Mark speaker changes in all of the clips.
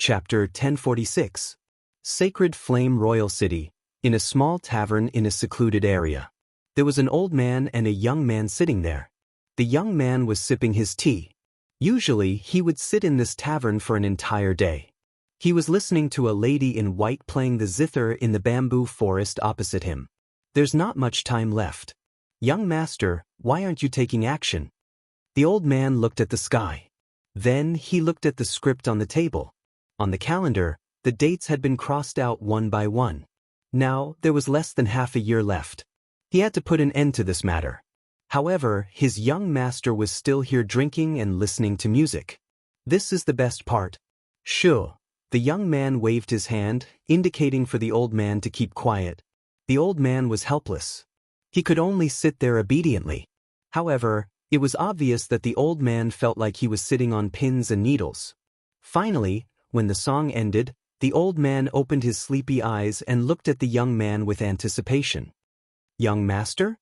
Speaker 1: Chapter 1046. Sacred Flame Royal City. In a small tavern in a secluded area. There was an old man and a young man sitting there. The young man was sipping his tea. Usually, he would sit in this tavern for an entire day. He was listening to a lady in white playing the zither in the bamboo forest opposite him. There's not much time left. Young master, why aren't you taking action? The old man looked at the sky. Then he looked at the script on the table. On the calendar, the dates had been crossed out one by one. Now, there was less than half a year left. He had to put an end to this matter. However, his young master was still here drinking and listening to music. This is the best part. Sure. The young man waved his hand, indicating for the old man to keep quiet. The old man was helpless. He could only sit there obediently. However, it was obvious that the old man felt like he was sitting on pins and needles. Finally, when the song ended, the old man opened his sleepy eyes and looked at the young man with anticipation. Young master?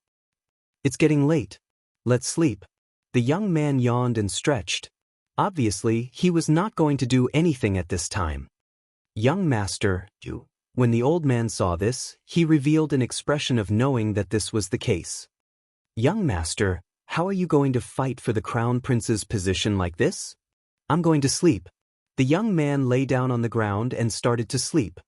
Speaker 1: It's getting late. Let's sleep. The young man yawned and stretched. Obviously, he was not going to do anything at this time. Young master, you. When the old man saw this, he revealed an expression of knowing that this was the case. Young master, how are you going to fight for the crown prince's position like this? I'm going to sleep. The young man lay down on the ground and started to sleep.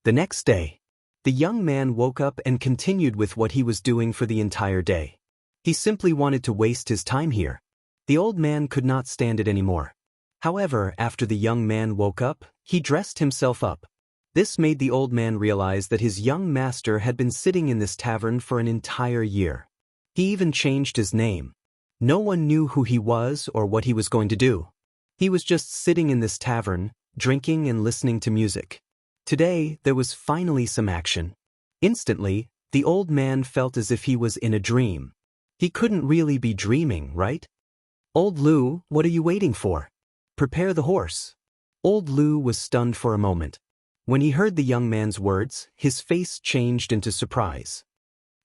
Speaker 1: The next day, the young man woke up and continued with what he was doing for the entire day. He simply wanted to waste his time here. The old man could not stand it anymore. However, after the young man woke up, he dressed himself up. This made the old man realize that his young master had been sitting in this tavern for an entire year. He even changed his name. No one knew who he was or what he was going to do. He was just sitting in this tavern, drinking and listening to music. Today, there was finally some action. Instantly, the old man felt as if he was in a dream. He couldn't really be dreaming, right? Old Lu, what are you waiting for? Prepare the horse. Old Lu was stunned for a moment. When he heard the young man's words, his face changed into surprise.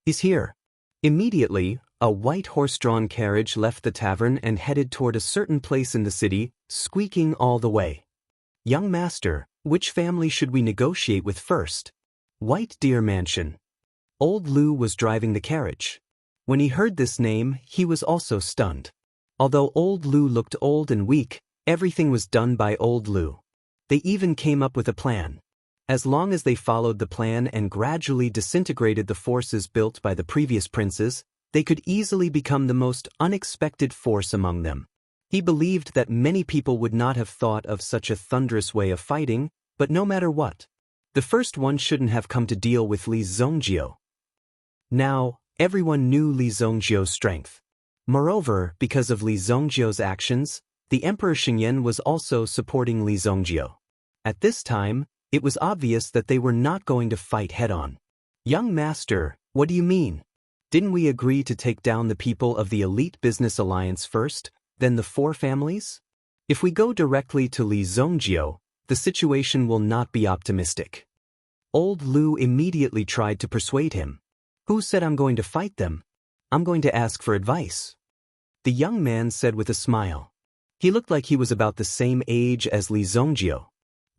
Speaker 1: He's here. Immediately, a white horse-drawn carriage left the tavern and headed toward a certain place in the city, squeaking all the way. Young master, which family should we negotiate with first? White Deer Mansion. Old Lu was driving the carriage. When he heard this name, he was also stunned. Although Old Lu looked old and weak, everything was done by Old Lu. They even came up with a plan. As long as they followed the plan and gradually disintegrated the forces built by the previous princes, they could easily become the most unexpected force among them. He believed that many people would not have thought of such a thunderous way of fighting, but no matter what, the first one shouldn't have come to deal with Li Zongjio. Now, everyone knew Li Zongjio's strength. Moreover, because of Li Zongjio's actions, the Emperor Xingyan was also supporting Li Zongjio. At this time, it was obvious that they were not going to fight head-on. Young master, what do you mean? Didn't we agree to take down the people of the elite business alliance first, then the four families? If we go directly to Li Zongjio, the situation will not be optimistic. Old Lu immediately tried to persuade him. Who said I'm going to fight them? I'm going to ask for advice. The young man said with a smile. He looked like he was about the same age as Li Zongjio.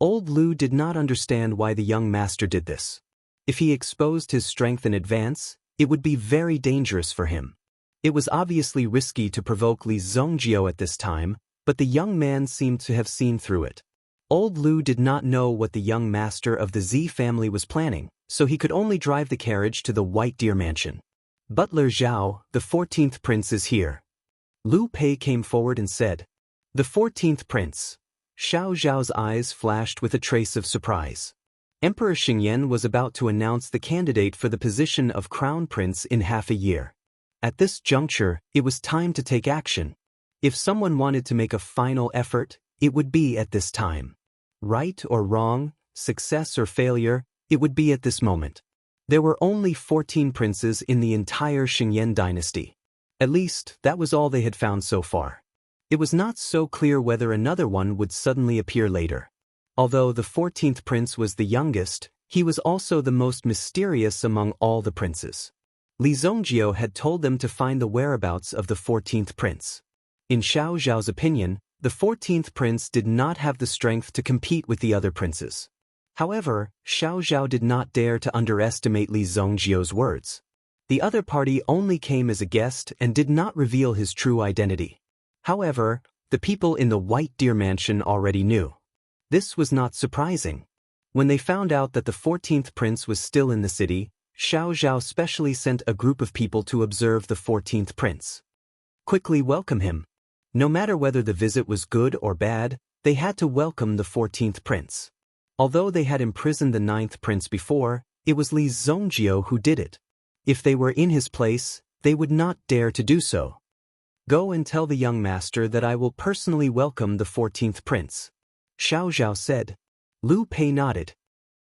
Speaker 1: Old Lu did not understand why the young master did this. If he exposed his strength in advance, it would be very dangerous for him. It was obviously risky to provoke Li Zongjio at this time, but the young man seemed to have seen through it. Old Lu did not know what the young master of the Z family was planning, so he could only drive the carriage to the White Deer Mansion. Butler Zhao, the 14th prince is here. Lu Pei came forward and said, "The 14th prince." Xiao Zhao's eyes flashed with a trace of surprise. Emperor Xingyan was about to announce the candidate for the position of crown prince in half a year. At this juncture, it was time to take action. If someone wanted to make a final effort, it would be at this time. Right or wrong, success or failure, it would be at this moment. There were only 14 princes in the entire Xingyan dynasty. At least, that was all they had found so far. It was not so clear whether another one would suddenly appear later. Although the 14th prince was the youngest, he was also the most mysterious among all the princes. Li Zongjio had told them to find the whereabouts of the 14th prince. In Xiao Zhao's opinion, The 14th prince did not have the strength to compete with the other princes. However, Xiao Zhao did not dare to underestimate Li Zongjiu's words. The other party only came as a guest and did not reveal his true identity. However, the people in the White Deer Mansion already knew. This was not surprising. When they found out that the 14th prince was still in the city, Xiao Zhao specially sent a group of people to observe the 14th prince. Quickly welcome him. No matter whether the visit was good or bad, they had to welcome the 14th prince. Although they had imprisoned the 9th prince before, it was Li Zongjiu who did it. If they were in his place, they would not dare to do so. Go and tell the young master that I will personally welcome the 14th prince, Xiao Zhao said. Lu Pei nodded.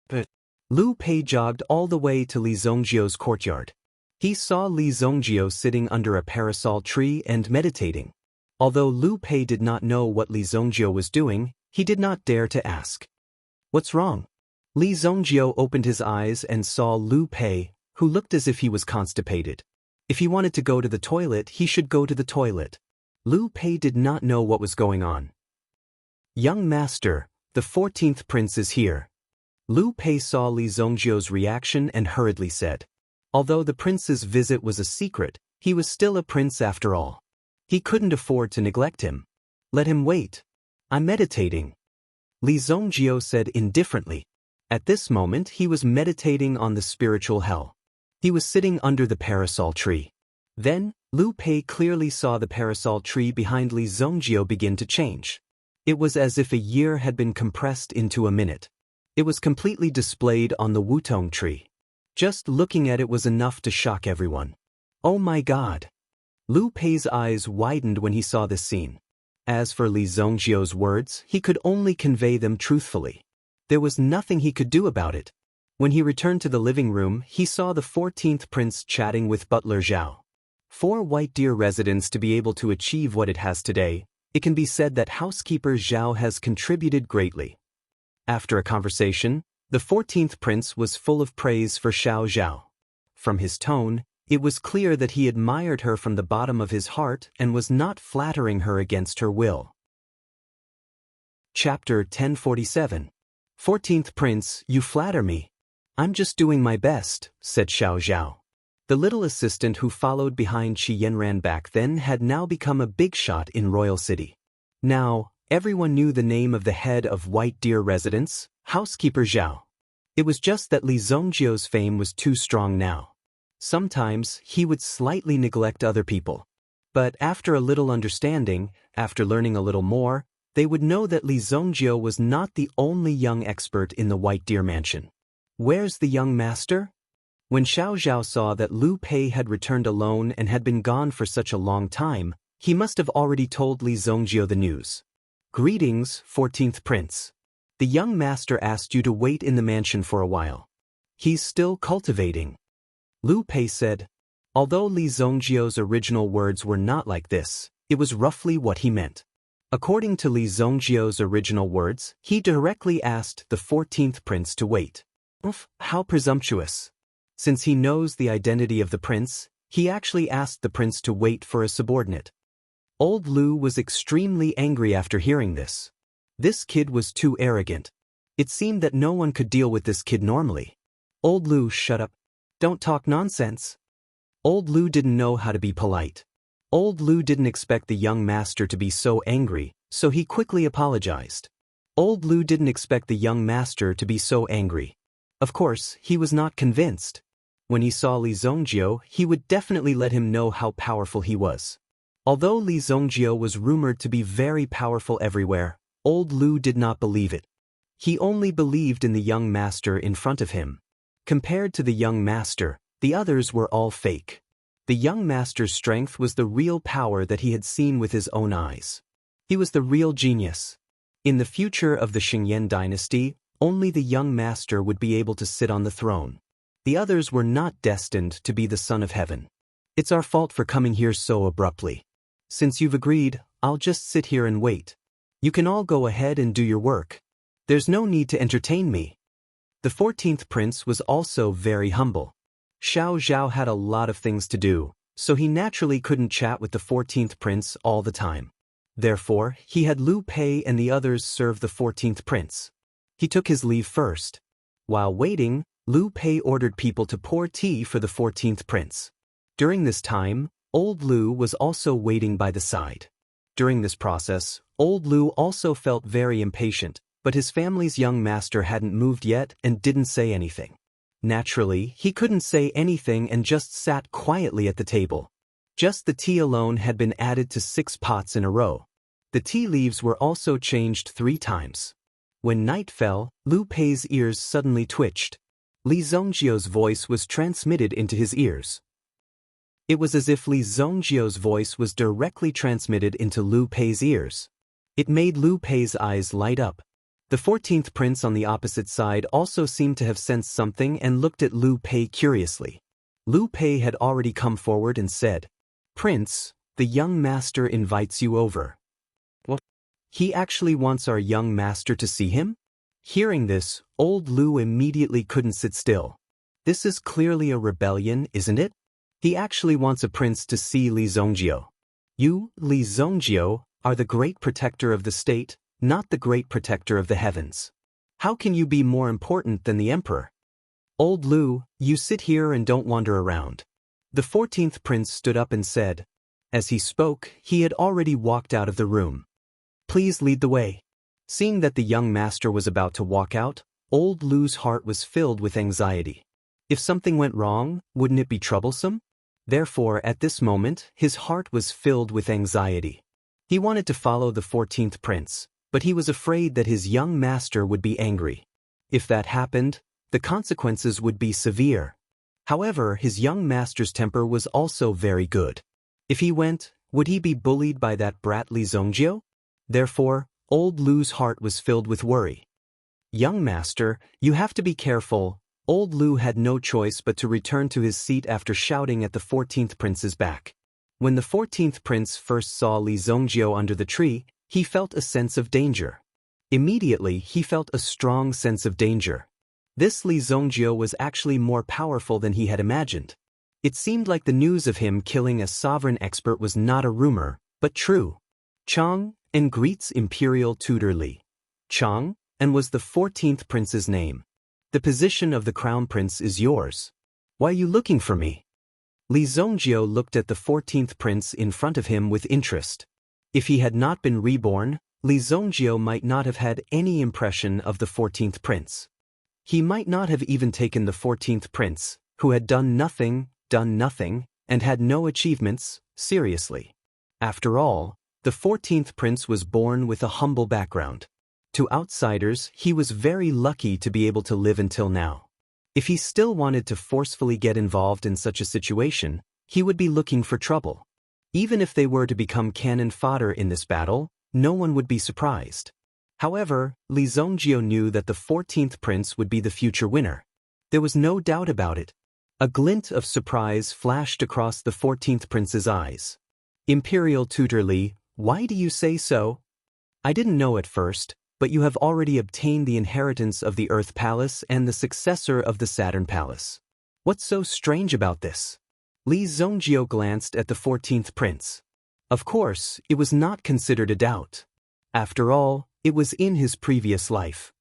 Speaker 1: But Lu Pei jogged all the way to Li Zongjiu's courtyard. He saw Li Zongjiu sitting under a parasol tree and meditating. Although Lu Pei did not know what Li Zongjiu was doing, he did not dare to ask. What's wrong? Li Zongjiu opened his eyes and saw Lu Pei, who looked as if he was constipated. If he wanted to go to the toilet, he should go to the toilet. Lu Pei did not know what was going on. Young master, the 14th prince is here. Lu Pei saw Li Zongjiu's reaction and hurriedly said. Although the prince's visit was a secret, he was still a prince after all. He couldn't afford to neglect him. Let him wait. I'm meditating. Li Zongjiu said indifferently. At this moment he was meditating on the spiritual hell. He was sitting under the parasol tree. Then, Lu Pei clearly saw the parasol tree behind Li Zongjiu begin to change. It was as if a year had been compressed into a minute. It was completely displayed on the wutong tree. Just looking at it was enough to shock everyone. Oh my God! Lu Pei's eyes widened when he saw this scene. As for Li Zongjiu's words, he could only convey them truthfully. There was nothing he could do about it. When he returned to the living room, he saw the 14th prince chatting with butler Zhao. For White Deer residence to be able to achieve what it has today, it can be said that housekeeper Zhao has contributed greatly. After a conversation, the 14th prince was full of praise for Xiao Zhao. From his tone, it was clear that he admired her from the bottom of his heart and was not flattering her against her will. Chapter 1047. 14th Prince, you flatter me. I'm just doing my best, said Xiao Zhao. The little assistant who followed behind Qi Yanran back then had now become a big shot in Royal City. Now, everyone knew the name of the head of White Deer residence, housekeeper Zhao. It was just that Li Zongjiu's fame was too strong now. Sometimes, he would slightly neglect other people. But after a little understanding, after learning a little more, they would know that Li Zongjiu was not the only young expert in the White Deer Mansion. Where's the young master? When Xiao Zhao saw that Lu Pei had returned alone and had been gone for such a long time, he must have already told Li Zongjiu the news. Greetings, 14th Prince. The young master asked you to wait in the mansion for a while. He's still cultivating. Lu Pei said. Although Li Zongjiu's original words were not like this, it was roughly what he meant. According to Li Zongjiu's original words, he directly asked the 14th prince to wait. How presumptuous. Since he knows the identity of the prince, he actually asked the prince to wait for a subordinate. Old Lu was extremely angry after hearing this. This kid was too arrogant. It seemed that no one could deal with this kid normally. Old Lu, shut up. Don't talk nonsense. Old Lu didn't know how to be polite. Old Lu didn't expect the young master to be so angry, so he quickly apologized. Old Lu didn't expect the young master to be so angry. Of course, he was not convinced. When he saw Li Zongjiu, he would definitely let him know how powerful he was. Although Li Zongjiu was rumored to be very powerful everywhere, Old Lu did not believe it. He only believed in the young master in front of him. Compared to the young master, the others were all fake. The young master's strength was the real power that he had seen with his own eyes. He was the real genius. In the future of the Xingyan dynasty, only the young master would be able to sit on the throne. The others were not destined to be the son of heaven. It's our fault for coming here so abruptly. Since you've agreed, I'll just sit here and wait. You can all go ahead and do your work. There's no need to entertain me. The 14th prince was also very humble. Xiao Zhao had a lot of things to do, so he naturally couldn't chat with the 14th prince all the time. Therefore, he had Liu Pei and the others serve the 14th prince. He took his leave first. While waiting, Liu Pei ordered people to pour tea for the 14th prince. During this time, old Liu was also waiting by the side. During this process, old Liu also felt very impatient, but his family's young master hadn't moved yet and didn't say anything. Naturally, he couldn't say anything and just sat quietly at the table. Just the tea alone had been added to 6 pots in a row. The tea leaves were also changed 3 times. When night fell, Liu Pei's ears suddenly twitched. Li Zhongjio's voice was transmitted into his ears. It was as if Li Zhongjio's voice was directly transmitted into Liu Pei's ears. It made Liu Pei's eyes light up. The 14th prince on the opposite side also seemed to have sensed something and looked at Liu Pei curiously. Liu Pei had already come forward and said, "Prince, the young master invites you over." "What? He actually wants our young master to see him?" Hearing this, old Liu immediately couldn't sit still. This is clearly a rebellion, isn't it? He actually wants a prince to see Li Zhongjio. You, Li Zhongjio, are the great protector of the state, not the great protector of the heavens. How can you be more important than the emperor? Old Liu, you sit here and don't wander around. The 14th prince stood up and said. As he spoke, he had already walked out of the room. Please lead the way. Seeing that the young master was about to walk out, old Liu's heart was filled with anxiety. If something went wrong, wouldn't it be troublesome? Therefore, at this moment, his heart was filled with anxiety. He wanted to follow the 14th prince, but he was afraid that his young master would be angry. If that happened, the consequences would be severe. However, his young master's temper was also very good. If he went, would he be bullied by that brat Li Zhongjio? Therefore, old Liu's heart was filled with worry. Young master, you have to be careful. Old Liu had no choice but to return to his seat after shouting at the 14th prince's back. When the 14th prince first saw Li Zhongjio under the tree, he felt a sense of danger. Immediately, he felt a strong sense of danger. This Li Zhongjio was actually more powerful than he had imagined. It seemed like the news of him killing a sovereign expert was not a rumor, but true. Chang and greets imperial tutor Li. Chang and was the 14th prince's name. The position of the crown prince is yours. Why are you looking for me? Li Zhongjio looked at the 14th prince in front of him with interest. If he had not been reborn, Li Zhongjio might not have had any impression of the 14th prince. He might not have even taken the 14th prince, who had done nothing, and had no achievements, seriously. After all, the 14th prince was born with a humble background. To outsiders, he was very lucky to be able to live until now. If he still wanted to forcefully get involved in such a situation, he would be looking for trouble. Even if they were to become cannon fodder in this battle, no one would be surprised. However, Li Zhongjio knew that the 14th prince would be the future winner. There was no doubt about it. A glint of surprise flashed across the 14th prince's eyes. Imperial tutor Li, why do you say so? I didn't know at first, but you have already obtained the inheritance of the Earth Palace and the successor of the Saturn Palace. What's so strange about this? Li Zhongjio glanced at the 14th prince. Of course, it was not considered a doubt. After all, it was in his previous life.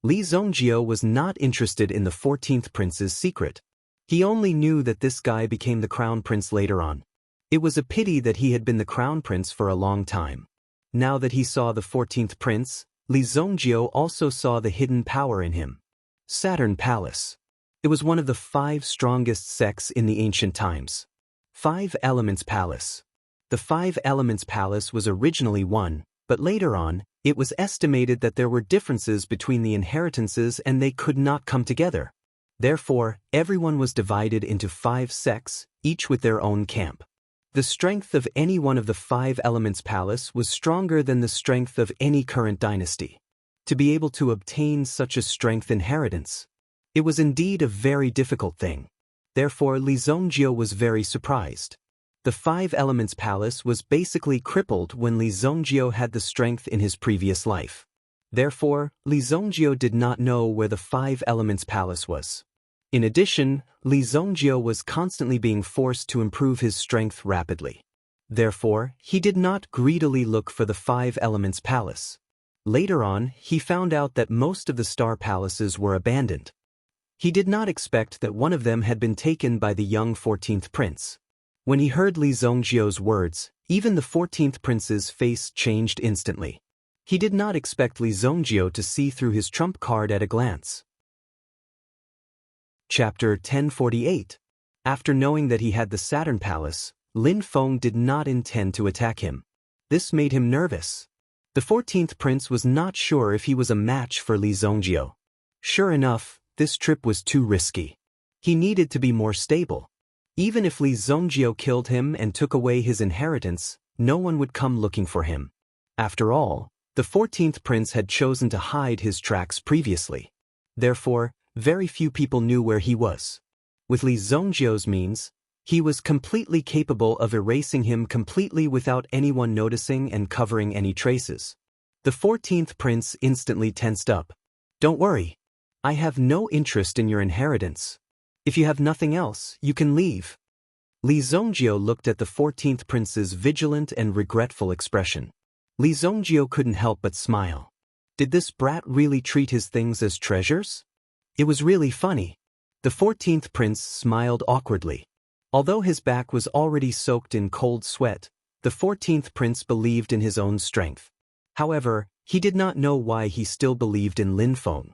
Speaker 1: Li Zhongjio was not interested in the 14th prince's secret. He only knew that this guy became the crown prince later on. It was a pity that he had been the crown prince for a long time. Now that he saw the 14th prince, Li Zhongjio also saw the hidden power in him. Saturn Palace. It was one of the 5 strongest sects in the ancient times. 5 Elements Palace. The 5 Elements Palace was originally one, but later on, it was estimated that there were differences between the inheritances and they could not come together. Therefore, everyone was divided into 5 sects, each with their own camp. The strength of any one of the 5 Elements Palace was stronger than the strength of any current dynasty. To be able to obtain such a strength inheritance, it was indeed a very difficult thing. Therefore, Li Zhongjio was very surprised. The 5 Elements Palace was basically crippled when Li Zhongjio had the strength in his previous life. Therefore, Li Zhongjio did not know where the 5 Elements Palace was. In addition, Li Zhongjio was constantly being forced to improve his strength rapidly. Therefore, he did not greedily look for the Five Elements Palace. Later on, he found out that most of the star palaces were abandoned. He did not expect that one of them had been taken by the young 14th prince. When he heard Li Zongjiu's words, even the 14th prince's face changed instantly. He did not expect Li Zongjiu to see through his trump card at a glance. Chapter 1048. After knowing that he had the Saturn Palace, Lin Feng did not intend to attack him. This made him nervous. The 14th prince was not sure if he was a match for Li Zongjiu. Sure enough, this trip was too risky. He needed to be more stable. Even if Li Zongjiu killed him and took away his inheritance, no one would come looking for him. After all, the 14th prince had chosen to hide his tracks previously. Therefore, very few people knew where he was. With Li Zongjiu's means, he was completely capable of erasing him completely without anyone noticing and covering any traces. The 14th prince instantly tensed up. "Don't worry. I have no interest in your inheritance. If you have nothing else, you can leave." Li Zongjiu looked at the 14th prince's vigilant and regretful expression. Li Zongjiu couldn't help but smile. Did this brat really treat his things as treasures? It was really funny. The 14th prince smiled awkwardly. Although his back was already soaked in cold sweat, the 14th prince believed in his own strength. However, he did not know why he still believed in Lin Feng.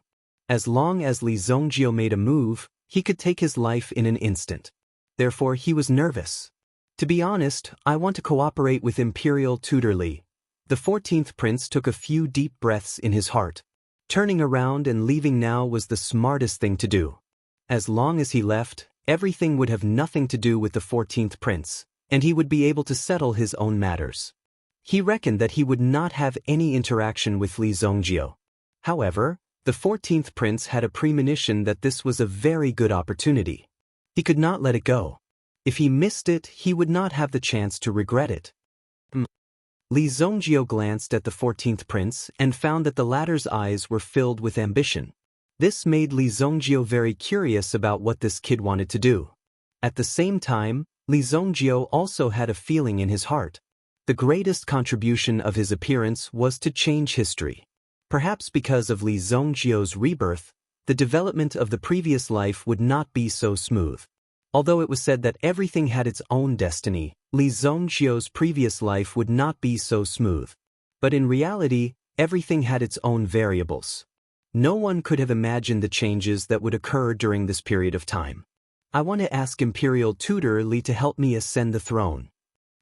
Speaker 1: As long as Li Zongjiu made a move, he could take his life in an instant. Therefore, he was nervous. "To be honest, I want to cooperate with Imperial Tutor Li." The 14th prince took a few deep breaths in his heart. Turning around and leaving now was the smartest thing to do. As long as he left, everything would have nothing to do with the 14th prince, and he would be able to settle his own matters. He reckoned that he would not have any interaction with Li Zongjiu. However, the 14th prince had a premonition that this was a very good opportunity. He could not let it go. If he missed it, he would not have the chance to regret it. Li Zongjiu glanced at the 14th prince and found that the latter's eyes were filled with ambition. This made Li Zongjiu very curious about what this kid wanted to do. At the same time, Li Zongjiu also had a feeling in his heart. The greatest contribution of his appearance was to change history. Perhaps because of Li Zongjiu's rebirth, the development of the previous life would not be so smooth. Although it was said that everything had its own destiny, Li Zongjiu's previous life would not be so smooth. But in reality, everything had its own variables. No one could have imagined the changes that would occur during this period of time. "I want to ask Imperial Tutor Li to help me ascend the throne."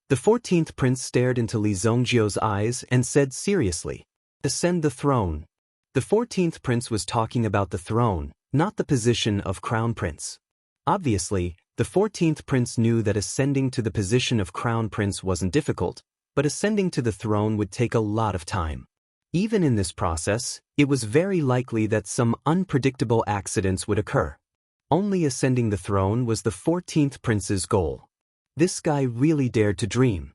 Speaker 1: The 14th prince stared into Li Zongjiu's eyes and said seriously, "Ascend the throne." The 14th prince was talking about the throne, not the position of crown prince. Obviously, the 14th prince knew that ascending to the position of crown prince wasn't difficult, but ascending to the throne would take a lot of time. Even in this process, it was very likely that some unpredictable accidents would occur. Only ascending the throne was the 14th prince's goal. This guy really dared to dream.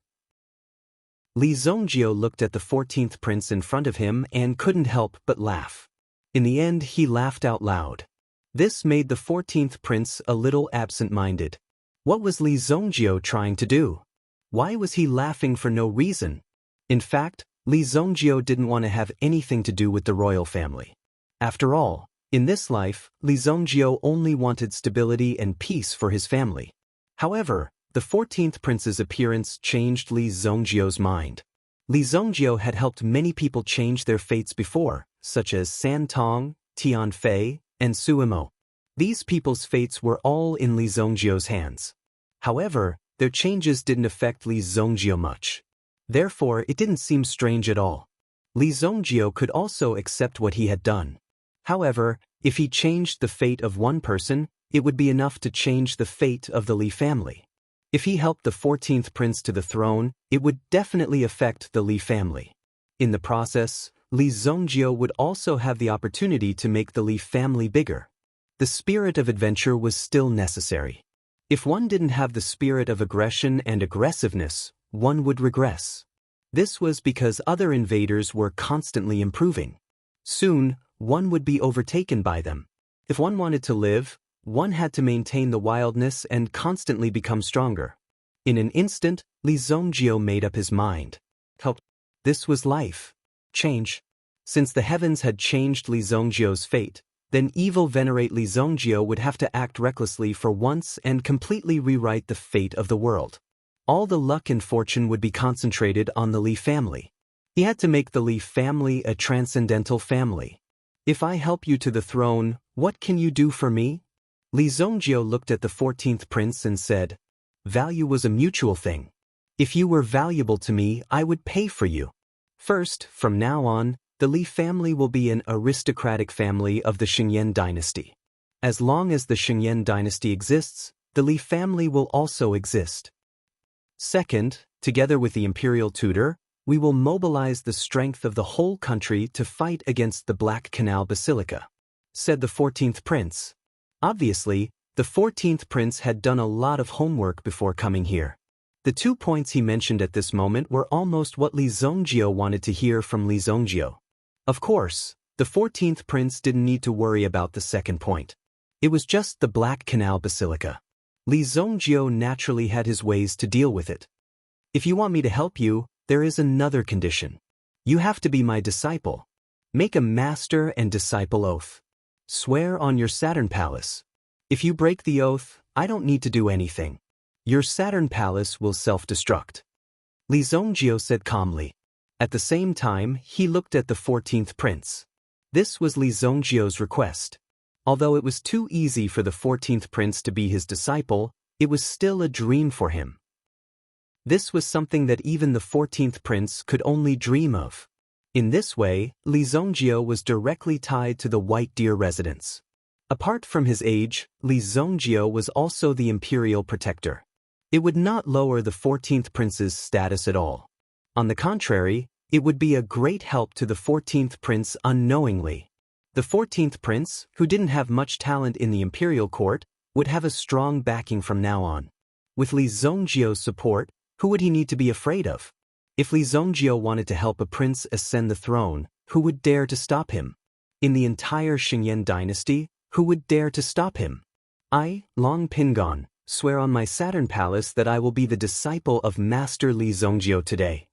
Speaker 1: Li Zongjiu looked at the 14th prince in front of him and couldn't help but laugh. In the end, he laughed out loud. This made the 14th prince a little absent-minded. What was Li Zongjiu trying to do? Why was he laughing for no reason? In fact, Li Zongjiu didn't want to have anything to do with the royal family. After all, in this life, Li Zongjiu only wanted stability and peace for his family. However, the 14th prince's appearance changed Li Zongjiu's mind. Li Zongjiu had helped many people change their fates before, such as San Tong, Tian Fei, and Suimo. These people's fates were all in Li Zongjiu's hands. However, their changes didn't affect Li Zongjiu much. Therefore, it didn't seem strange at all. Li Zongjiu could also accept what he had done. However, if he changed the fate of one person, it would be enough to change the fate of the Li family. If he helped the 14th prince to the throne, it would definitely affect the Li family. In the process, Li Zongjiu would also have the opportunity to make the Li family bigger. The spirit of adventure was still necessary. If one didn't have the spirit of aggression and aggressiveness, one would regress. This was because other invaders were constantly improving. Soon, one would be overtaken by them. If one wanted to live, one had to maintain the wildness and constantly become stronger. In an instant, Li Zongjio made up his mind. This was life. Change. Since the heavens had changed Li Zongjio's fate, then evil venerate Li Zongjio would have to act recklessly for once and completely rewrite the fate of the world. All the luck and fortune would be concentrated on the Li family. He had to make the Li family a transcendental family. If I help you to the throne, what can you do for me? Li Zongjio looked at the 14th prince and said, value was a mutual thing. If you were valuable to me, I would pay for you. First, from now on, the Li family will be an aristocratic family of the Xingyan dynasty. As long as the Xingyan dynasty exists, the Li family will also exist. Second, together with the imperial tutor, we will mobilize the strength of the whole country to fight against the Black Canal Basilica, said the 14th prince. Obviously, the 14th prince had done a lot of homework before coming here. The 2 points he mentioned at this moment were almost what Li Zongjio wanted to hear from Li Zongjio. Of course, the 14th prince didn't need to worry about the second point. It was just the Black Canal Basilica. Li Zongjio naturally had his ways to deal with it. If you want me to help you, there is another condition. You have to be my disciple. Make a master and disciple oath. Swear on your Saturn Palace. If you break the oath, I don't need to do anything. Your Saturn Palace will self-destruct. Li Zongjio said calmly. At the same time, he looked at the 14th prince. This was Li Zongjio's request. Although it was too easy for the 14th prince to be his disciple, it was still a dream for him. This was something that even the 14th prince could only dream of. In this way, Li Zongjio was directly tied to the White Deer residence. Apart from his age, Li Zongjio was also the imperial protector. It would not lower the 14th prince's status at all. On the contrary, it would be a great help to the 14th prince unknowingly. The 14th prince, who didn't have much talent in the imperial court, would have a strong backing from now on. With Li Zongjio's support, who would he need to be afraid of? If Li Zongjio wanted to help a prince ascend the throne, who would dare to stop him? In the entire Xingyan dynasty, who would dare to stop him? I, Long Pingon, swear on my Saturn Palace that I will be the disciple of Master Li Zongjio today.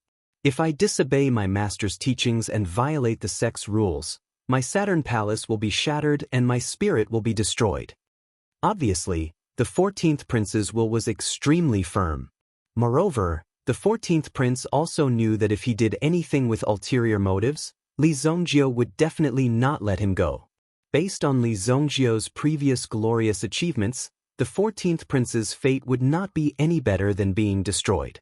Speaker 1: If I disobey my master's teachings and violate the sect's rules, my Saturn Palace will be shattered and my spirit will be destroyed. Obviously, the 14th prince's will was extremely firm. Moreover, the 14th prince also knew that if he did anything with ulterior motives, Li Zongjio would definitely not let him go. Based on Li Zongjio's previous glorious achievements, the 14th prince's fate would not be any better than being destroyed.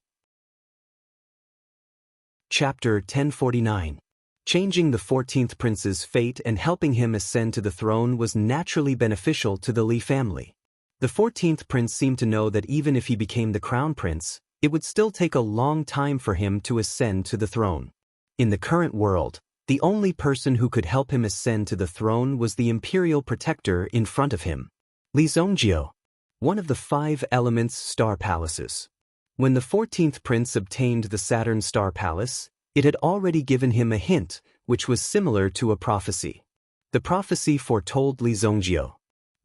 Speaker 1: Chapter 1049. Changing the 14th prince's fate and helping him ascend to the throne was naturally beneficial to the Li family. The 14th prince seemed to know that even if he became the crown prince, it would still take a long time for him to ascend to the throne. In the current world, the only person who could help him ascend to the throne was the imperial protector in front of him, Li Zongjio, one of the 5 elements star palaces. When the 14th prince obtained the Saturn Star Palace, it had already given him a hint, which was similar to a prophecy. The prophecy foretold Li Zongjio.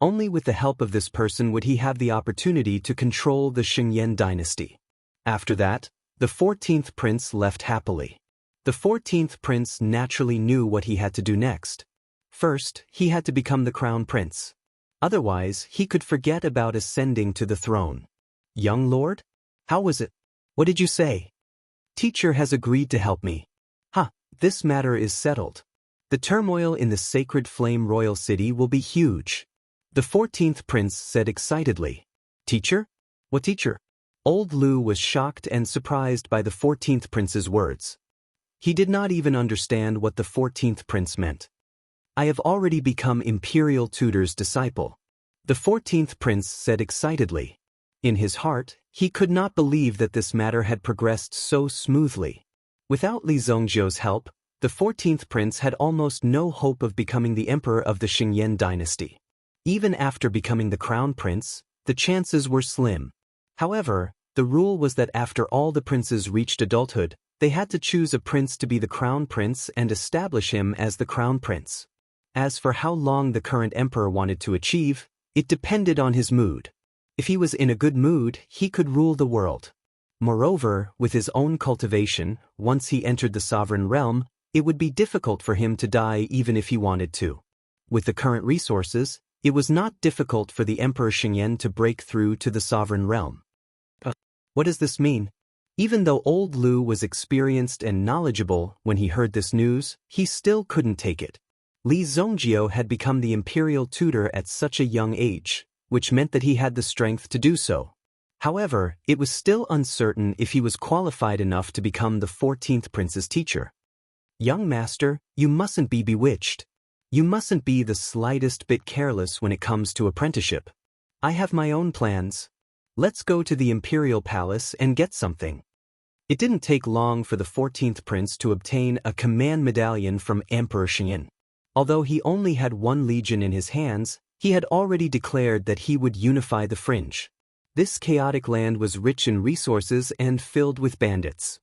Speaker 1: Only with the help of this person would he have the opportunity to control the Xingyan dynasty. After that, the 14th prince left happily. The 14th prince naturally knew what he had to do next. First, he had to become the crown prince. Otherwise, he could forget about ascending to the throne. Young lord? How was it? What did you say? Teacher has agreed to help me. This matter is settled. The turmoil in the sacred flame royal city will be huge. The 14th prince said excitedly. Teacher? What teacher? Old Lu was shocked and surprised by the 14th prince's words. He did not even understand what the 14th prince meant. I have already become imperial tutor's disciple. The 14th prince said excitedly. In his heart, he could not believe that this matter had progressed so smoothly. Without Li Zongjio's help, the 14th prince had almost no hope of becoming the emperor of the Xingyan dynasty. Even after becoming the crown prince, the chances were slim. However, the rule was that after all the princes reached adulthood, they had to choose a prince to be the crown prince and establish him as the crown prince. As for how long the current emperor wanted to achieve, it depended on his mood. If he was in a good mood, he could rule the world. Moreover, with his own cultivation, once he entered the sovereign realm, it would be difficult for him to die even if he wanted to. With the current resources, it was not difficult for the Emperor Xingyan to break through to the sovereign realm. What does this mean? Even though old Lu was experienced and knowledgeable when he heard this news, he still couldn't take it. Li Zongjio had become the imperial tutor at such a young age, which meant that he had the strength to do so. However, it was still uncertain if he was qualified enough to become the 14th prince's teacher. Young master, you mustn't be bewitched. You mustn't be the slightest bit careless when it comes to apprenticeship. I have my own plans. Let's go to the imperial palace and get something. It didn't take long for the 14th prince to obtain a command medallion from Emperor Xingyan. Although he only had one legion in his hands, he had already declared that he would unify the fringe. This chaotic land was rich in resources and filled with bandits.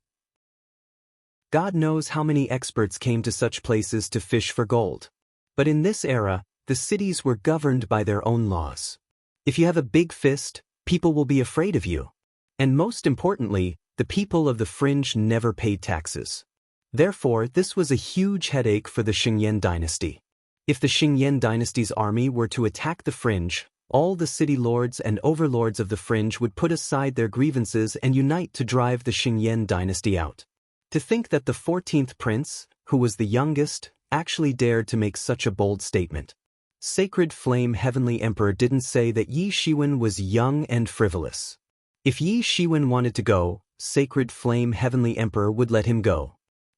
Speaker 1: God knows how many experts came to such places to fish for gold. But in this era, the cities were governed by their own laws. If you have a big fist, people will be afraid of you. And most importantly, the people of the fringe never paid taxes. Therefore, this was a huge headache for the Xingyan dynasty. If the Xingyan dynasty's army were to attack the fringe, all the city lords and overlords of the fringe would put aside their grievances and unite to drive the Xingyan dynasty out. To think that the 14th prince, who was the youngest, actually dared to make such a bold statement. Sacred Flame Heavenly Emperor didn't say that Yi Shiwen was young and frivolous. If Yi Shiwen wanted to go, Sacred Flame Heavenly Emperor would let him go.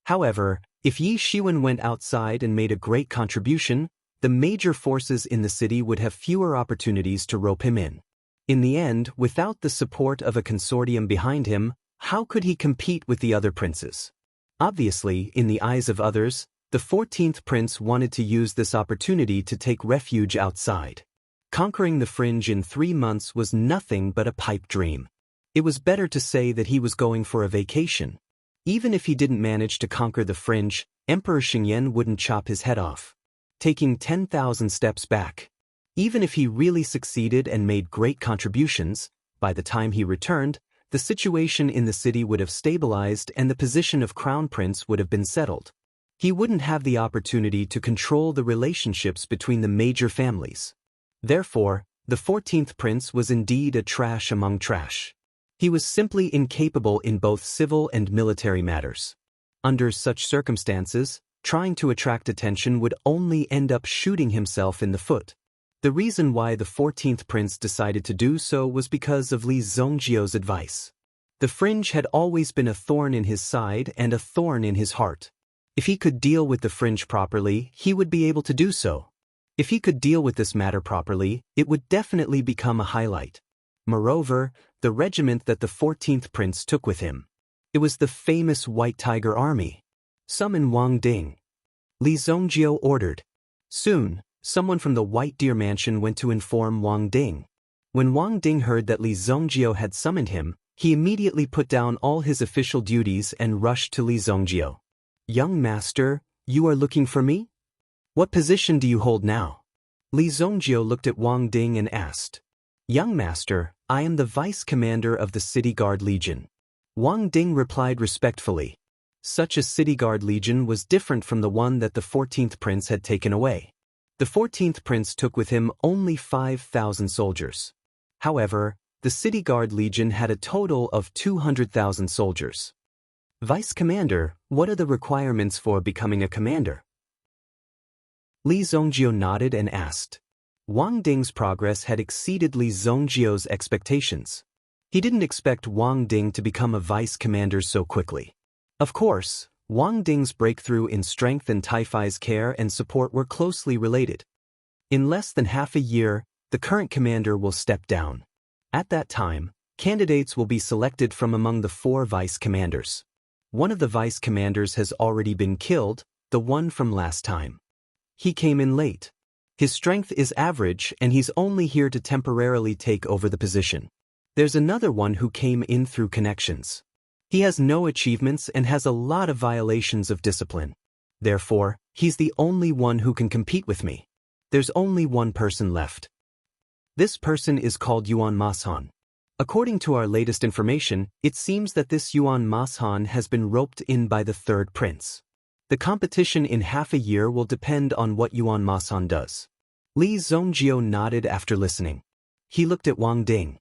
Speaker 1: However, if Yi Shiwen went outside and made a great contribution, the major forces in the city would have fewer opportunities to rope him in. In the end, without the support of a consortium behind him, how could he compete with the other princes? Obviously, in the eyes of others, the 14th prince wanted to use this opportunity to take refuge outside. Conquering the fringe in 3 months was nothing but a pipe dream. It was better to say that he was going for a vacation. Even if he didn't manage to conquer the fringe, Emperor Xingyan wouldn't chop his head off. Taking 10,000 steps back. Even if he really succeeded and made great contributions, by the time he returned, the situation in the city would have stabilized and the position of crown prince would have been settled. He wouldn't have the opportunity to control the relationships between the major families. Therefore, the 14th prince was indeed a trash among trash. He was simply incapable in both civil and military matters. Under such circumstances, trying to attract attention would only end up shooting himself in the foot. The reason why the 14th prince decided to do so was because of Li Zongjio's advice. The fringe had always been a thorn in his side and a thorn in his heart. If he could deal with the fringe properly, he would be able to do so. If he could deal with this matter properly, it would definitely become a highlight. Moreover, the regiment that the 14th prince took with him. It was the famous White Tiger Army. Summon Wang Ding. Li Zongjio ordered. Soon, someone from the White Deer Mansion went to inform Wang Ding. When Wang Ding heard that Li Zongjio had summoned him, he immediately put down all his official duties and rushed to Li Zongjio. Young master, you are looking for me? What position do you hold now? Li Zongjio looked at Wang Ding and asked. Young master, I am the vice commander of the City Guard Legion. Wang Ding replied respectfully. Such a City Guard Legion was different from the one that the 14th prince had taken away. The 14th prince took with him only 5,000 soldiers. However, the City Guard Legion had a total of 200,000 soldiers. Vice Commander, what are the requirements for becoming a commander? Li Zongjio nodded and asked. Wang Ding's progress had exceeded Li Zongjio's expectations. He didn't expect Wang Ding to become a vice commander so quickly. Of course, Wang Ding's breakthrough in strength and Taifai's care and support were closely related. In less than half a year, the current commander will step down. At that time, candidates will be selected from among the 4 vice commanders. One of the vice commanders has already been killed, the one from last time. He came in late. His strength is average and he's only here to temporarily take over the position. There's another one who came in through connections. He has no achievements and has a lot of violations of discipline. Therefore, he's the only one who can compete with me. There's only one person left. This person is called Yuan Mashan. According to our latest information, it seems that this Yuan Mashan has been roped in by the third prince. The competition in half a year will depend on what Yuan Mashan does. Li Zongjio nodded after listening. He looked at Wang Ding.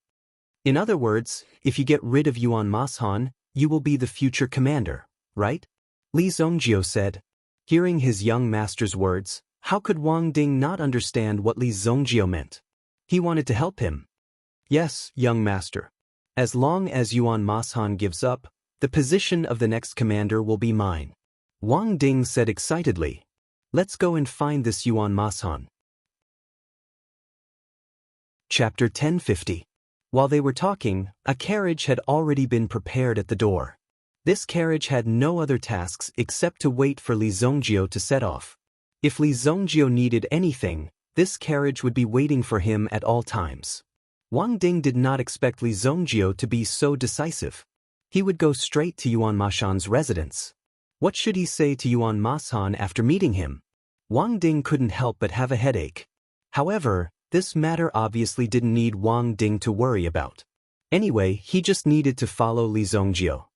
Speaker 1: In other words, if you get rid of Yuan Mashan, you will be the future commander, right? Li Zongjio said. Hearing his young master's words, how could Wang Ding not understand what Li Zongjio meant? He wanted to help him. Yes, young master. As long as Yuan Mashan gives up, the position of the next commander will be mine. Wang Ding said excitedly. Let's go and find this Yuan Mashan. Chapter 1050. While they were talking, a carriage had already been prepared at the door. This carriage had no other tasks except to wait for Li Zongjio to set off. If Li Zongjio needed anything, this carriage would be waiting for him at all times. Wang Ding did not expect Li Zongjio to be so decisive. He would go straight to Yuan Mashan's residence. What should he say to Yuan Mashan after meeting him? Wang Ding couldn't help but have a headache. However, this matter obviously didn't need Wang Ding to worry about. Anyway, he just needed to follow Li Zongjio.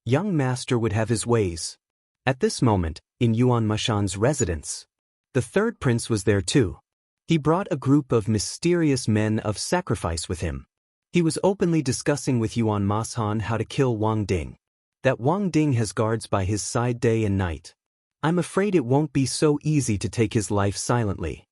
Speaker 1: Young master would have his ways. At this moment, in Yuan Mashan's residence, the third prince was there too. He brought a group of mysterious men of sacrifice with him. He was openly discussing with Yuan Mashan how to kill Wang Ding. That Wang Ding has guards by his side day and night. I'm afraid it won't be so easy to take his life silently.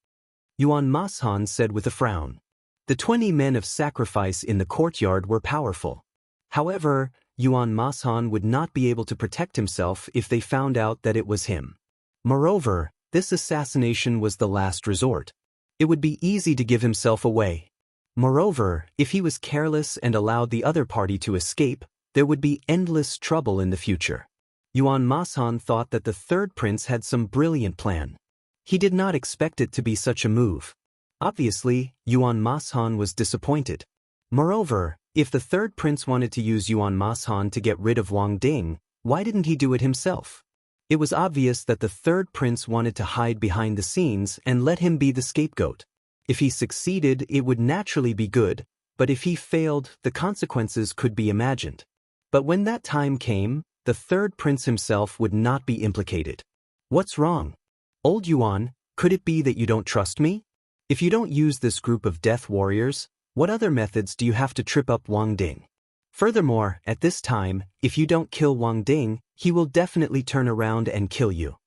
Speaker 1: Yuan Mashan said with a frown. The 20 men of sacrifice in the courtyard were powerful. However, Yuan Mashan would not be able to protect himself if they found out that it was him. Moreover, this assassination was the last resort. It would be easy to give himself away. Moreover, if he was careless and allowed the other party to escape, there would be endless trouble in the future. Yuan Mashan thought that the third prince had some brilliant plan. He did not expect it to be such a move. Obviously, Yuan Mashan was disappointed. Moreover, if the third prince wanted to use Yuan Mashan to get rid of Wang Ding, why didn't he do it himself? It was obvious that the third prince wanted to hide behind the scenes and let him be the scapegoat. If he succeeded, it would naturally be good, but if he failed, the consequences could be imagined. But when that time came, the third prince himself would not be implicated. What's wrong? Old Yuan, could it be that you don't trust me? If you don't use this group of death warriors, what other methods do you have to trip up Wang Ding? Furthermore, at this time, if you don't kill Wang Ding, he will definitely turn around and kill you.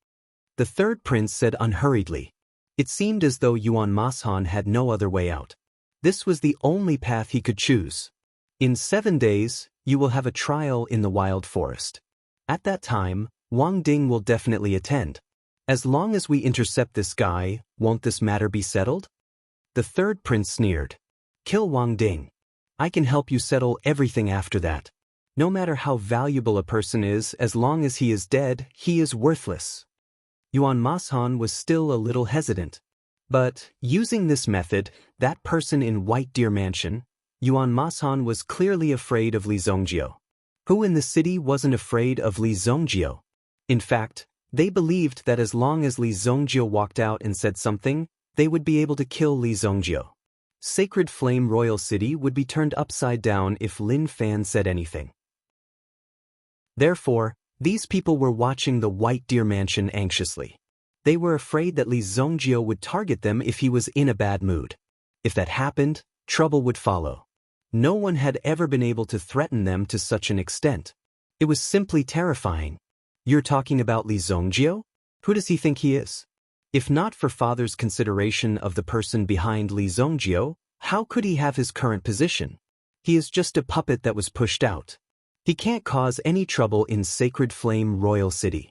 Speaker 1: The third prince said unhurriedly. It seemed as though Yuan Mashan had no other way out. This was the only path he could choose. In 7 days, you will have a trial in the wild forest. At that time, Wang Ding will definitely attend. As long as we intercept this guy, won't this matter be settled? The third prince sneered. Kill Wang Ding. I can help you settle everything after that. No matter how valuable a person is, as long as he is dead, he is worthless. Yuan Mashan was still a little hesitant. But, using this method, that person in White Deer Mansion, Yuan Mashan was clearly afraid of Li Zongjio. Who in the city wasn't afraid of Li Zongjio? In fact, they believed that as long as Li Zongjio walked out and said something, they would be able to kill Li Zongjio. Sacred Flame Royal City would be turned upside down if Lin Fan said anything. Therefore, these people were watching the White Deer Mansion anxiously. They were afraid that Li Zongjio would target them if he was in a bad mood. If that happened, trouble would follow. No one had ever been able to threaten them to such an extent. It was simply terrifying. You're talking about Li Zongjio? Who does he think he is? If not for father's consideration of the person behind Li Zongjio, how could he have his current position? He is just a puppet that was pushed out. He can't cause any trouble in Sacred Flame Royal City.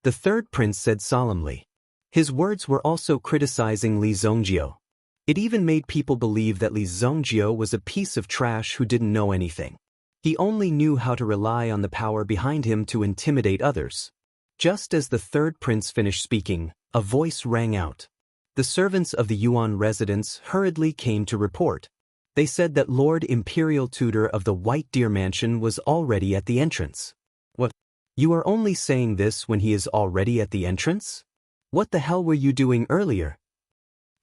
Speaker 1: The third prince said solemnly. His words were also criticizing Li Zongjio. It even made people believe that Li Zongjio was a piece of trash who didn't know anything. He only knew how to rely on the power behind him to intimidate others. Just as the third prince finished speaking, a voice rang out. The servants of the Yuan residence hurriedly came to report. They said that Lord Imperial Tutor of the White Deer Mansion was already at the entrance. What? You are only saying this when he is already at the entrance? What the hell were you doing earlier?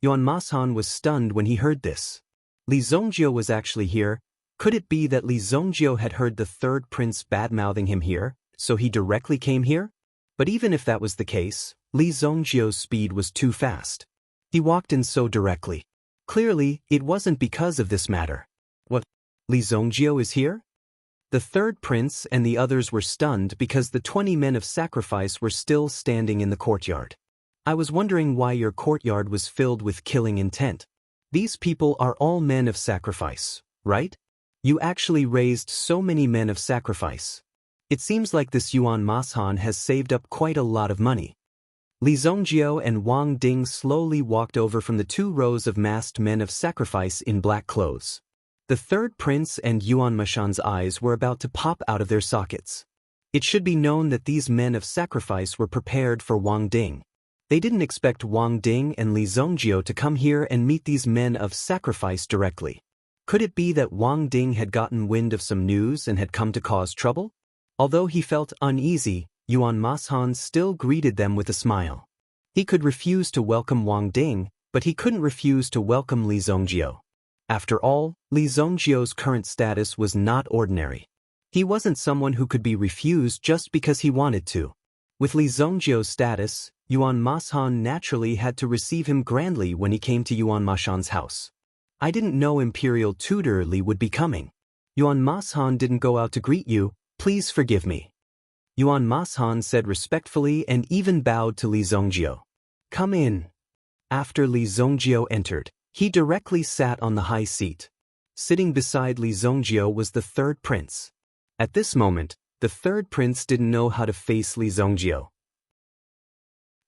Speaker 1: Yuan Mashan was stunned when he heard this. Li Zongjio was actually here. Could it be that Li Zongjio had heard the third prince bad-mouthing him here, so he directly came here? But even if that was the case, Li Zongjio's speed was too fast. He walked in so directly. Clearly, it wasn't because of this matter. What? Li Zongjio is here? The third prince and the others were stunned because the 20 men of sacrifice were still standing in the courtyard. I was wondering why your courtyard was filled with killing intent. These people are all men of sacrifice, right? You actually raised so many men of sacrifice. It seems like this Yuan Mashan has saved up quite a lot of money. Li Zongjio and Wang Ding slowly walked over from the 2 rows of masked men of sacrifice in black clothes. The third prince and Yuan Mashan's eyes were about to pop out of their sockets. It should be known that these men of sacrifice were prepared for Wang Ding. They didn't expect Wang Ding and Li Zongjio to come here and meet these men of sacrifice directly. Could it be that Wang Ding had gotten wind of some news and had come to cause trouble? Although he felt uneasy, Yuan Mashan still greeted them with a smile. He could refuse to welcome Wang Ding, but he couldn't refuse to welcome Li Zongjio. After all, Li Zongjio's current status was not ordinary. He wasn't someone who could be refused just because he wanted to. With Li Zongjio's status, Yuan Mashan naturally had to receive him grandly when he came to Yuan Mashan's house. I didn't know Imperial Tutor Li would be coming. Yuan Mashan didn't go out to greet you, please forgive me. Yuan Mashan said respectfully and even bowed to Li Zongjio. Come in. After Li Zongjio entered, he directly sat on the high seat. Sitting beside Li Zongjio was the third prince. At this moment, the third prince didn't know how to face Li Zongjio.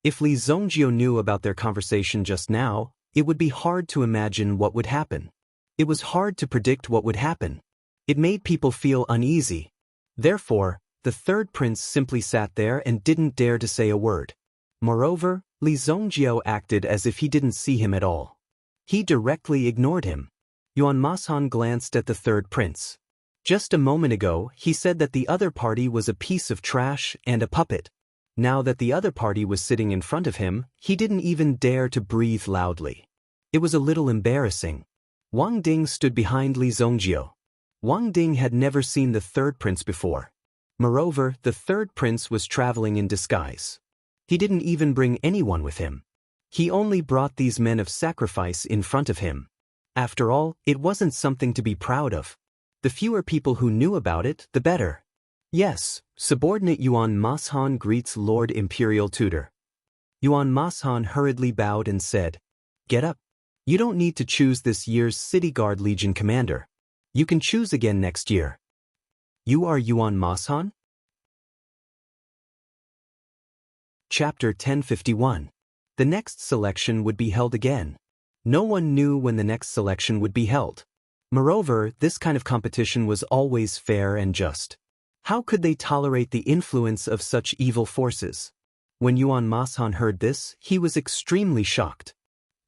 Speaker 1: If Li Zongjio knew about their conversation just now, it would be hard to imagine what would happen. It was hard to predict what would happen. It made people feel uneasy. Therefore, the third prince simply sat there and didn't dare to say a word. Moreover, Li Zongjio acted as if he didn't see him at all. He directly ignored him. Yuan Mashan glanced at the third prince. Just a moment ago, he said that the other party was a piece of trash and a puppet. Now that the other party was sitting in front of him, he didn't even dare to breathe loudly. It was a little embarrassing. Wang Ding stood behind Li Zongjio. Wang Ding had never seen the third prince before. Moreover, the third prince was traveling in disguise. He didn't even bring anyone with him. He only brought these men of sacrifice in front of him. After all, it wasn't something to be proud of. The fewer people who knew about it, the better. Yes, subordinate Yuan Mashan greets Lord Imperial Tutor. Yuan Mashan hurriedly bowed and said, Get up. You don't need to choose this year's City Guard Legion commander. You can choose again next year. You are Yuan Mashan? Chapter 1051. The next selection would be held again. No one knew when the next selection would be held. Moreover, this kind of competition was always fair and just. How could they tolerate the influence of such evil forces? When Yuan Mashan heard this, he was extremely shocked.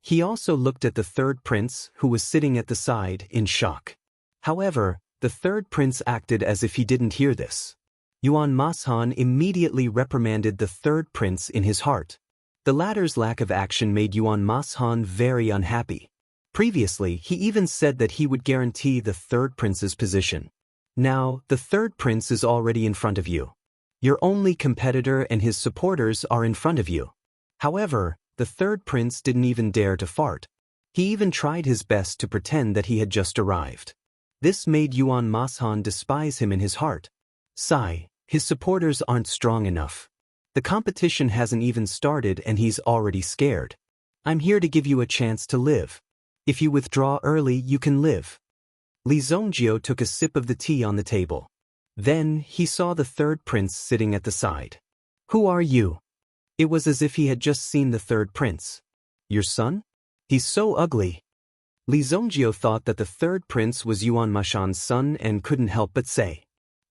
Speaker 1: He also looked at the third prince, who was sitting at the side, in shock. However, the third prince acted as if he didn't hear this. Yuan Mashan immediately reprimanded the third prince in his heart. The latter's lack of action made Yuan Mashan very unhappy. Previously, he even said that he would guarantee the third prince's position. Now, the third prince is already in front of you. Your only competitor and his supporters are in front of you. However, the third prince didn't even dare to fart. He even tried his best to pretend that he had just arrived. This made Yuan Mashan despise him in his heart. Sigh, his supporters aren't strong enough. The competition hasn't even started and he's already scared. I'm here to give you a chance to live. If you withdraw early, you can live. Li Zongjio took a sip of the tea on the table. Then, he saw the third prince sitting at the side. Who are you? It was as if he had just seen the third prince. Your son? He's so ugly. Li Zongjio thought that the third prince was Yuan Mashan's son and couldn't help but say.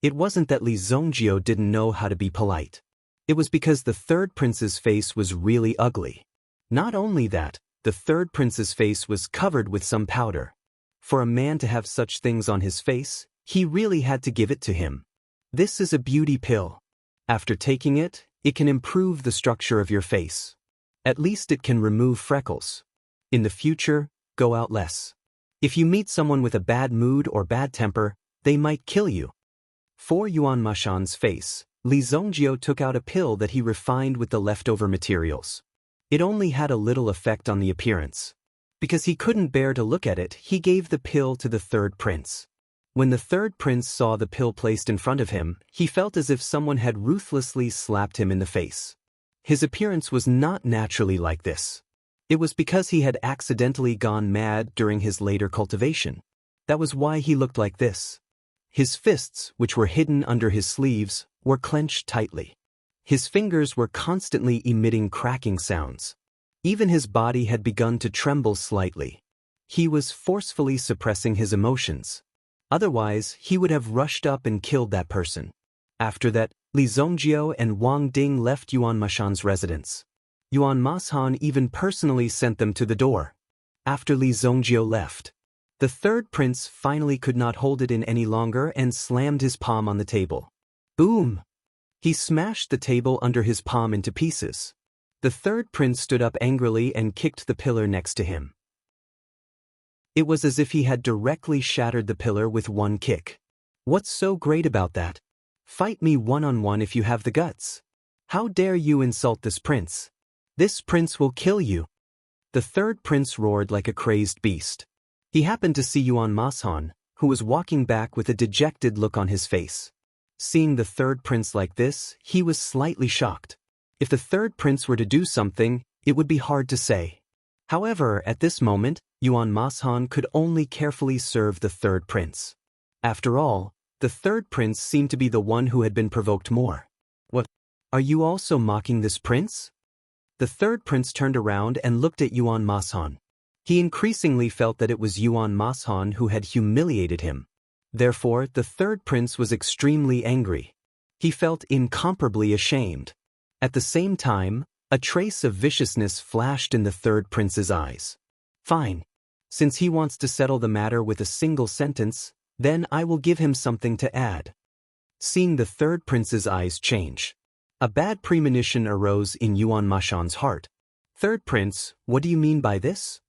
Speaker 1: It wasn't that Li Zongjio didn't know how to be polite. It was because the third prince's face was really ugly. Not only that, the third prince's face was covered with some powder. For a man to have such things on his face, he really had to give it to him. This is a beauty pill. After taking it, it can improve the structure of your face. At least it can remove freckles. In the future, go out less. If you meet someone with a bad mood or bad temper, they might kill you. For Yuan Mashan's face, Li Zongjio took out a pill that he refined with the leftover materials. It only had a little effect on the appearance. Because he couldn't bear to look at it, he gave the pill to the third prince. When the third prince saw the pill placed in front of him, he felt as if someone had ruthlessly slapped him in the face. His appearance was not naturally like this. It was because he had accidentally gone mad during his later cultivation. That was why he looked like this. His fists, which were hidden under his sleeves, were clenched tightly. His fingers were constantly emitting cracking sounds. Even his body had begun to tremble slightly. He was forcefully suppressing his emotions. Otherwise, he would have rushed up and killed that person. After that, Li Zongjio and Wang Ding left Yuan Mashan's residence. Yuan Mashan even personally sent them to the door. After Li Zongjio left, the third prince finally could not hold it in any longer and slammed his palm on the table. Boom! He smashed the table under his palm into pieces. The third prince stood up angrily and kicked the pillar next to him. It was as if he had directly shattered the pillar with one kick. What's so great about that? Fight me one-on-one if you have the guts. How dare you insult this prince? This prince will kill you. The third prince roared like a crazed beast. He happened to see Yuan Mashan, who was walking back with a dejected look on his face. Seeing the third prince like this, he was slightly shocked. If the third prince were to do something, it would be hard to say. However, at this moment, Yuan Mashan could only carefully serve the third prince. After all, the third prince seemed to be the one who had been provoked more. What? Are you also mocking this prince? The third prince turned around and looked at Yuan Mashan. He increasingly felt that it was Yuan Mashan who had humiliated him. Therefore, the third prince was extremely angry. He felt incomparably ashamed. At the same time, a trace of viciousness flashed in the third prince's eyes. Fine. Since he wants to settle the matter with a single sentence, then I will give him something to add. Seeing the third prince's eyes change, a bad premonition arose in Yuan Mashan's heart. Third prince, what do you mean by this?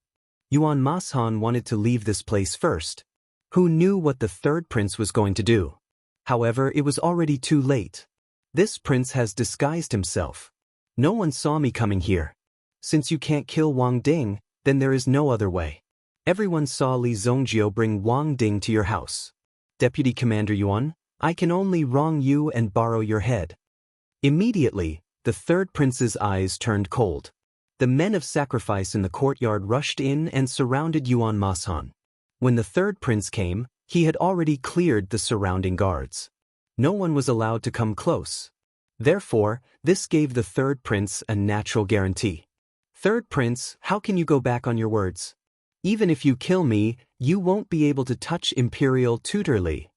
Speaker 1: Yuan Mashan wanted to leave this place first. Who knew what the third prince was going to do? However, it was already too late. This prince has disguised himself. No one saw me coming here. Since you can't kill Wang Ding, then there is no other way. Everyone saw Li Zongjio bring Wang Ding to your house. Deputy Commander Yuan, I can only wrong you and borrow your head. Immediately, the third prince's eyes turned cold. The men of sacrifice in the courtyard rushed in and surrounded Yuan Mashan. When the third prince came, he had already cleared the surrounding guards. No one was allowed to come close. Therefore, this gave the third prince a natural guarantee. Third prince, how can you go back on your words? Even if you kill me, you won't be able to touch Imperial Tutor Li.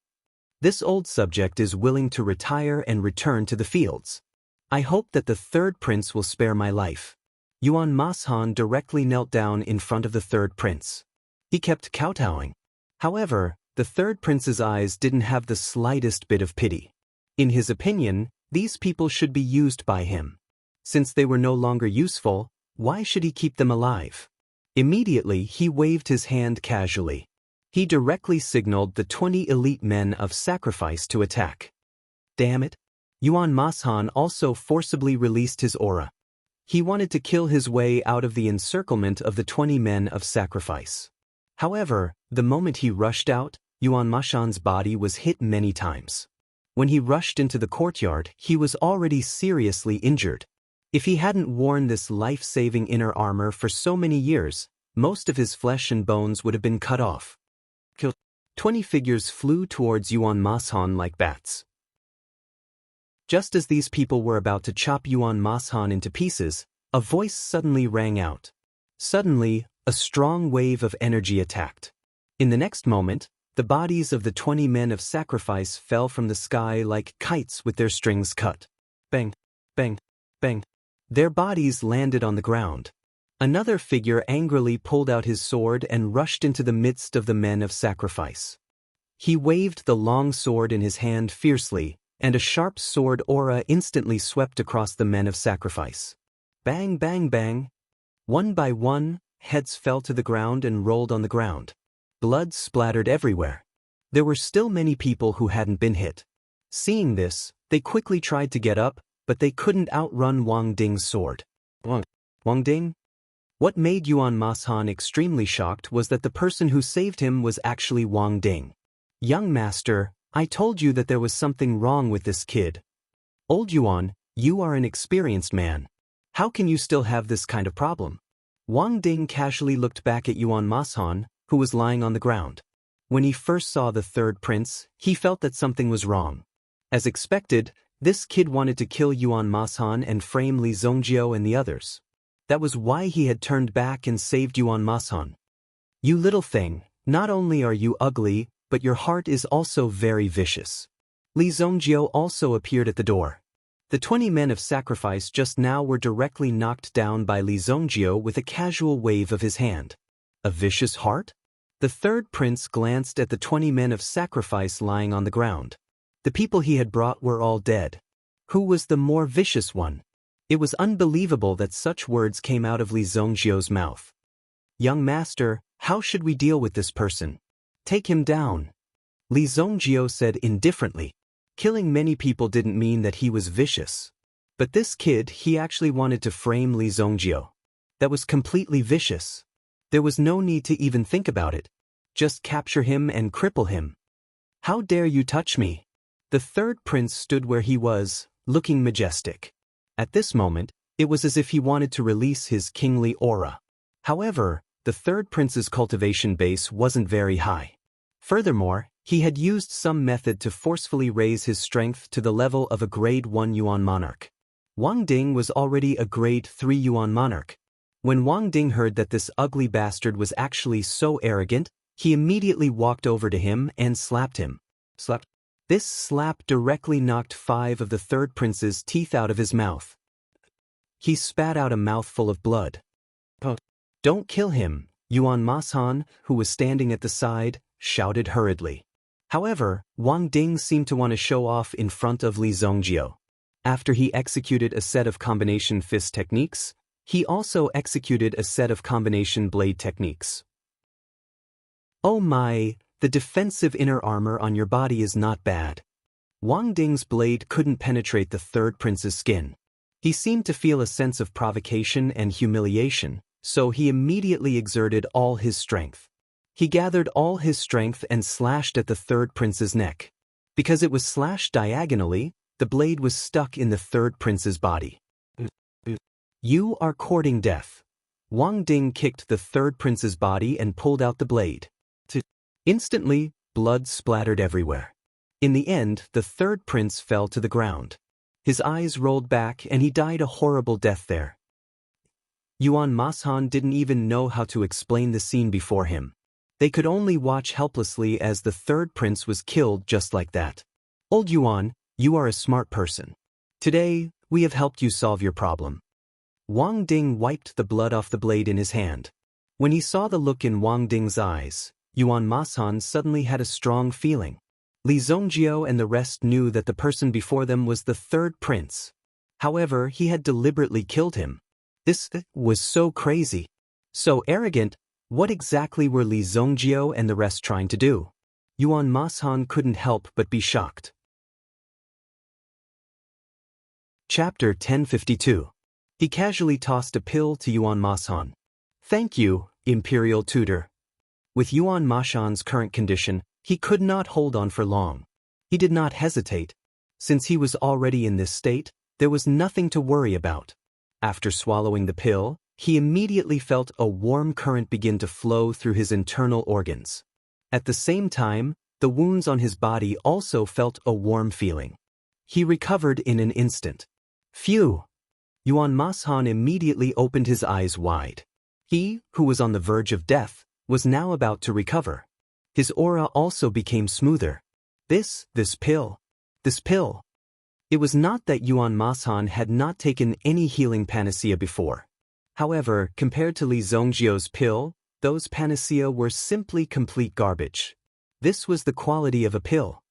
Speaker 1: This old subject is willing to retire and return to the fields. I hope that the third prince will spare my life. Yuan Mashan directly knelt down in front of the third prince. He kept kowtowing. However, the third prince's eyes didn't have the slightest bit of pity. In his opinion, these people should be used by him. Since they were no longer useful, why should he keep them alive? Immediately, he waved his hand casually. He directly signaled the 20 elite men of sacrifice to attack. Damn it! Yuan Mashan also forcibly released his aura. He wanted to kill his way out of the encirclement of the 20 men of sacrifice. However, the moment he rushed out, Yuan Mashan's body was hit many times. When he rushed into the courtyard, he was already seriously injured. If he hadn't worn this life-saving inner armor for so many years, most of his flesh and bones would have been cut off. 20 figures flew towards Yuan Mashan like bats. Just as these people were about to chop Yuan Mashan into pieces, a voice suddenly rang out. Suddenly, a strong wave of energy attacked. In the next moment, the bodies of the 20 men of sacrifice fell from the sky like kites with their strings cut. Bang, bang, bang. Their bodies landed on the ground. Another figure angrily pulled out his sword and rushed into the midst of the men of sacrifice. He waved the long sword in his hand fiercely, and a sharp sword aura instantly swept across the men of sacrifice. Bang, bang, bang. One by one, heads fell to the ground and rolled on the ground. Blood splattered everywhere. There were still many people who hadn't been hit. Seeing this, they quickly tried to get up, but they couldn't outrun Wang Ding's sword. Wang Ding? What made Yuan Mashan extremely shocked was that the person who saved him was actually Wang Ding. Young master, I told you that there was something wrong with this kid. Old Yuan, you are an experienced man. How can you still have this kind of problem? Wang Ding casually looked back at Yuan Mashan, who was lying on the ground. When he first saw the third prince, he felt that something was wrong. As expected, this kid wanted to kill Yuan Mashan and frame Li Zongjiu and the others. That was why he had turned back and saved Yuan Mashan. You little thing, not only are you ugly, but your heart is also very vicious. Li Zongjiu also appeared at the door. The 20 men of sacrifice just now were directly knocked down by Li Zongjiu with a casual wave of his hand. A vicious heart? The third prince glanced at the 20 men of sacrifice lying on the ground. The people he had brought were all dead. Who was the more vicious one? It was unbelievable that such words came out of Li Zongjiu's mouth. Young master, how should we deal with this person? Take him down. Li Zongjiu said indifferently. Killing many people didn't mean that he was vicious. But this kid, he actually wanted to frame Li Zongjiu. That was completely vicious. There was no need to even think about it. Just capture him and cripple him. How dare you touch me? The third prince stood where he was, looking majestic. At this moment, it was as if he wanted to release his kingly aura. However, the third prince's cultivation base wasn't very high. Furthermore, he had used some method to forcefully raise his strength to the level of a grade 1 Yuan monarch. Wang Ding was already a grade 3 Yuan monarch. When Wang Ding heard that this ugly bastard was actually so arrogant, he immediately walked over to him and slapped him. This slap directly knocked 5 of the third prince's teeth out of his mouth. He spat out a mouthful of blood. Don't kill him, Yuan Mashan, who was standing at the side, shouted hurriedly. However, Wang Ding seemed to want to show off in front of Li Zongjiu. After he executed a set of combination fist techniques, he also executed a set of combination blade techniques. Oh my, the defensive inner armor on your body is not bad. Wang Ding's blade couldn't penetrate the third prince's skin. He seemed to feel a sense of provocation and humiliation, so he immediately exerted all his strength. He gathered all his strength and slashed at the third prince's neck. Because it was slashed diagonally, the blade was stuck in the third prince's body. You are courting death. Wang Ding kicked the third prince's body and pulled out the blade. Instantly, blood splattered everywhere. In the end, the third prince fell to the ground. His eyes rolled back and he died a horrible death there. Yuan Mashan didn't even know how to explain the scene before him. They could only watch helplessly as the third prince was killed just like that. Old Yuan, you are a smart person. Today, we have helped you solve your problem. Wang Ding wiped the blood off the blade in his hand. When he saw the look in Wang Ding's eyes, Yuan Mashan suddenly had a strong feeling. Li Zongjiu and the rest knew that the person before them was the third prince. However, he had deliberately killed him. This was so crazy. So arrogant. What exactly were Li Zongjiu and the rest trying to do? Yuan Mashan couldn't help but be shocked. Chapter 1052. He casually tossed a pill to Yuan Mashan. Thank you, Imperial Tutor. With Yuan Mashan's current condition, he could not hold on for long. He did not hesitate. Since he was already in this state, there was nothing to worry about. After swallowing the pill, he immediately felt a warm current begin to flow through his internal organs. At the same time, the wounds on his body also felt a warm feeling. He recovered in an instant. Phew! Yuan Mashan immediately opened his eyes wide. He, who was on the verge of death, was now about to recover. His aura also became smoother. This pill. It was not that Yuan Mashan had not taken any healing panacea before. However, compared to Li Zongjiu's pill, those panacea were simply complete garbage. This was the quality of a pill.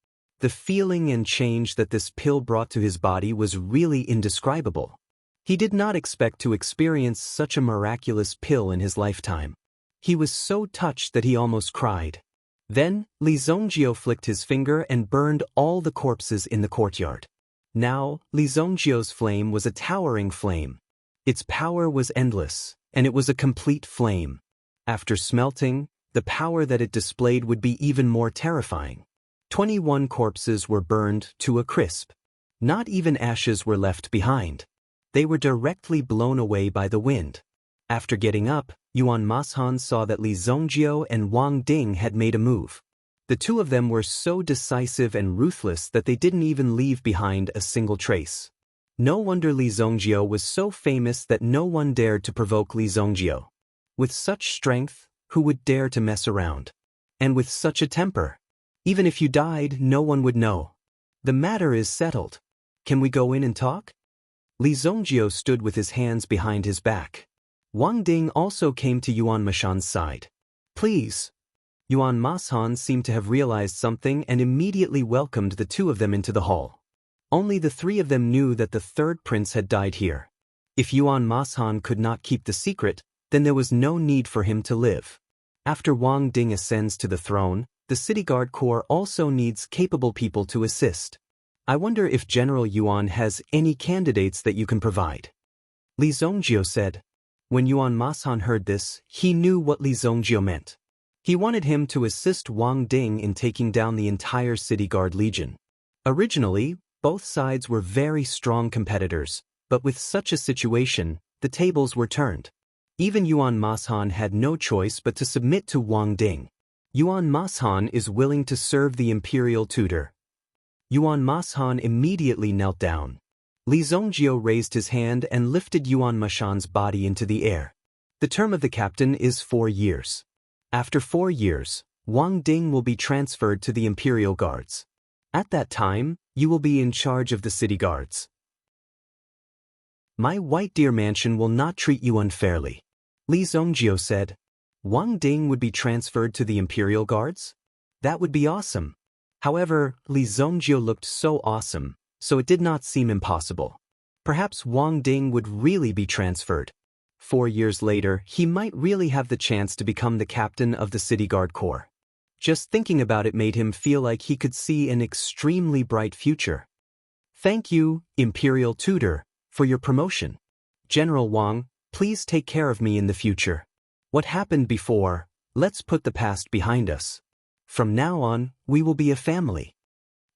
Speaker 1: The feeling and change that this pill brought to his body was really indescribable. He did not expect to experience such a miraculous pill in his lifetime. He was so touched that he almost cried. Then, Li Zongjio flicked his finger and burned all the corpses in the courtyard. Now, Li Zongjio's flame was a towering flame. Its power was endless, and it was a complete flame. After smelting, the power that it displayed would be even more terrifying. 21 corpses were burned to a crisp. Not even ashes were left behind. They were directly blown away by the wind. After getting up, Yuan Mashan saw that Li Zongjio and Wang Ding had made a move. The two of them were so decisive and ruthless that they didn't even leave behind a single trace. No wonder Li Zongjio was so famous that no one dared to provoke Li Zongjio. With such strength, who would dare to mess around? And with such a temper, even if you died, no one would know. The matter is settled. Can we go in and talk? Li Zongjio stood with his hands behind his back. Wang Ding also came to Yuan Mashan's side. Please. Yuan Mashan seemed to have realized something and immediately welcomed the two of them into the hall. Only the three of them knew that the third prince had died here. If Yuan Mashan could not keep the secret, then there was no need for him to live. After Wang Ding ascends to the throne, the City Guard Corps also needs capable people to assist. I wonder if General Yuan has any candidates that you can provide. Li Zongjio said. When Yuan Mashan heard this, he knew what Li Zongjio meant. He wanted him to assist Wang Ding in taking down the entire City Guard Legion. Originally, both sides were very strong competitors, but with such a situation, the tables were turned. Even Yuan Mashan had no choice but to submit to Wang Ding. Yuan Mashan is willing to serve the imperial tutor. Yuan Mashan immediately knelt down. Li Zongjio raised his hand and lifted Yuan Mashan's body into the air. The term of the captain is 4 years. After 4 years, Wang Ding will be transferred to the Imperial Guards. At that time, you will be in charge of the city guards. My White Deer Mansion will not treat you unfairly. Li Zongjio said. Wang Ding would be transferred to the Imperial Guards? That would be awesome. However, Li Zongjio looked so awesome, so it did not seem impossible. Perhaps Wang Ding would really be transferred. 4 years later, he might really have the chance to become the captain of the City Guard Corps. Just thinking about it made him feel like he could see an extremely bright future. Thank you, Imperial Tutor, for your promotion. General Wang, please take care of me in the future. What happened before, let's put the past behind us. From now on, we will be a family.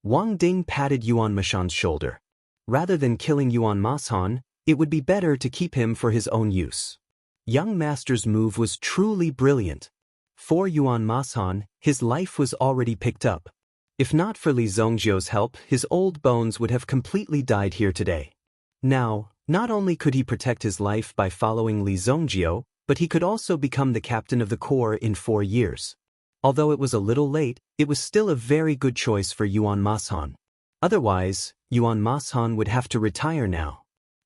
Speaker 1: Wang Ding patted Yuan Mashan's shoulder. Rather than killing Yuan Mashan, it would be better to keep him for his own use. Young Master's move was truly brilliant. For Yuan Mashan, his life was already picked up. If not for Li Zongjio's help, his old bones would have completely died here today. Now, not only could he protect his life by following Li Zongjio, but he could also become the captain of the corps in 4 years. Although it was a little late, it was still a very good choice for Yuan Mashan. Otherwise, Yuan Mashan would have to retire now.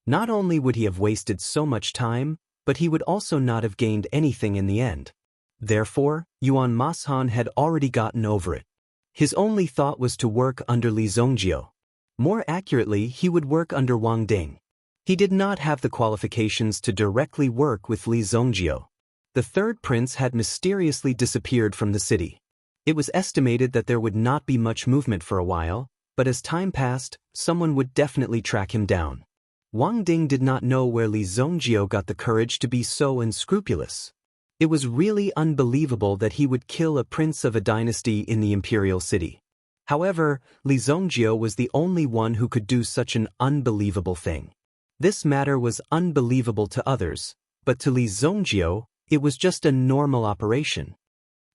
Speaker 1: Not only would he have wasted so much time, but he would also not have gained anything in the end. Therefore, Yuan Mashan had already gotten over it. His only thought was to work under Li Zongjio. More accurately, he would work under Wang Ding. He did not have the qualifications to directly work with Li Zongjio. The third prince had mysteriously disappeared from the city. It was estimated that there would not be much movement for a while, but as time passed, someone would definitely track him down. Wang Ding did not know where Li Zongjio got the courage to be so unscrupulous. It was really unbelievable that he would kill a prince of a dynasty in the imperial city. However, Li Zongjio was the only one who could do such an unbelievable thing. This matter was unbelievable to others, but to Li Zongjio, it was just a normal operation.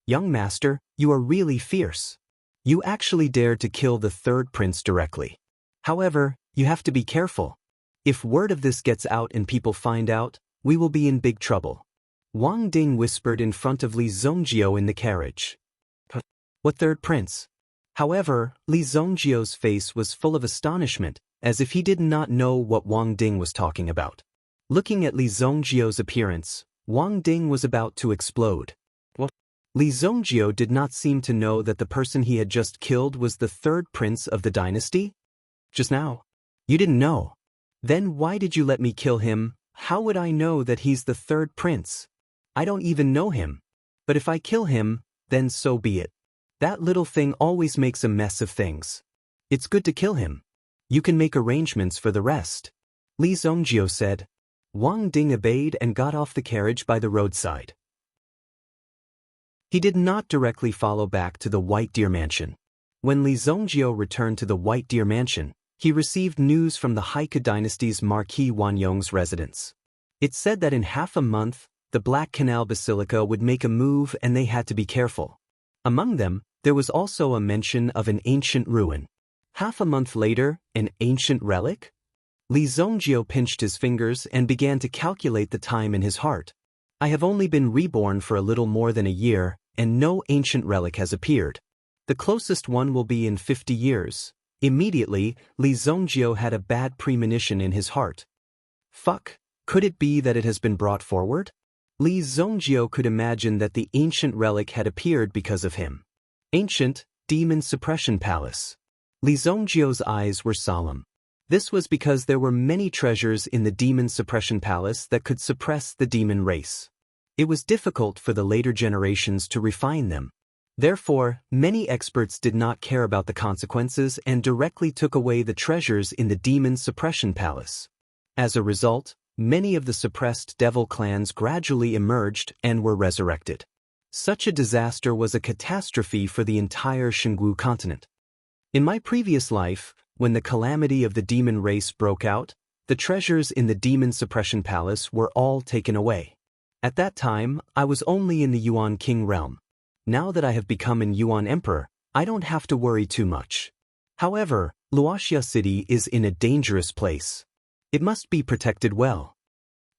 Speaker 1: Young master, you are really fierce. You actually dared to kill the third prince directly. However, you have to be careful. If word of this gets out and people find out, we will be in big trouble. Wang Ding whispered in front of Li Zongjio in the carriage. What third prince? However, Li Zongjio's face was full of astonishment, as if he did not know what Wang Ding was talking about. Looking at Li Zongjio's appearance, Wang Ding was about to explode. What? Li Zongjio did not seem to know that the person he had just killed was the third prince of the dynasty? Just now? You didn't know. Then why did you let me kill him? How would I know that he's the third prince? I don't even know him. But if I kill him, then so be it. That little thing always makes a mess of things. It's good to kill him. You can make arrangements for the rest. Li Zongjio said. Wang Ding obeyed and got off the carriage by the roadside. He did not directly follow back to the White Deer Mansion. When Li Zongjio returned to the White Deer Mansion, he received news from the Haika dynasty's Marquis Wanyong's residence. It said that in half a month, the Black Canal Basilica would make a move and they had to be careful. Among them, there was also a mention of an ancient ruin. Half a month later, an ancient relic? Li Zongjio pinched his fingers and began to calculate the time in his heart. I have only been reborn for a little more than a year, and no ancient relic has appeared. The closest one will be in 50 years. Immediately, Li Zongjio had a bad premonition in his heart. Fuck, could it be that it has been brought forward? Li Zongjio could imagine that the ancient relic had appeared because of him. Ancient Demon Suppression Palace. Li Zongjio's eyes were solemn. This was because there were many treasures in the Demon Suppression Palace that could suppress the demon race. It was difficult for the later generations to refine them. Therefore, many experts did not care about the consequences and directly took away the treasures in the Demon Suppression Palace. As a result, many of the suppressed devil clans gradually emerged and were resurrected. Such a disaster was a catastrophe for the entire Xingwu continent. In my previous life, when the calamity of the demon race broke out, the treasures in the Demon Suppression Palace were all taken away. At that time, I was only in the Yuan King realm. Now that I have become an Yuan Emperor, I don't have to worry too much. However, Luoxia City is in a dangerous place. It must be protected well.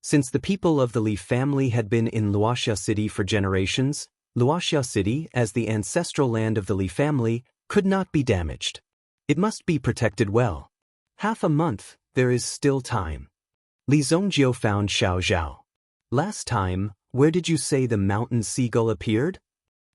Speaker 1: Since the people of the Li family had been in Luoxia City for generations, Luoxia City, as the ancestral land of the Li family, could not be damaged. It must be protected well. Half a month, there is still time. Li Zongjio found Xiao Zhao. Last time, where did you say the mountain seagull appeared?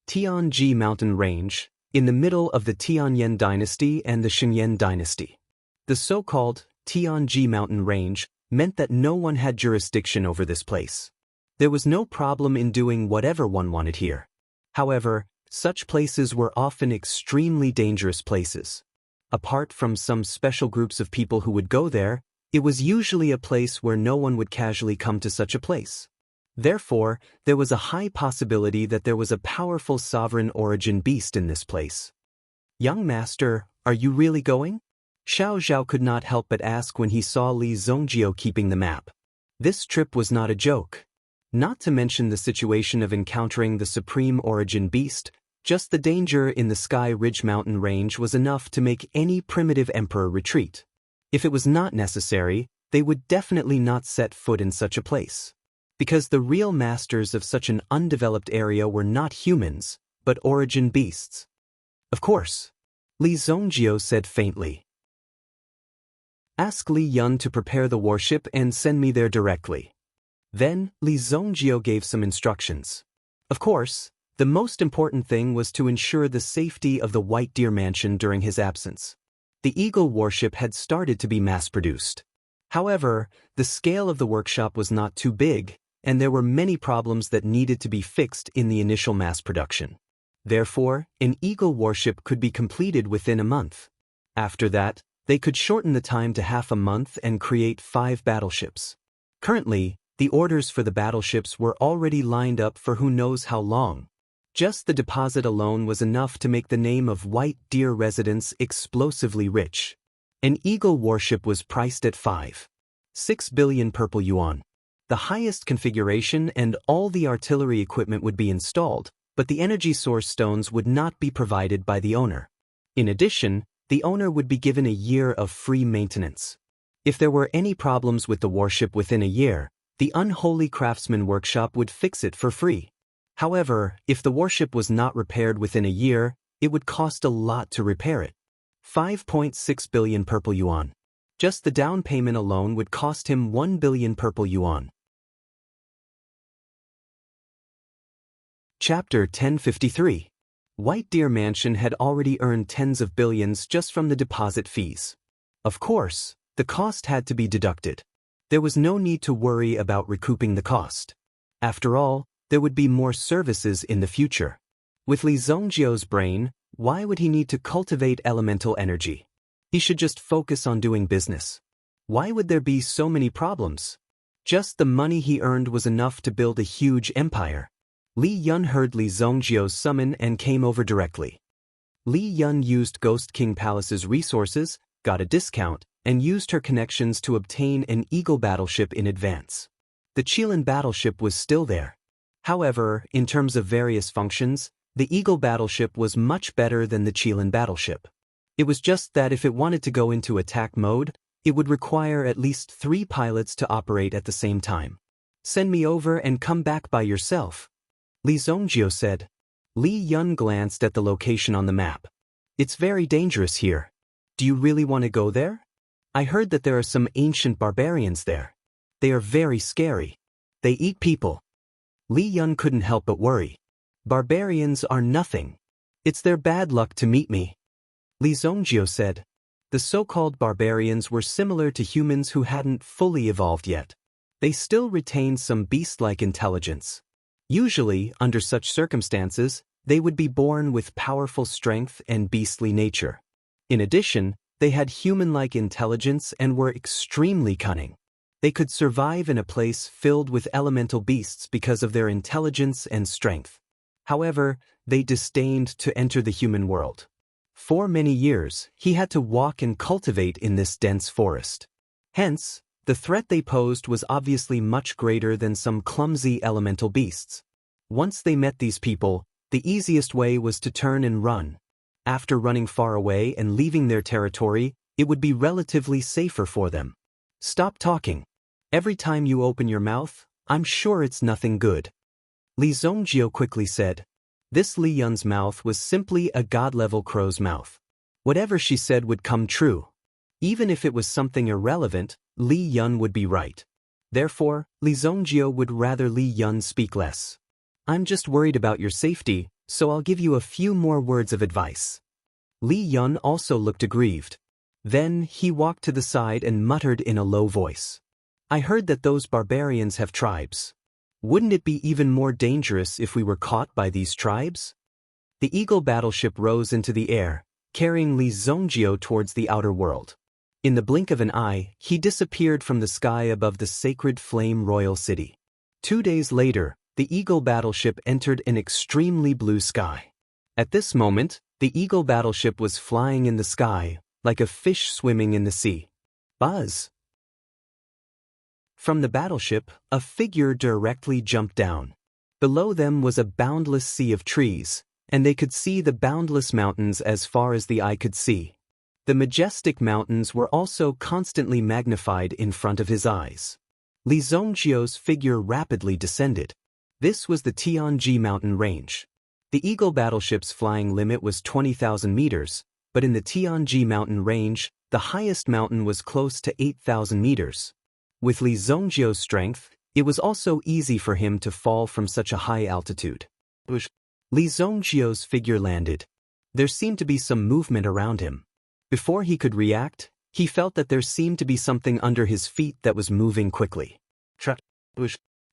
Speaker 1: Tianji Mountain Range, in the middle of the Tianyan dynasty and the Xingyan dynasty. The so-called Tianji Mountain Range meant that no one had jurisdiction over this place. There was no problem in doing whatever one wanted here. However, such places were often extremely dangerous places. Apart from some special groups of people who would go there, it was usually a place where no one would casually come to such a place. Therefore, there was a high possibility that there was a powerful sovereign origin beast in this place. Young master, are you really going? Xiao Zhao could not help but ask when he saw Li Zongjio keeping the map. This trip was not a joke. Not to mention the situation of encountering the supreme origin beast, just the danger in the Sky Ridge mountain range was enough to make any primitive emperor retreat. If it was not necessary, they would definitely not set foot in such a place. Because the real masters of such an undeveloped area were not humans, but origin beasts. Of course. Li Zongjio said faintly. Ask Li Yun to prepare the warship and send me there directly. Then, Li Zongjio gave some instructions. Of course, the most important thing was to ensure the safety of the White Deer Mansion during his absence. The Eagle warship had started to be mass-produced. However, the scale of the workshop was not too big, and there were many problems that needed to be fixed in the initial mass production. Therefore, an Eagle warship could be completed within a month. After that, they could shorten the time to half a month and create 5 battleships. Currently, the orders for the battleships were already lined up for who knows how long. Just the deposit alone was enough to make the name of White Deer residents explosively rich. An Eagle warship was priced at 5.6 billion purple yuan. The highest configuration and all the artillery equipment would be installed, but the energy source stones would not be provided by the owner. In addition, the owner would be given a year of free maintenance. If there were any problems with the warship within a year, the Unholy Craftsman Workshop would fix it for free. However, if the warship was not repaired within a year, it would cost a lot to repair it. 5.6 billion purple yuan. Just the down payment alone would cost him 1 billion purple yuan. Chapter 1053. White Deer Mansion had already earned tens of billions just from the deposit fees. Of course, the cost had to be deducted. There was no need to worry about recouping the cost. After all, There would be more services in the future. With Li Zhongjio's brain, why would he need to cultivate elemental energy? He should just focus on doing business. Why would there be so many problems? Just the money he earned was enough to build a huge empire. Li Yun heard Li Zhongjio's summon and came over directly. Li Yun used Ghost King Palace's resources, got a discount, and used her connections to obtain an Eagle battleship in advance. The Qilin battleship was still there. However, in terms of various functions, the Eagle battleship was much better than the Qilin battleship. It was just that if it wanted to go into attack mode, it would require at least 3 pilots to operate at the same time. Send me over and come back by yourself, Li Zhongjio said. Li Yun glanced at the location on the map. It's very dangerous here. Do you really want to go there? I heard that there are some ancient barbarians there. They are very scary. They eat people. Li Yun couldn't help but worry. Barbarians are nothing. It's their bad luck to meet me, Li Zhongjio said. The so-called barbarians were similar to humans who hadn't fully evolved yet. They still retained some beast-like intelligence. Usually, under such circumstances, they would be born with powerful strength and beastly nature. In addition, they had human-like intelligence and were extremely cunning. They could survive in a place filled with elemental beasts because of their intelligence and strength. However, they disdained to enter the human world. For many years, he had to walk and cultivate in this dense forest. Hence, the threat they posed was obviously much greater than some clumsy elemental beasts. Once they met these people, the easiest way was to turn and run. After running far away and leaving their territory, it would be relatively safer for them. Stop talking. Every time you open your mouth, I'm sure it's nothing good, Li Zhongjio quickly said. This Li Yun's mouth was simply a god-level crow's mouth. Whatever she said would come true. Even if it was something irrelevant, Li Yun would be right. Therefore, Li Zhongjio would rather Li Yun speak less. I'm just worried about your safety, so I'll give you a few more words of advice. Li Yun also looked aggrieved. Then he walked to the side and muttered in a low voice. I heard that those barbarians have tribes. Wouldn't it be even more dangerous if we were caught by these tribes? The Eagle battleship rose into the air, carrying Li Zhongjio towards the outer world. In the blink of an eye, he disappeared from the sky above the sacred flame royal city. 2 days later, the Eagle battleship entered an extremely blue sky. At this moment, the Eagle battleship was flying in the sky, like a fish swimming in the sea. Buzz! From the battleship, a figure directly jumped down. Below them was a boundless sea of trees, and they could see the boundless mountains as far as the eye could see. The majestic mountains were also constantly magnified in front of his eyes. Li Zhongjio's figure rapidly descended. This was the Tianji mountain range. The Eagle battleship's flying limit was 20,000 meters, but in the Tianji mountain range, the highest mountain was close to 8,000 meters. With Li Zhongjio's strength, it was also easy for him to fall from such a high altitude. Li Zhongjio's figure landed. There seemed to be some movement around him. Before he could react, he felt that there seemed to be something under his feet that was moving quickly.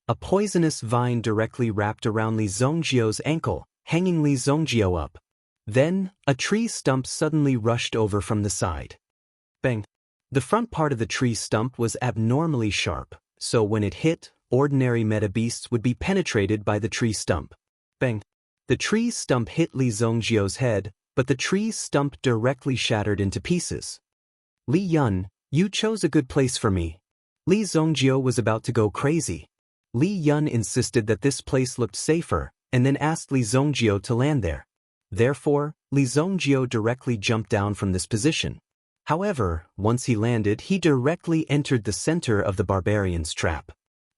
Speaker 1: A poisonous vine directly wrapped around Li Zhongjio's ankle, hanging Li Zhongjio up. Then, a tree stump suddenly rushed over from the side. Bang! The front part of the tree stump was abnormally sharp, so when it hit, ordinary meta beasts would be penetrated by the tree stump. Bang! The tree stump hit Li Zhongjio's head, but the tree stump directly shattered into pieces. Li Yun, you chose a good place for me. Li Zhongjio was about to go crazy. Li Yun insisted that this place looked safer, and then asked Li Zhongjio to land there. Therefore, Li Zhongjio directly jumped down from this position. However, once he landed, he directly entered the center of the barbarian's trap.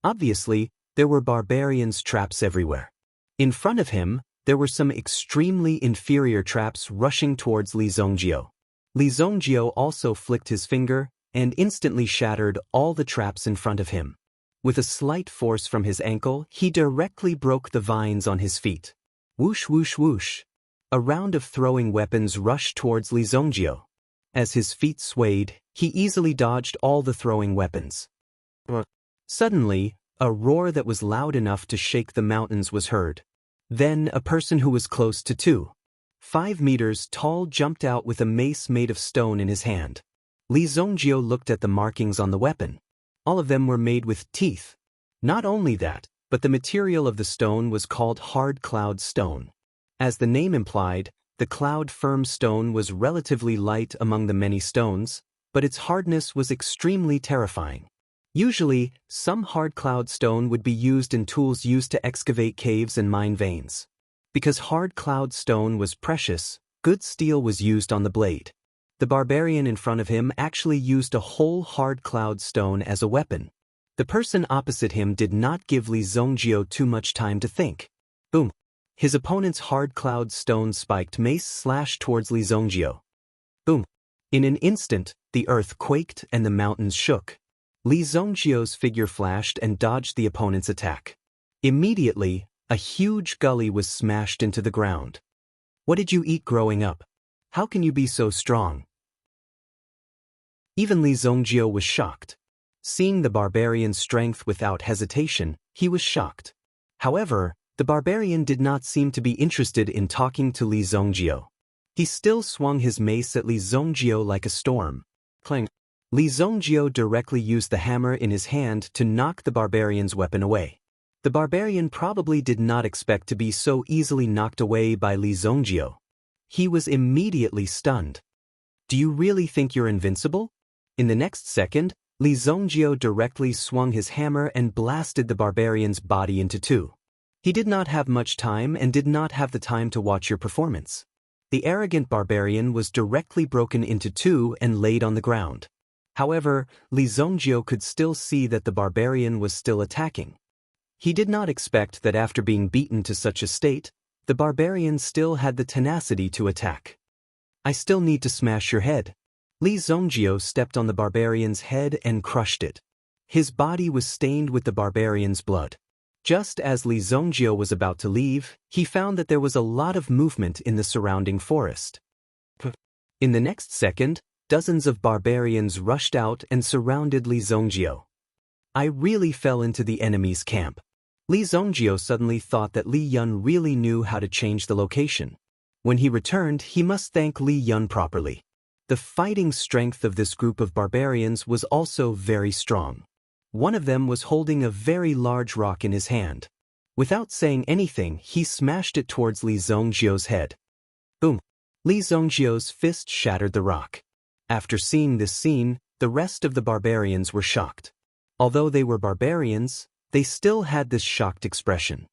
Speaker 1: Obviously, there were barbarians' traps everywhere. In front of him, there were some extremely inferior traps rushing towards Li Zhongjio. Li Zhongjio also flicked his finger and instantly shattered all the traps in front of him. With a slight force from his ankle, he directly broke the vines on his feet. Whoosh whoosh whoosh. A round of throwing weapons rushed towards Li Zhongjio. As his feet swayed, he easily dodged all the throwing weapons. Suddenly, a roar that was loud enough to shake the mountains was heard. Then a person who was close to 2.5 meters tall jumped out with a mace made of stone in his hand. Li Zongjio looked at the markings on the weapon. All of them were made with teeth. Not only that, but the material of the stone was called hard cloud stone. As the name implied, the cloud-firm stone was relatively light among the many stones, but its hardness was extremely terrifying. Usually, some hard cloud stone would be used in tools used to excavate caves and mine veins. Because hard cloud stone was precious, good steel was used on the blade. The barbarian in front of him actually used a whole hard cloud stone as a weapon. The person opposite him did not give Li Zongjio too much time to think. Boom! His opponent's hard cloud stone spiked mace slashed towards Li Zongjio. Boom! In an instant, the earth quaked and the mountains shook. Li Zongjio's figure flashed and dodged the opponent's attack. Immediately, a huge gully was smashed into the ground. What did you eat growing up? How can you be so strong? Even Li Zongjio was shocked. Seeing the barbarian's strength without hesitation, he was shocked. However, the barbarian did not seem to be interested in talking to Li Zongjio. He still swung his mace at Li Zongjio like a storm. Clang! Li Zongjio directly used the hammer in his hand to knock the barbarian's weapon away. The barbarian probably did not expect to be so easily knocked away by Li Zongjio. He was immediately stunned. Do you really think you're invincible? In the next second, Li Zongjio directly swung his hammer and blasted the barbarian's body into two. He did not have much time and did not have the time to watch your performance. The arrogant barbarian was directly broken into two and laid on the ground. However, Li Zongjio could still see that the barbarian was still attacking. He did not expect that after being beaten to such a state, the barbarian still had the tenacity to attack. I still need to smash your head. Li Zongjio stepped on the barbarian's head and crushed it. His body was stained with the barbarian's blood. Just as Li Zongjio was about to leave, he found that there was a lot of movement in the surrounding forest. In the next second, dozens of barbarians rushed out and surrounded Li Zongjio. I really fell into the enemy's camp. Li Zongjio suddenly thought that Li Yun really knew how to change the location. When he returned, he must thank Li Yun properly. The fighting strength of this group of barbarians was also very strong. One of them was holding a very large rock in his hand. Without saying anything, he smashed it towards Li Zongjio's head. Boom! Li Zongjio's fist shattered the rock. After seeing this scene, the rest of the barbarians were shocked. Although they were barbarians, they still had this shocked expression.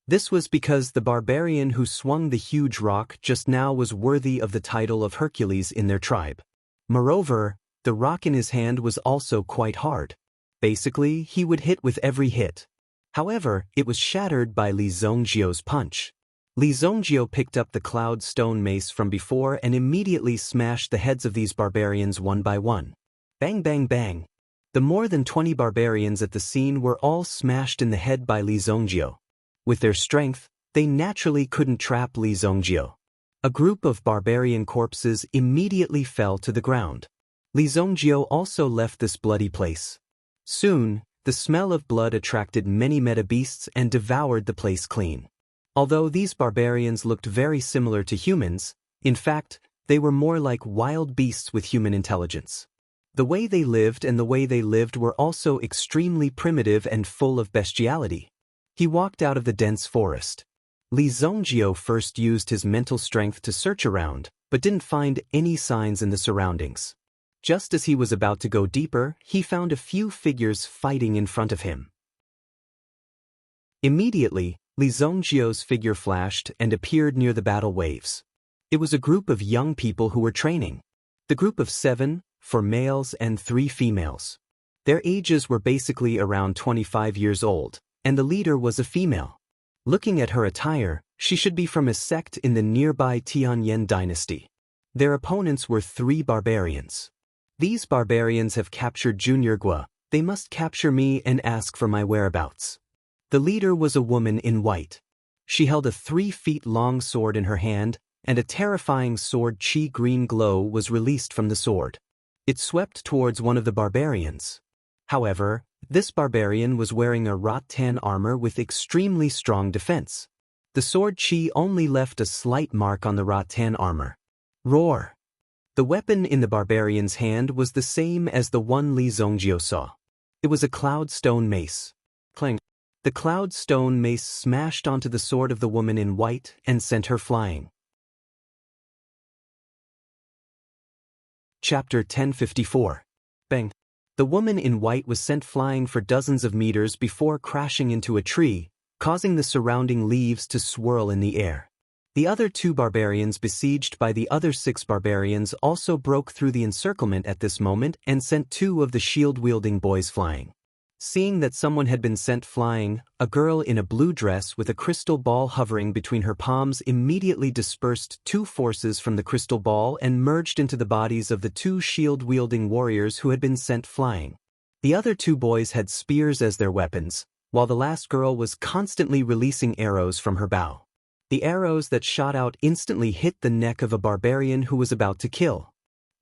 Speaker 1: This was because the barbarian who swung the huge rock just now was worthy of the title of Hercules in their tribe. Moreover, the rock in his hand was also quite hard. Basically, he would hit with every hit. However, it was shattered by Li Zongjio's punch. Li Zongjio picked up the cloud stone mace from before and immediately smashed the heads of these barbarians one by one. Bang bang bang. The more than 20 barbarians at the scene were all smashed in the head by Li Zongjio. With their strength, they naturally couldn't trap Li Zongjio. A group of barbarian corpses immediately fell to the ground. Li Zongjio also left this bloody place. Soon, the smell of blood attracted many meta-beasts and devoured the place clean. Although these barbarians looked very similar to humans, in fact, they were more like wild beasts with human intelligence. The way they lived and the way they lived were also extremely primitive and full of bestiality. He walked out of the dense forest. Li Zongjio first used his mental strength to search around, but didn't find any signs in the surroundings. Just as he was about to go deeper, he found a few figures fighting in front of him. Immediately, Li Zongjio's figure flashed and appeared near the battle waves. It was a group of young people who were training. The group of 7, 4 males and 3 females. Their ages were basically around 25 years old, and the leader was a female. Looking at her attire, she should be from a sect in the nearby Tianyan dynasty. Their opponents were 3 barbarians. These barbarians have captured Junior Gua. They must capture me and ask for my whereabouts. The leader was a woman in white. She held a 3-feet-long sword in her hand, and a terrifying sword chi green glow was released from the sword. It swept towards one of the barbarians. However, This barbarian was wearing a rattan armor with extremely strong defense. The sword chi only left a slight mark on the rattan armor. Roar! The weapon in the barbarian's hand was the same as the one Li Zongjio saw. It was a cloud stone mace. Clang! The cloud stone mace smashed onto the sword of the woman in white and sent her flying. Chapter 1054. Bang! The woman in white was sent flying for dozens of meters before crashing into a tree, causing the surrounding leaves to swirl in the air. The other 2 barbarians besieged by the other 6 barbarians also broke through the encirclement at this moment and sent 2 of the shield-wielding boys flying. Seeing that someone had been sent flying, a girl in a blue dress with a crystal ball hovering between her palms immediately dispersed 2 forces from the crystal ball and merged into the bodies of the 2 shield-wielding warriors who had been sent flying. The other 2 boys had spears as their weapons, while the last girl was constantly releasing arrows from her bow. The arrows that shot out instantly hit the neck of a barbarian who was about to kill.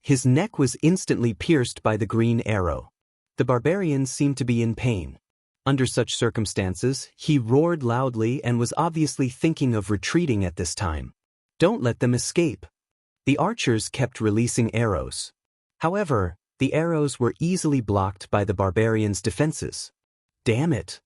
Speaker 1: His neck was instantly pierced by the green arrow. The barbarian seemed to be in pain. Under such circumstances, he roared loudly and was obviously thinking of retreating at this time. Don't let them escape. The archers kept releasing arrows. However, the arrows were easily blocked by the barbarian's defenses. Damn it!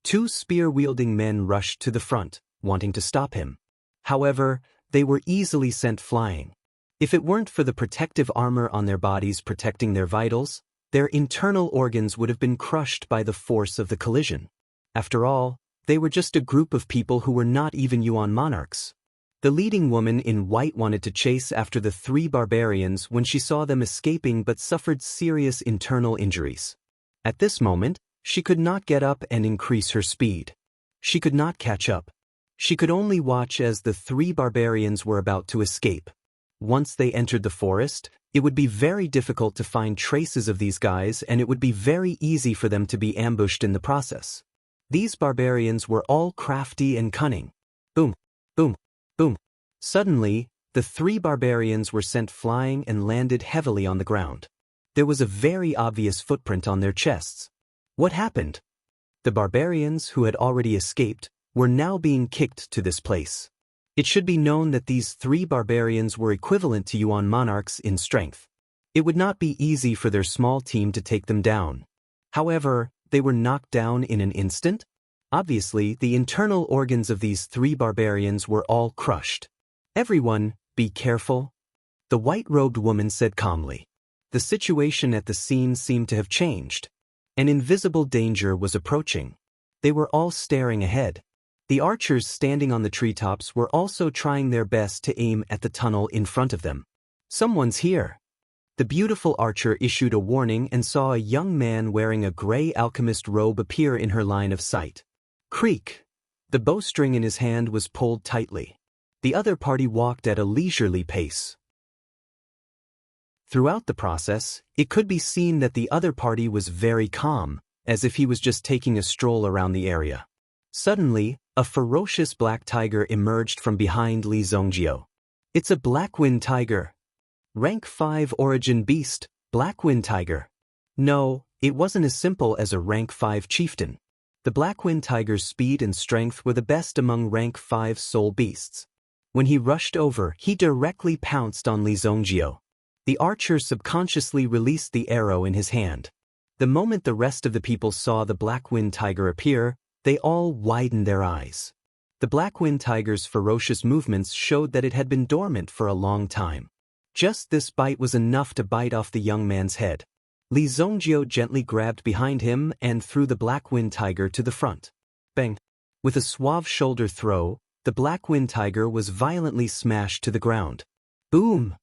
Speaker 1: 2 spear-wielding men rushed to the front, wanting to stop him. However, they were easily sent flying. If it weren't for the protective armor on their bodies protecting their vitals, their internal organs would have been crushed by the force of the collision. After all, they were just a group of people who were not even Yuan monarchs. The leading woman in white wanted to chase after the 3 barbarians when she saw them escaping but suffered serious internal injuries. At this moment, she could not get up and increase her speed. She could not catch up. She could only watch as the 3 barbarians were about to escape. Once they entered the forest, it would be very difficult to find traces of these guys, and it would be very easy for them to be ambushed in the process. These barbarians were all crafty and cunning. Boom, boom, boom. Suddenly, the 3 barbarians were sent flying and landed heavily on the ground. There was a very obvious footprint on their chests. What happened? The barbarians, who had already escaped, were now being kicked to this place. It should be known that these 3 barbarians were equivalent to Yuan monarchs in strength. It would not be easy for their small team to take them down. However, they were knocked down in an instant. Obviously, the internal organs of these 3 barbarians were all crushed. Everyone, be careful, the white-robed woman said calmly. The situation at the scene seemed to have changed. An invisible danger was approaching. They were all staring ahead. The archers standing on the treetops were also trying their best to aim at the tunnel in front of them. Someone's here. The beautiful archer issued a warning and saw a young man wearing a gray alchemist robe appear in her line of sight. Creak! The bowstring in his hand was pulled tightly. The other party walked at a leisurely pace. Throughout the process, it could be seen that the other party was very calm, as if he was just taking a stroll around the area. Suddenly, a ferocious black tiger emerged from behind Li Zongjio. It's a black-wind tiger. Rank 5 origin beast, black-wind tiger. No, it wasn't as simple as a rank 5 chieftain. The black-wind tiger's speed and strength were the best among rank 5 soul beasts. When he rushed over, he directly pounced on Li Zongjio. The archer subconsciously released the arrow in his hand. The moment the rest of the people saw the black-wind tiger appear, they all widened their eyes. The black-wind tiger's ferocious movements showed that it had been dormant for a long time. Just this bite was enough to bite off the young man's head. Li Zongjio gently grabbed behind him and threw the black-wind tiger to the front. Bang! With a suave shoulder throw, the black-wind tiger was violently smashed to the ground. Boom!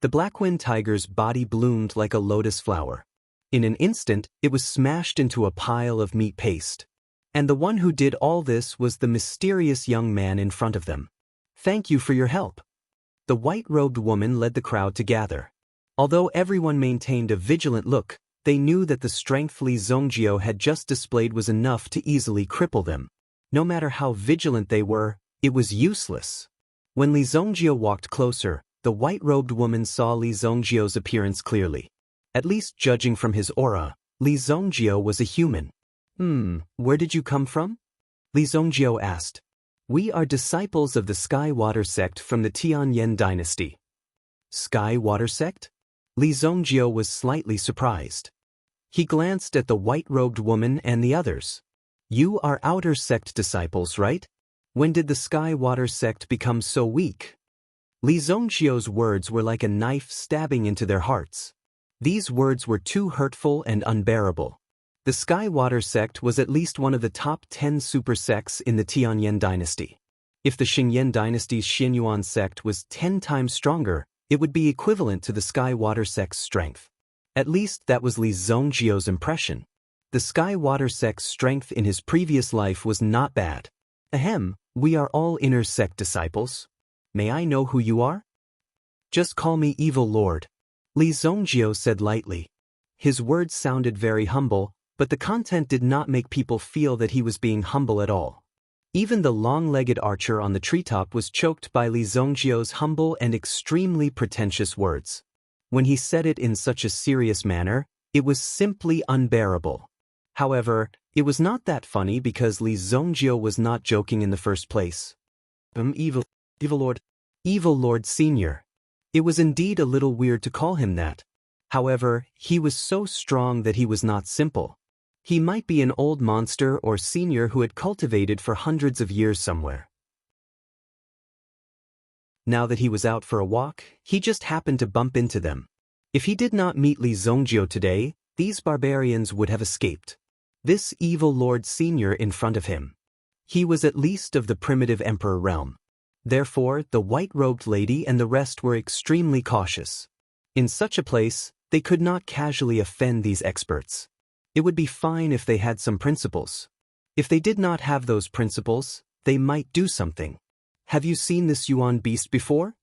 Speaker 1: The black-wind tiger's body bloomed like a lotus flower. In an instant, it was smashed into a pile of meat paste. And the one who did all this was the mysterious young man in front of them. Thank you for your help. The white-robed woman led the crowd to gather. Although everyone maintained a vigilant look, they knew that the strength Li Zongjio had just displayed was enough to easily cripple them. No matter how vigilant they were, it was useless. When Li Zongjio walked closer, the white-robed woman saw Li Zongjio's appearance clearly. At least judging from his aura, Li Zongjio was a human. Where did you come from? Li Zongjio asked. We are disciples of the Sky Water sect from the Tianyan dynasty. Sky Water sect? Li Zongjio was slightly surprised. He glanced at the white-robed woman and the others. You are Outer sect disciples, right? When did the Sky Water sect become so weak? Li Zongjio's words were like a knife stabbing into their hearts. These words were too hurtful and unbearable. The Sky Water sect was at least one of the top 10 super sects in the Tianyan dynasty. If the Xingyan dynasty's Xianyuan sect was 10 times stronger, it would be equivalent to the Sky Water sect's strength. At least that was Li Zongjio's impression. The Sky Water sect's strength in his previous life was not bad. Ahem, we are all Inner sect disciples. May I know who you are? Just call me Evil Lord. Li Zongjio said lightly. His words sounded very humble, but the content did not make people feel that he was being humble at all. Even the long-legged archer on the treetop was choked by Li Zongjio's humble and extremely pretentious words. When he said it in such a serious manner, it was simply unbearable. However, it was not that funny because Li Zongjio was not joking in the first place. Evil Lord Senior. It was indeed a little weird to call him that. However, he was so strong that he was not simple. He might be an old monster or senior who had cultivated for hundreds of years somewhere. Now that he was out for a walk, he just happened to bump into them. If he did not meet Li Zongjio today, these barbarians would have escaped. This evil Lord Senior in front of him. He was at least of the primitive emperor realm. Therefore, the white-robed lady and the rest were extremely cautious. In such a place, they could not casually offend these experts. It would be fine if they had some principles. If they did not have those principles, they might do something. Have you seen this Yuan beast before?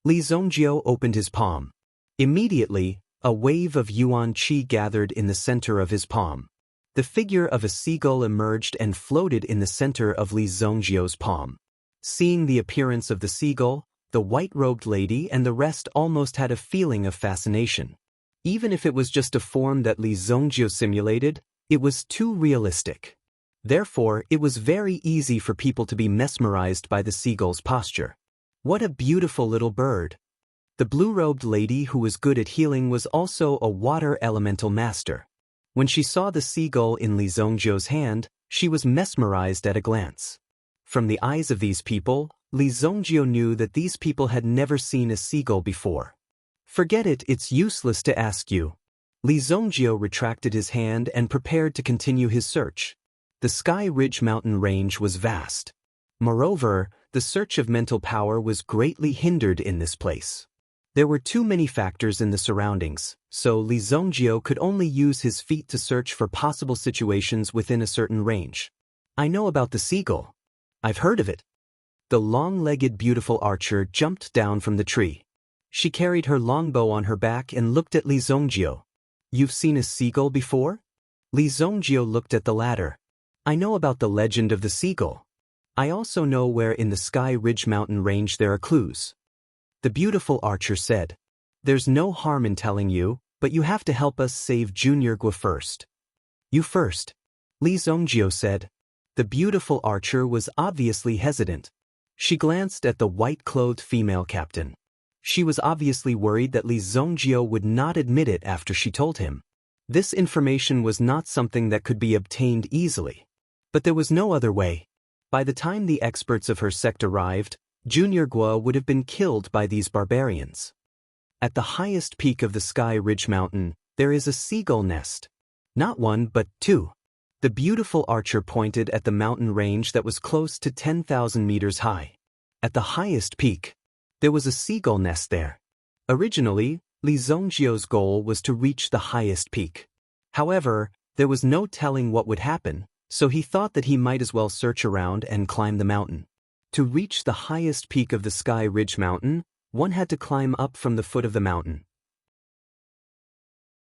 Speaker 1: Li Zongjio opened his palm. Immediately, a wave of Yuan qi gathered in the center of his palm. The figure of a seagull emerged and floated in the center of Li Zongjio's palm. Seeing the appearance of the seagull, the white-robed lady and the rest almost had a feeling of fascination. Even if it was just a form that Li Zongjio simulated, it was too realistic. Therefore, it was very easy for people to be mesmerized by the seagull's posture. What a beautiful little bird. The blue-robed lady who was good at healing was also a water elemental master. When she saw the seagull in Li Zongjio's hand, she was mesmerized at a glance. From the eyes of these people, Li Zongjio knew that these people had never seen a seagull before. Forget it, it's useless to ask you. Li Zongjio retracted his hand and prepared to continue his search. The Sky Ridge mountain range was vast. Moreover, the search of mental power was greatly hindered in this place. There were too many factors in the surroundings, so Li Zongjio could only use his feet to search for possible situations within a certain range. I know about the seagull. I've heard of it. The long-legged beautiful archer jumped down from the tree. She carried her longbow on her back and looked at Li Zongjio. You've seen a seagull before? Li Zongjio looked at the latter. I know about the legend of the seagull. I also know where in the Sky Ridge mountain range there are clues. The beautiful archer said. There's no harm in telling you, but you have to help us save Junior Gua first. You first. Li Zongjio said. The beautiful archer was obviously hesitant. She glanced at the white-clothed female captain. She was obviously worried that Li Zongjio would not admit it after she told him. This information was not something that could be obtained easily. But there was no other way. By the time the experts of her sect arrived, Junior Gua would have been killed by these barbarians. At the highest peak of the Sky Ridge mountain, there is a seagull nest. Not one, but two. The beautiful archer pointed at the mountain range that was close to 10,000 meters high. At the highest peak, there was a seagull nest there. Originally, Li Zongjio's goal was to reach the highest peak. However, there was no telling what would happen, so he thought that he might as well search around and climb the mountain. To reach the highest peak of the Sky Ridge mountain, one had to climb up from the foot of the mountain.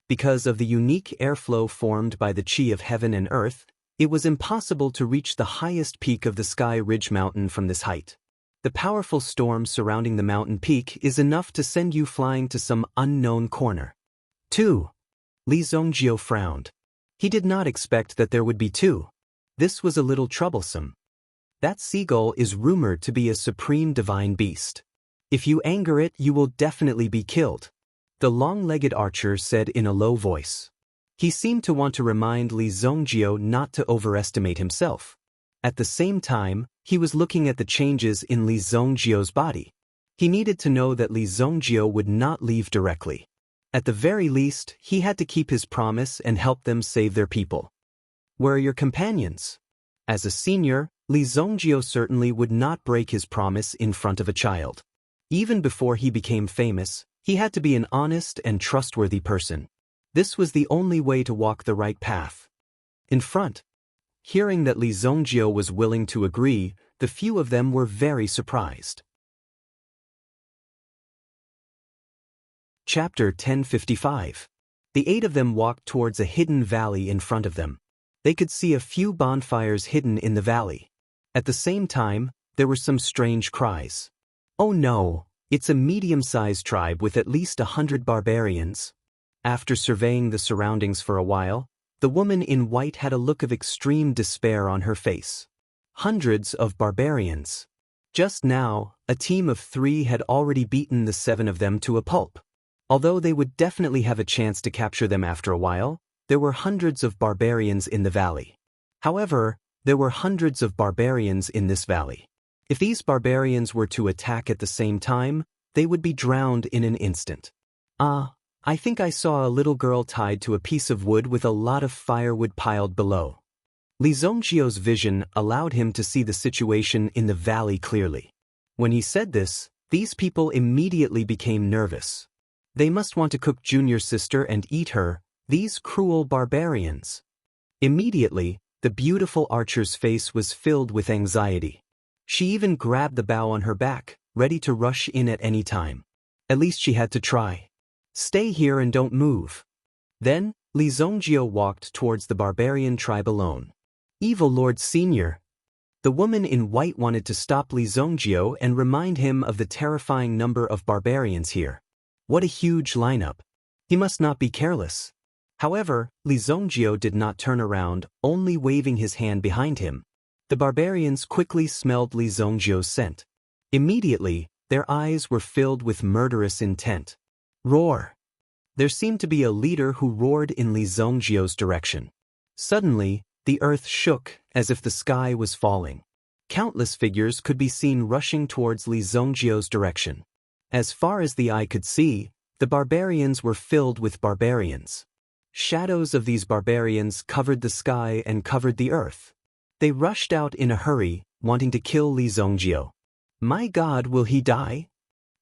Speaker 1: Because of the unique airflow formed by the chi of heaven and earth, it was impossible to reach the highest peak of the Sky Ridge mountain from this height. The powerful storm surrounding the mountain peak is enough to send you flying to some unknown corner. 2. Li Zongjio frowned. He did not expect that there would be two. This was a little troublesome. That seagull is rumored to be a supreme divine beast. If you anger it, you will definitely be killed, the long-legged archer said in a low voice. He seemed to want to remind Li Zongjio not to overestimate himself. At the same time, he was looking at the changes in Li Zongjio's body. He needed to know that Li Zongjio would not leave directly. At the very least, he had to keep his promise and help them save their people. Where are your companions? As a senior, Li Zongjio certainly would not break his promise in front of a child. Even before he became famous, he had to be an honest and trustworthy person. This was the only way to walk the right path. In front. Hearing that Li Zongjio was willing to agree, the few of them were very surprised. Chapter 1055. The 8 of them walked towards a hidden valley in front of them. They could see a few bonfires hidden in the valley. At the same time, there were some strange cries. Oh no, it's a medium-sized tribe with at least 100 barbarians. After surveying the surroundings for a while, the woman in white had a look of extreme despair on her face. Hundreds of barbarians. Just now, a team of 3 had already beaten the 7 of them to a pulp. Although they would definitely have a chance to capture them after a while, there were hundreds of barbarians in the valley. However, there were hundreds of barbarians in this valley. If these barbarians were to attack at the same time, they would be drowned in an instant. I think I saw a little girl tied to a piece of wood with a lot of firewood piled below. Li Zongjio's vision allowed him to see the situation in the valley clearly. When he said this, these people immediately became nervous. They must want to cook Junior sister and eat her, these cruel barbarians. Immediately, the beautiful archer's face was filled with anxiety. She even grabbed the bow on her back, ready to rush in at any time. At least she had to try. Stay here and don't move. Then, Li Zongjio walked towards the barbarian tribe alone. Evil Lord Senior. The woman in white wanted to stop Li Zongjio and remind him of the terrifying number of barbarians here. What a huge lineup. He must not be careless. However, Li Zongjio did not turn around, only waving his hand behind him. The barbarians quickly smelled Li Zongjio's scent. Immediately, their eyes were filled with murderous intent. Roar! There seemed to be a leader who roared in Li Zongjio's direction. Suddenly, the earth shook as if the sky was falling. Countless figures could be seen rushing towards Li Zongjio's direction. As far as the eye could see, the barbarians were filled with barbarians. Shadows of these barbarians covered the sky and covered the earth. They rushed out in a hurry, wanting to kill Li Zongjio. My God, will he die?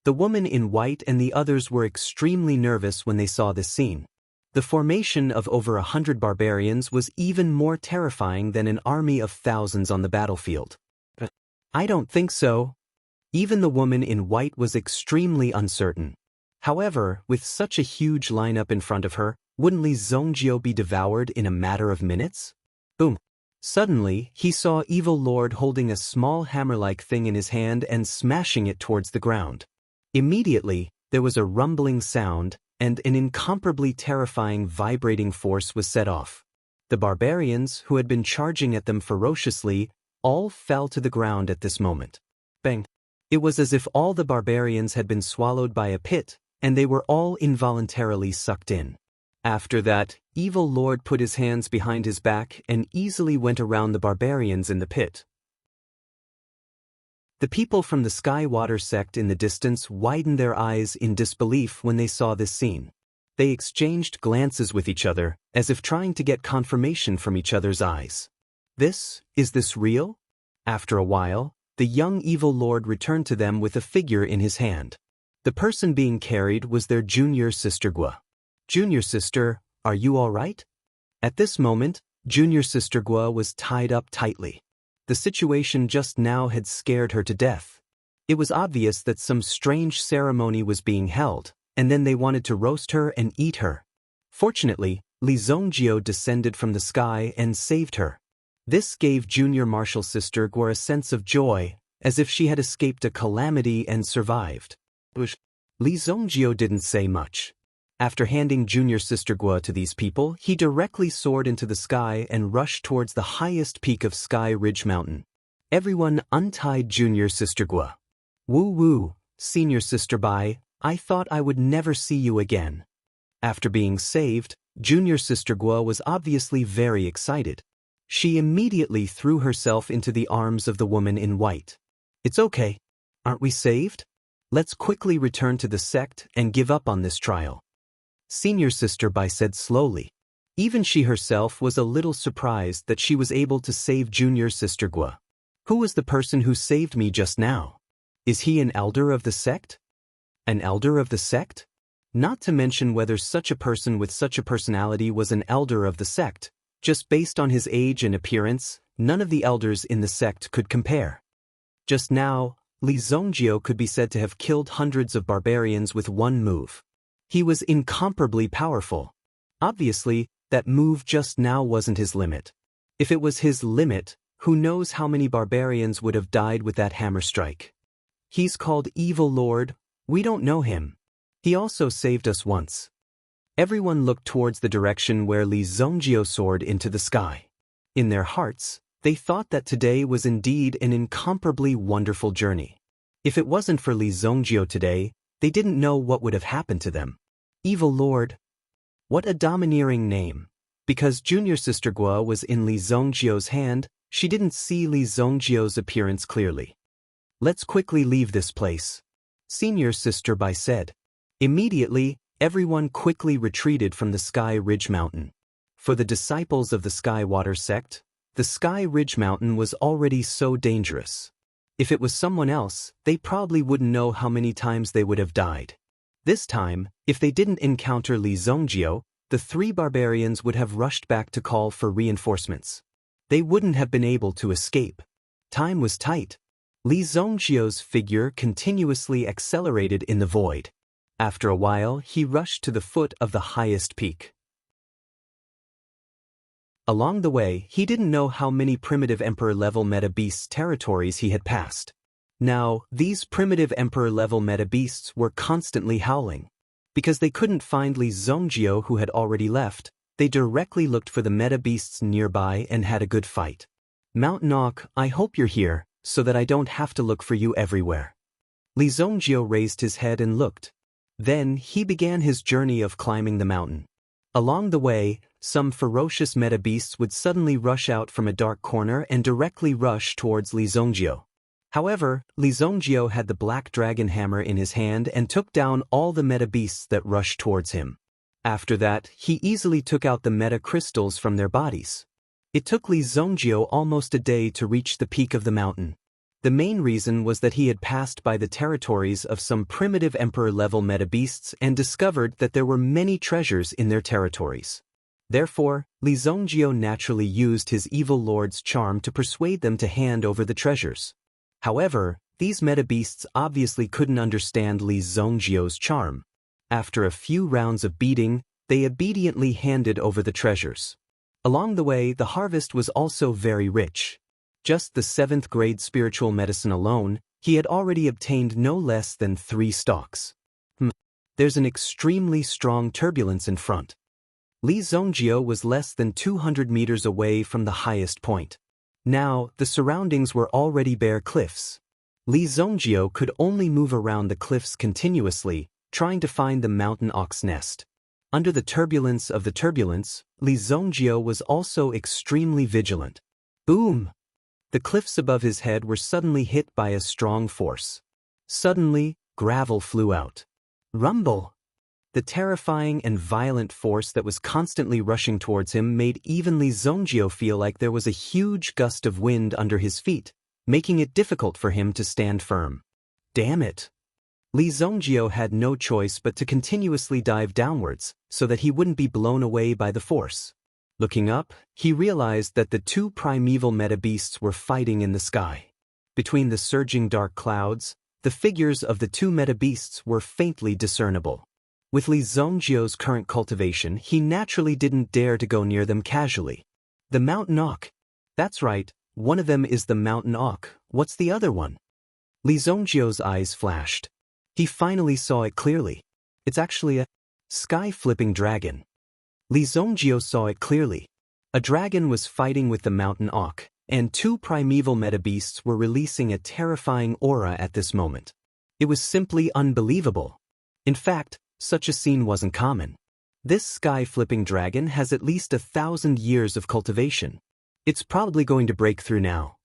Speaker 1: The woman in white and the others were extremely nervous when they saw this scene. The formation of over 100 barbarians was even more terrifying than an army of thousands on the battlefield. I don't think so. Even the woman in white was extremely uncertain. However, with such a huge lineup in front of her, wouldn't Li Zongjio be devoured in a matter of minutes? Boom. Suddenly, he saw Evil Lord holding a small hammer-like thing in his hand and smashing it towards the ground. Immediately, there was a rumbling sound, and an incomparably terrifying vibrating force was set off. The barbarians, who had been charging at them ferociously, all fell to the ground at this moment. Bang! It was as if all the barbarians had been swallowed by a pit, and they were all involuntarily sucked in. After that, Evil Lord put his hands behind his back and easily went around the barbarians in the pit. The people from the Sky Water sect in the distance widened their eyes in disbelief when they saw this scene. They exchanged glances with each other, as if trying to get confirmation from each other's eyes. Is this real? After a while, the young Evil Lord returned to them with a figure in his hand. The person being carried was their junior sister Gua. Junior sister, are you all right? At this moment, junior sister Gua was tied up tightly. The situation just now had scared her to death. It was obvious that some strange ceremony was being held, and then they wanted to roast her and eat her. Fortunately, Li Zongjio descended from the sky and saved her. This gave junior martial sister Gua a sense of joy, as if she had escaped a calamity and survived. Li Zongjio didn't say much. After handing junior sister Gua to these people, he directly soared into the sky and rushed towards the highest peak of Sky Ridge Mountain. Everyone untied junior sister Gua. Woo woo, senior sister Bai, I thought I would never see you again. After being saved, junior sister Gua was obviously very excited. She immediately threw herself into the arms of the woman in white. It's okay. Aren't we saved? Let's quickly return to the sect and give up on this trial. Senior sister Bai said slowly. Even she herself was a little surprised that she was able to save junior sister Gua. Who was the person who saved me just now? Is he an elder of the sect? An elder of the sect? Not to mention whether such a person with such a personality was an elder of the sect. Just based on his age and appearance, none of the elders in the sect could compare. Just now, Li Zongjio could be said to have killed hundreds of barbarians with one move. He was incomparably powerful. Obviously, that move just now wasn't his limit. If it was his limit, who knows how many barbarians would have died with that hammer strike. He's called Evil Lord, we don't know him. He also saved us once. Everyone looked towards the direction where Li Zongjio soared into the sky. In their hearts, they thought that today was indeed an incomparably wonderful journey. If it wasn't for Li Zongjio today, they didn't know what would have happened to them. Evil Lord. What a domineering name. Because junior sister Gua was in Li Zongjio's hand, she didn't see Li Zongjio's appearance clearly. Let's quickly leave this place. Senior sister Bai said. Immediately, everyone quickly retreated from the Sky Ridge Mountain. For the disciples of the Sky Water sect, the Sky Ridge Mountain was already so dangerous. If it was someone else, they probably wouldn't know how many times they would have died. This time, if they didn't encounter Li Zongjio, the three barbarians would have rushed back to call for reinforcements. They wouldn't have been able to escape. Time was tight. Li Zongjio's figure continuously accelerated in the void. After a while, he rushed to the foot of the highest peak. Along the way, he didn't know how many primitive Emperor-level meta-beasts' territories he had passed. Now, these primitive Emperor-level meta-beasts were constantly howling. Because they couldn't find Li Zongjio who had already left, they directly looked for the meta-beasts nearby and had a good fight. Mountain Oak, I hope you're here, so that I don't have to look for you everywhere. Li Zongjio raised his head and looked. Then, he began his journey of climbing the mountain. Along the way, some ferocious meta-beasts would suddenly rush out from a dark corner and directly rush towards Li Zongjio. However, Li Zongjio had the black dragon hammer in his hand and took down all the meta-beasts that rushed towards him. After that, he easily took out the meta-crystals from their bodies. It took Li Zongjio almost a day to reach the peak of the mountain. The main reason was that he had passed by the territories of some primitive Emperor-level meta-beasts and discovered that there were many treasures in their territories. Therefore, Li Zongjio naturally used his evil lord's charm to persuade them to hand over the treasures. However, these meta-beasts obviously couldn't understand Li Zongjio's charm. After a few rounds of beating, they obediently handed over the treasures. Along the way, the harvest was also very rich. Just the 7th grade spiritual medicine alone, he had already obtained no less than 3 stalks. There's an extremely strong turbulence in front. Li Zongjio was less than 200 meters away from the highest point. Now, the surroundings were already bare cliffs. Li Zongjio could only move around the cliffs continuously, trying to find the mountain ox nest. Under the turbulence of the turbulence, Li Zongjio was also extremely vigilant. Boom! The cliffs above his head were suddenly hit by a strong force. Suddenly, gravel flew out. Rumble! The terrifying and violent force that was constantly rushing towards him made even Li Zongjio feel like there was a huge gust of wind under his feet, making it difficult for him to stand firm. Damn it! Li Zongjio had no choice but to continuously dive downwards, so that he wouldn't be blown away by the force. Looking up, he realized that the 2 primeval meta-beasts were fighting in the sky. Between the surging dark clouds, the figures of the 2 meta-beasts were faintly discernible. With Li Zongjio's current cultivation, he naturally didn't dare to go near them casually. The mountain oak. That's right, one of them is the mountain oak. What's the other one? Li Zongjio's eyes flashed. He finally saw it clearly. It's actually a Sky-flipping dragon. Li Zongjio saw it clearly. A dragon was fighting with the mountain auk, and two primeval metabeasts were releasing a terrifying aura at this moment. It was simply unbelievable. In fact, such a scene wasn't common. This sky-flipping dragon has at least 1,000 years of cultivation. It's probably going to break through now.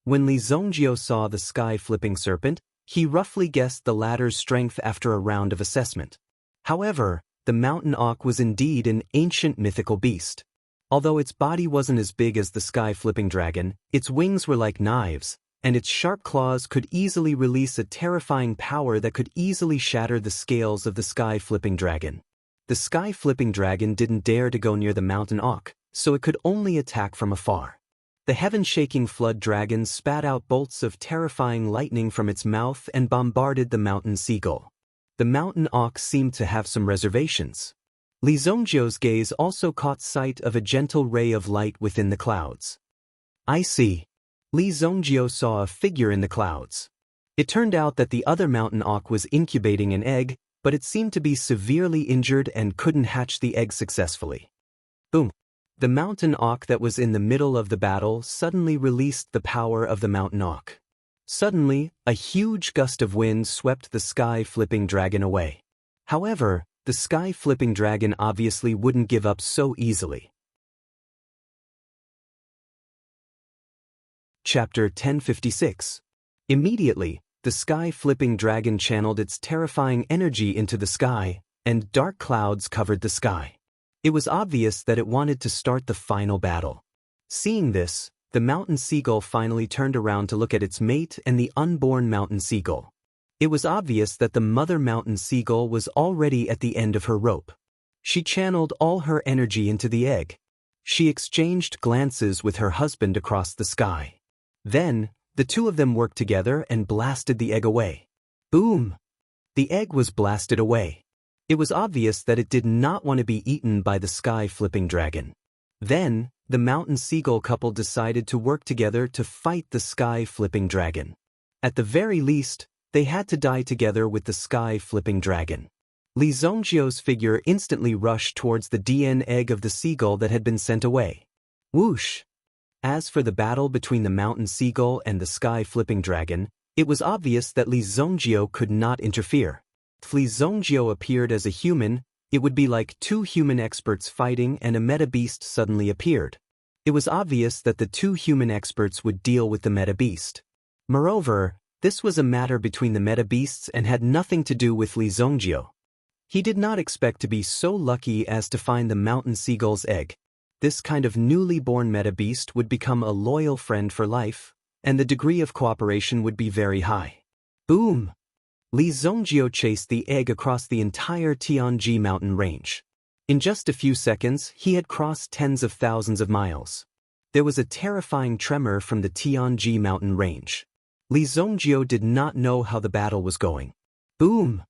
Speaker 1: When Li Zongjio saw the sky-flipping serpent, he roughly guessed the latter's strength after a round of assessment. However, the mountain auk was indeed an ancient mythical beast. Although its body wasn't as big as the sky-flipping dragon, its wings were like knives, and its sharp claws could easily release a terrifying power that could easily shatter the scales of the sky-flipping dragon. The sky-flipping dragon didn't dare to go near the mountain auk, so it could only attack from afar. The heaven-shaking flood dragon spat out bolts of terrifying lightning from its mouth and bombarded the mountain seagull. The mountain auk seemed to have some reservations. Li Zongjio's gaze also caught sight of a gentle ray of light within the clouds. I see. Li Zongjio saw a figure in the clouds. It turned out that the other mountain auk was incubating an egg, but it seemed to be severely injured and couldn't hatch the egg successfully. Boom! The mountain auk that was in the middle of the battle suddenly released the power of the mountain auk. Suddenly, a huge gust of wind swept the sky-flipping dragon away. However, the sky-flipping dragon obviously wouldn't give up so easily. Chapter 1056. Immediately, the sky-flipping dragon channeled its terrifying energy into the sky, and dark clouds covered the sky. It was obvious that it wanted to start the final battle. Seeing this, the mountain seagull finally turned around to look at its mate and the unborn mountain seagull. It was obvious that the mother mountain seagull was already at the end of her rope. She channeled all her energy into the egg. She exchanged glances with her husband across the sky. Then, the two of them worked together and blasted the egg away. Boom! The egg was blasted away. It was obvious that it did not want to be eaten by the sky-flipping dragon. Then, the mountain seagull couple decided to work together to fight the sky-flipping dragon. At the very least, they had to die together with the sky-flipping dragon. Li Zongjio's figure instantly rushed towards the DN egg of the seagull that had been sent away. Whoosh! As for the battle between the mountain seagull and the sky-flipping dragon, it was obvious that Li Zongjio could not interfere. If Li Zongjio appeared as a human, it would be like two human experts fighting and a meta-beast suddenly appeared. It was obvious that the two human experts would deal with the meta-beast. Moreover, this was a matter between the meta-beasts and had nothing to do with Li Zongjio. He did not expect to be so lucky as to find the mountain seagull's egg. This kind of newly born meta-beast would become a loyal friend for life, and the degree of cooperation would be very high. Boom! Li Zongjio chased the egg across the entire Tianji mountain range. In just a few seconds, he had crossed tens of thousands of miles. There was a terrifying tremor from the Tianji mountain range. Li Zongjio did not know how the battle was going. Boom!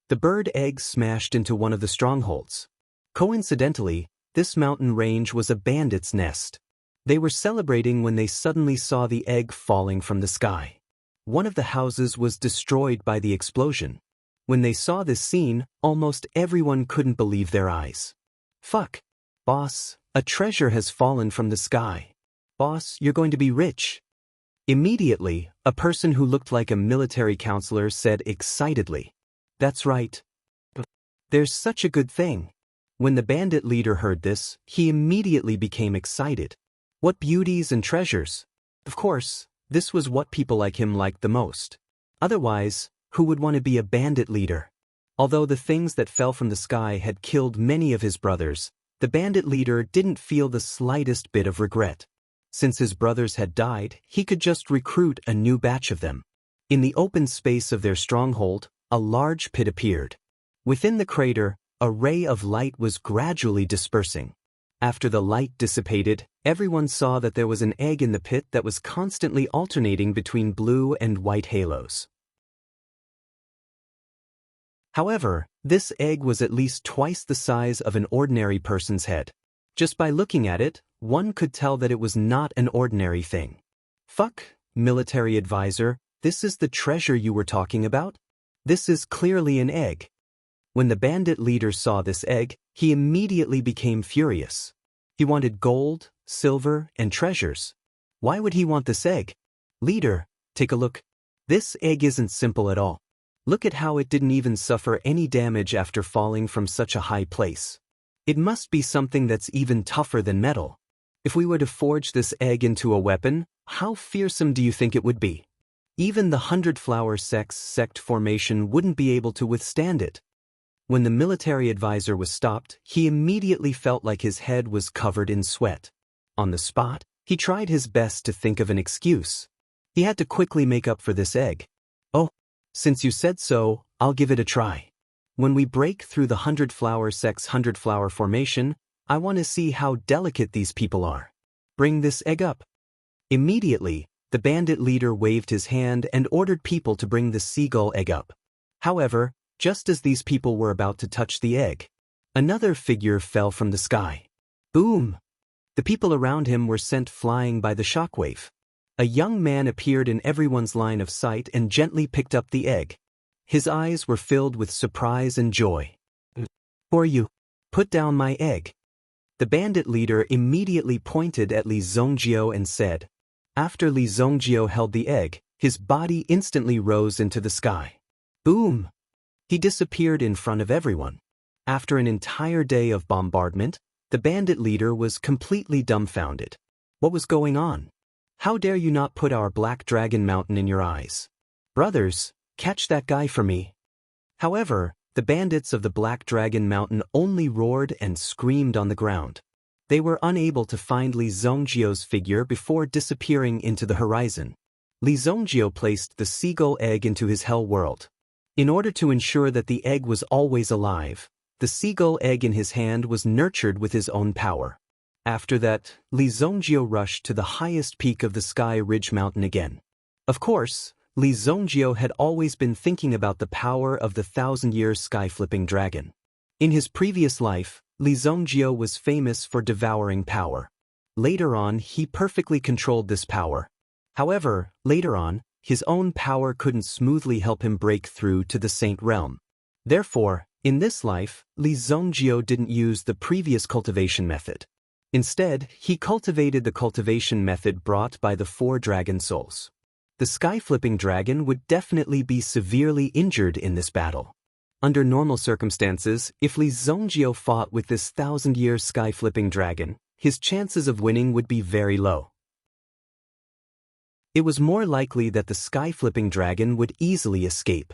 Speaker 1: The bird egg smashed into one of the strongholds. Coincidentally, this mountain range was a bandit's nest. They were celebrating when they suddenly saw the egg falling from the sky. One of the houses was destroyed by the explosion. When they saw this scene, almost everyone couldn't believe their eyes. Fuck! Boss, a treasure has fallen from the sky. Boss, you're going to be rich. Immediately, a person who looked like a military counselor said excitedly, "That's right. There's such a good thing." When the bandit leader heard this, he immediately became excited. What beauties and treasures! Of course, this was what people like him liked the most. Otherwise, who would want to be a bandit leader? Although the things that fell from the sky had killed many of his brothers, the bandit leader didn't feel the slightest bit of regret. Since his brothers had died, he could just recruit a new batch of them. In the open space of their stronghold, a large pit appeared. Within the crater, a ray of light was gradually dispersing. After the light dissipated, everyone saw that there was an egg in the pit that was constantly alternating between blue and white halos. However, this egg was at least twice the size of an ordinary person's head. Just by looking at it, one could tell that it was not an ordinary thing. Fuck, military advisor, this is the treasure you were talking about? This is clearly an egg. When the bandit leader saw this egg, he immediately became furious. He wanted gold, silver, and treasures. Why would he want this egg? Leader, take a look. This egg isn't simple at all. Look at how it didn't even suffer any damage after falling from such a high place. It must be something that's even tougher than metal. If we were to forge this egg into a weapon, how fearsome do you think it would be? Even the 100-flower sect formation wouldn't be able to withstand it. When the military advisor was stopped, he immediately felt like his head was covered in sweat. On the spot, he tried his best to think of an excuse. He had to quickly make up for this egg. Oh, since you said so, I'll give it a try. When we break through the 100-flower sect's 100-flower formation, I want to see how delicate these people are. Bring this egg up. Immediately, the bandit leader waved his hand and ordered people to bring the seagull egg up. However, just as these people were about to touch the egg, another figure fell from the sky. Boom! The people around him were sent flying by the shockwave. A young man appeared in everyone's line of sight and gently picked up the egg. His eyes were filled with surprise and joy. For you, put down my egg. The bandit leader immediately pointed at Li Zongjio and said. After Li Zongjio held the egg, his body instantly rose into the sky. Boom! He disappeared in front of everyone. After an entire day of bombardment, the bandit leader was completely dumbfounded. What was going on? How dare you not put our Black Dragon Mountain in your eyes? Brothers, catch that guy for me. However, the bandits of the Black Dragon Mountain only roared and screamed on the ground. They were unable to find Li Zongjio's figure before disappearing into the horizon. Li Zongjio placed the seagull egg into his hell world. In order to ensure that the egg was always alive, the seagull egg in his hand was nurtured with his own power. After that, Li Zongjio rushed to the highest peak of the Sky Ridge Mountain again. Of course, Li Zongjio had always been thinking about the power of the 1,000-year sky-flipping dragon. In his previous life, Li Zongjio was famous for devouring power. Later on, he perfectly controlled this power. However, later on, his own power couldn't smoothly help him break through to the Saint Realm. Therefore, in this life, Li Zongjio didn't use the previous cultivation method. Instead, he cultivated the cultivation method brought by the 4 dragon souls. The sky-flipping dragon would definitely be severely injured in this battle. Under normal circumstances, if Li Zongjio fought with this 1,000-year sky-flipping dragon, his chances of winning would be very low. It was more likely that the sky-flipping dragon would easily escape.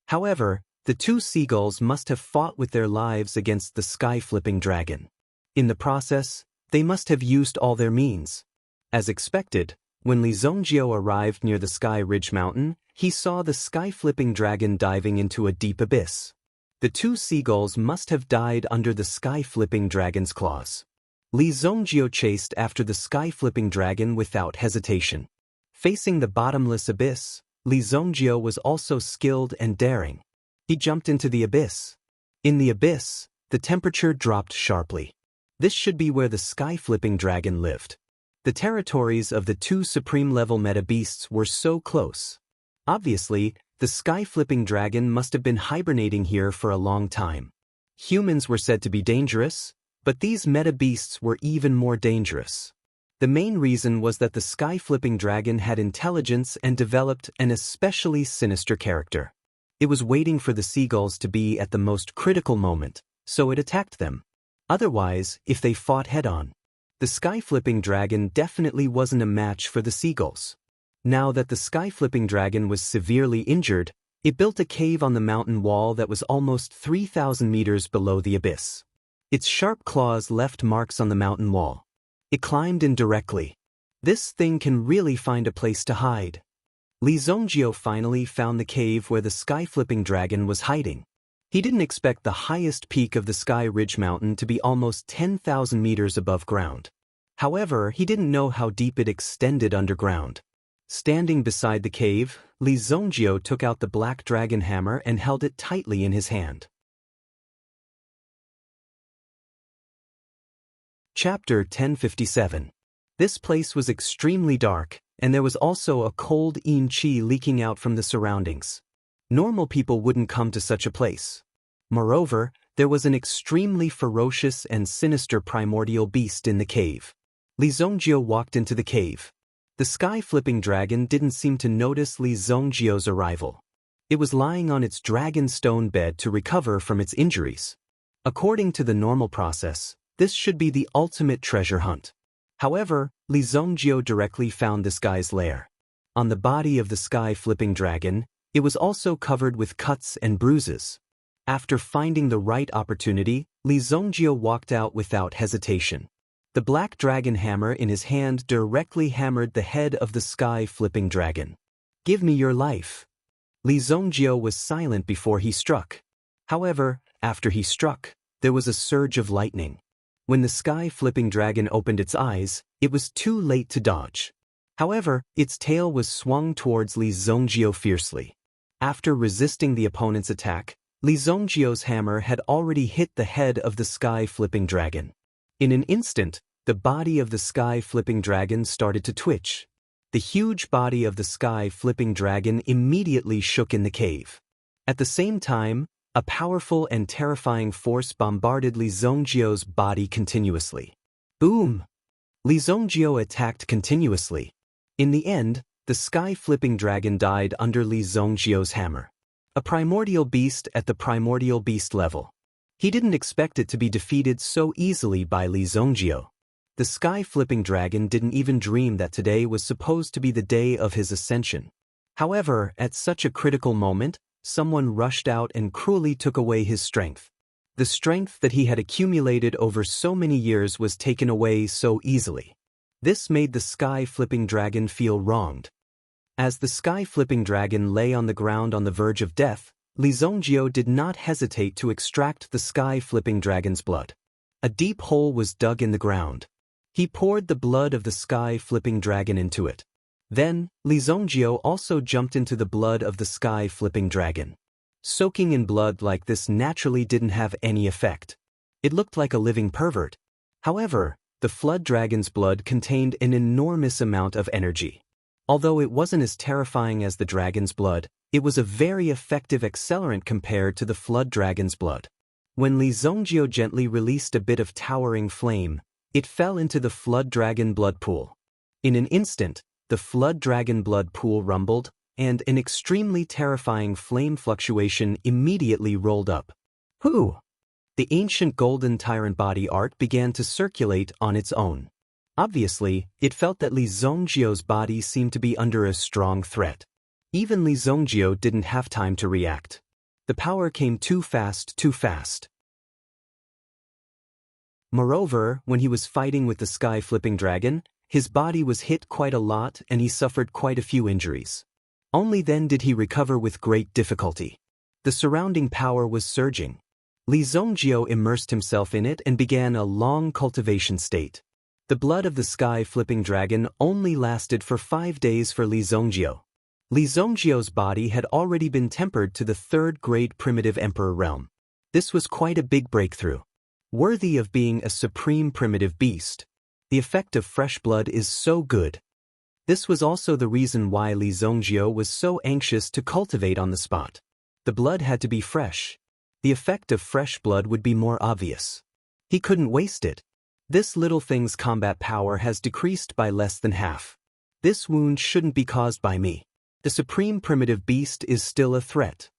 Speaker 1: However, the 2 seagulls must have fought with their lives against the sky-flipping dragon. In the process, they must have used all their means. As expected, when Li Zongjio arrived near the Sky Ridge Mountain, he saw the sky-flipping dragon diving into a deep abyss. The 2 seagulls must have died under the sky-flipping dragon's claws. Li Zongjio chased after the sky-flipping dragon without hesitation. Facing the bottomless abyss, Li Zongjio was also skilled and daring. He jumped into the abyss. In the abyss, the temperature dropped sharply. This should be where the sky-flipping dragon lived. The territories of the 2 supreme-level meta-beasts were so close. Obviously, the sky-flipping dragon must have been hibernating here for a long time. Humans were said to be dangerous, but these meta-beasts were even more dangerous. The main reason was that the sky-flipping dragon had intelligence and developed an especially sinister character. It was waiting for the seagulls to be at the most critical moment, so it attacked them. Otherwise, if they fought head-on, the sky-flipping dragon definitely wasn't a match for the seagulls. Now that the sky-flipping dragon was severely injured, it built a cave on the mountain wall that was almost 3,000 meters below the abyss. Its sharp claws left marks on the mountain wall. It climbed in directly. This thing can really find a place to hide. Li Zongjio finally found the cave where the sky-flipping dragon was hiding. He didn't expect the highest peak of the Sky Ridge Mountain to be almost 10,000 meters above ground. However, he didn't know how deep it extended underground. Standing beside the cave, Li Zongjio took out the black dragon hammer and held it tightly in his hand. Chapter 1057. This place was extremely dark, and there was also a cold yin qi leaking out from the surroundings. Normal people wouldn't come to such a place. Moreover, there was an extremely ferocious and sinister primordial beast in the cave. Li Zongjio walked into the cave. The sky-flipping dragon didn't seem to notice Li Zongjio's arrival. It was lying on its dragon stone bed to recover from its injuries. According to the normal process, this should be the ultimate treasure hunt. However, Li Zongjio directly found this guy's lair. On the body of the sky-flipping dragon, it was also covered with cuts and bruises. After finding the right opportunity, Li Zongjio walked out without hesitation. The black dragon hammer in his hand directly hammered the head of the sky-flipping dragon. "Give me your life." Li Zongjio was silent before he struck. However, after he struck, there was a surge of lightning. When the sky-flipping dragon opened its eyes, it was too late to dodge. However, its tail was swung towards Li Zongjio fiercely. After resisting the opponent's attack, Li Zongjio's hammer had already hit the head of the sky-flipping dragon. In an instant, the body of the sky-flipping dragon started to twitch. The huge body of the sky-flipping dragon immediately shook in the cave. At the same time, a powerful and terrifying force bombarded Li Zongjio's body continuously. Boom! Li Zongjio attacked continuously. In the end, the sky-flipping dragon died under Li Zongjio's hammer. A primordial beast at the primordial beast level. He didn't expect it to be defeated so easily by Li Zongjio. The sky-flipping dragon didn't even dream that today was supposed to be the day of his ascension. However, at such a critical moment, someone rushed out and cruelly took away his strength. The strength that he had accumulated over so many years was taken away so easily. This made the sky-flipping dragon feel wronged. As the sky-flipping dragon lay on the ground on the verge of death, Li Zongjio did not hesitate to extract the sky-flipping dragon's blood. A deep hole was dug in the ground. He poured the blood of the sky-flipping dragon into it. Then, Li Zongjio also jumped into the blood of the sky-flipping dragon. Soaking in blood like this naturally didn't have any effect. It looked like a living pervert. However, the flood dragon's blood contained an enormous amount of energy. Although it wasn't as terrifying as the dragon's blood, it was a very effective accelerant compared to the flood dragon's blood. When Li Zongjio gently released a bit of towering flame, it fell into the flood dragon blood pool. In an instant, the flood dragon blood pool rumbled, and an extremely terrifying flame fluctuation immediately rolled up. Whew! The ancient golden tyrant body art began to circulate on its own. Obviously, it felt that Li Zongjio's body seemed to be under a strong threat. Even Li Zongjio didn't have time to react. The power came too fast, too fast. Moreover, when he was fighting with the sky-flipping dragon, his body was hit quite a lot and he suffered quite a few injuries. Only then did he recover with great difficulty. The surrounding power was surging. Li Zongjio immersed himself in it and began a long cultivation state. The blood of the sky-flipping dragon only lasted for 5 days for Li Zongjio. Li Zongjio's body had already been tempered to the 3rd-grade primitive emperor realm. This was quite a big breakthrough. Worthy of being a supreme primitive beast. The effect of fresh blood is so good. This was also the reason why Li Zongjio was so anxious to cultivate on the spot. The blood had to be fresh. The effect of fresh blood would be more obvious. He couldn't waste it. This little thing's combat power has decreased by less than half. This wound shouldn't be caused by me. The supreme primitive beast is still a threat.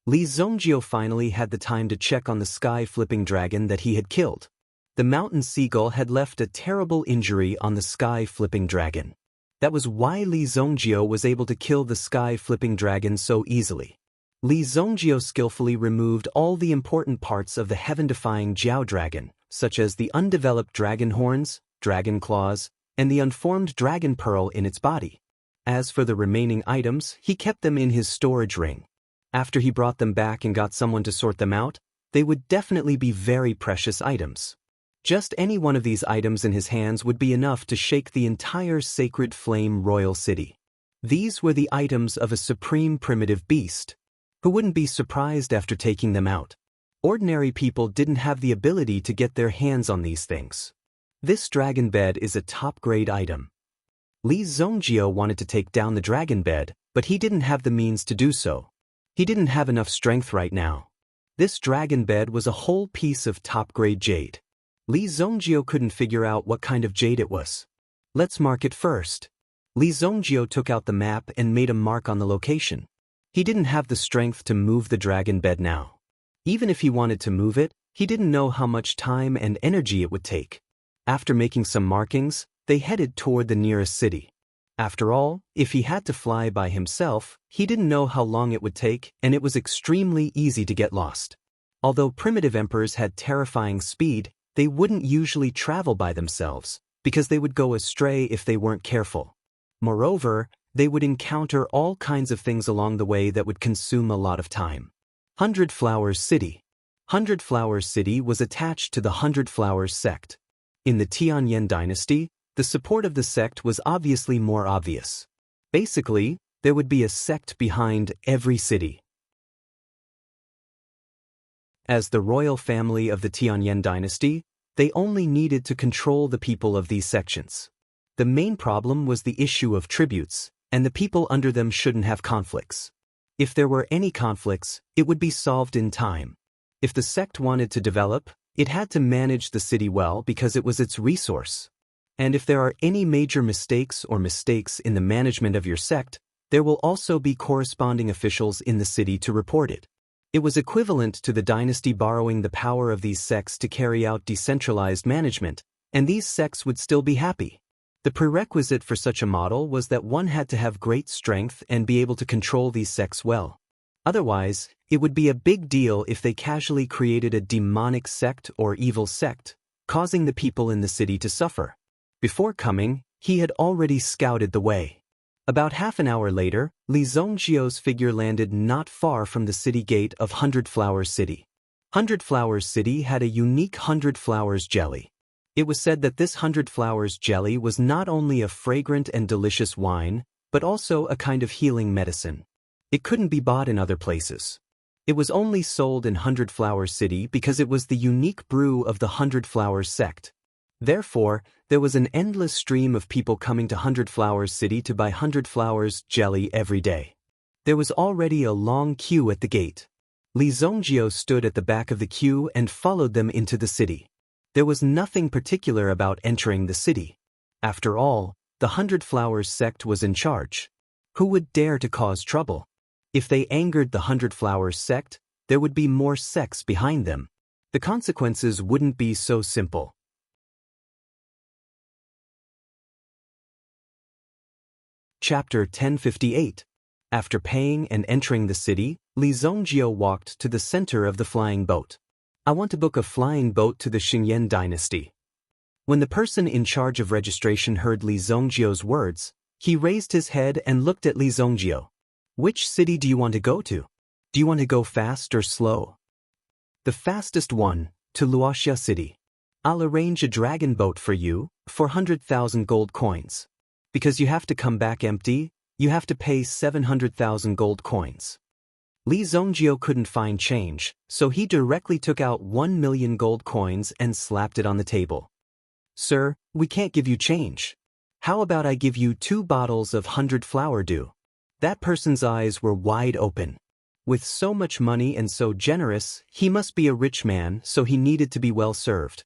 Speaker 1: Li Zongjio finally had the time to check on the sky-flipping dragon that he had killed. The mountain seagull had left a terrible injury on the sky-flipping dragon. That was why Li Zongjio was able to kill the sky-flipping dragon so easily. Li Zongjio skillfully removed all the important parts of the heaven-defying Jiao dragon, such as the undeveloped dragon horns, dragon claws, and the unformed dragon pearl in its body. As for the remaining items, he kept them in his storage ring. After he brought them back and got someone to sort them out, they would definitely be very precious items. Just any one of these items in his hands would be enough to shake the entire Sacred Flame Royal City. These were the items of a supreme primitive beast. Who wouldn't be surprised after taking them out? Ordinary people didn't have the ability to get their hands on these things. This dragon bed is a top-grade item. Li Zongjio wanted to take down the dragon bed, but he didn't have the means to do so. He didn't have enough strength right now. This dragon bed was a whole piece of top-grade jade. Li Zongjio couldn't figure out what kind of jade it was. Let's mark it first. Li Zongjio took out the map and made a mark on the location. He didn't have the strength to move the dragon bed now. Even if he wanted to move it, he didn't know how much time and energy it would take. After making some markings, they headed toward the nearest city. After all, if he had to fly by himself, he didn't know how long it would take, and it was extremely easy to get lost. Although primitive emperors had terrifying speed, they wouldn't usually travel by themselves, because they would go astray if they weren't careful. Moreover, they would encounter all kinds of things along the way that would consume a lot of time. Hundred Flowers City. Hundred Flowers City was attached to the Hundred Flowers sect. In the Tianyan dynasty, the support of the sect was obviously more obvious. Basically, there would be a sect behind every city. As the royal family of the Tianyan dynasty, they only needed to control the people of these sections. The main problem was the issue of tributes, and the people under them shouldn't have conflicts. If there were any conflicts, it would be solved in time. If the sect wanted to develop, it had to manage the city well because it was its resource. And if there are any major mistakes in the management of your sect, there will also be corresponding officials in the city to report it. It was equivalent to the dynasty borrowing the power of these sects to carry out decentralized management, and these sects would still be happy. The prerequisite for such a model was that one had to have great strength and be able to control these sects well. Otherwise, it would be a big deal if they casually created a demonic sect or evil sect, causing the people in the city to suffer. Before coming, he had already scouted the way. About half an hour later, Li Zongjio's figure landed not far from the city gate of Hundred Flowers City. Hundred Flowers City had a unique Hundred Flowers jelly. It was said that this Hundred Flowers jelly was not only a fragrant and delicious wine, but also a kind of healing medicine. It couldn't be bought in other places. It was only sold in Hundred Flowers City because it was the unique brew of the Hundred Flowers sect. Therefore, there was an endless stream of people coming to Hundred Flowers City to buy Hundred Flowers jelly every day. There was already a long queue at the gate. Li Zongjio stood at the back of the queue and followed them into the city. There was nothing particular about entering the city. After all, the Hundred Flowers sect was in charge. Who would dare to cause trouble? If they angered the Hundred Flowers sect, there would be more sects behind them. The consequences wouldn't be so simple. Chapter 1058. After paying and entering the city, Li Zongjio walked to the center of the flying boat. I want to book a flying boat to the Xingyan dynasty. When the person in charge of registration heard Li Zongjio's words, he raised his head and looked at Li Zongjio. Which city do you want to go to? Do you want to go fast or slow? The fastest one, to Luoxia City. I'll arrange a dragon boat for you, for 100,000 gold coins. Because you have to come back empty, you have to pay 700,000 gold coins. Li Zongjio couldn't find change, so he directly took out 1 million gold coins and slapped it on the table. Sir, we can't give you change. How about I give you 2 bottles of 100 flower dew? That person's eyes were wide open. With so much money and so generous, he must be a rich man, so he needed to be well served.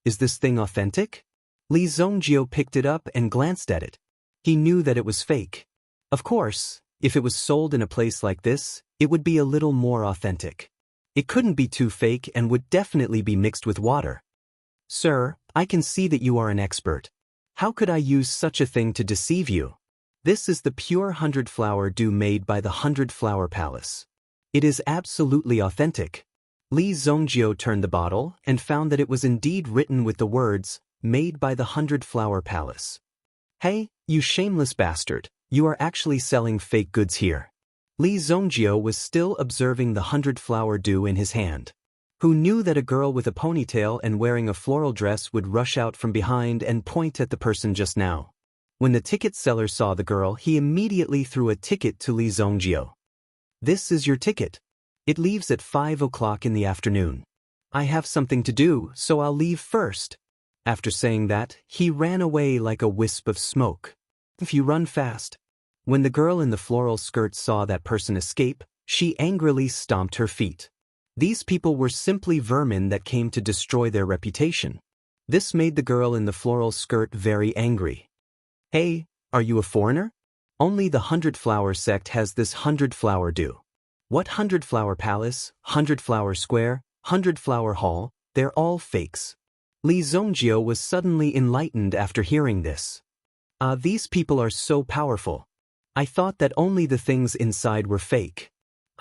Speaker 1: Is this thing authentic? Li Zongjio picked it up and glanced at it. He knew that it was fake. Of course, if it was sold in a place like this, it would be a little more authentic. It couldn't be too fake and would definitely be mixed with water. Sir, I can see that you are an expert. How could I use such a thing to deceive you? This is the pure 100 flower dew made by the 100 Flower Palace. It is absolutely authentic. Li Zongjio turned the bottle and found that it was indeed written with the words, made by the 100 Flower Palace. Hey, you shameless bastard, you are actually selling fake goods here. Li Zongjio was still observing the 100 flower dew in his hand. Who knew that a girl with a ponytail and wearing a floral dress would rush out from behind and point at the person just now? When the ticket seller saw the girl, he immediately threw a ticket to Li Zongjio. This is your ticket. It leaves at 5 o'clock in the afternoon. I have something to do, so I'll leave first. After saying that, he ran away like a wisp of smoke. If you run fast. When the girl in the floral skirt saw that person escape, she angrily stomped her feet. These people were simply vermin that came to destroy their reputation. This made the girl in the floral skirt very angry. Hey, are you a foreigner? Only the 100-flower sect has this 100-flower do. What 100-flower palace, 100-flower square, 100-flower hall, they're all fakes. Li Zongjio was suddenly enlightened after hearing this. These people are so powerful. I thought that only the things inside were fake.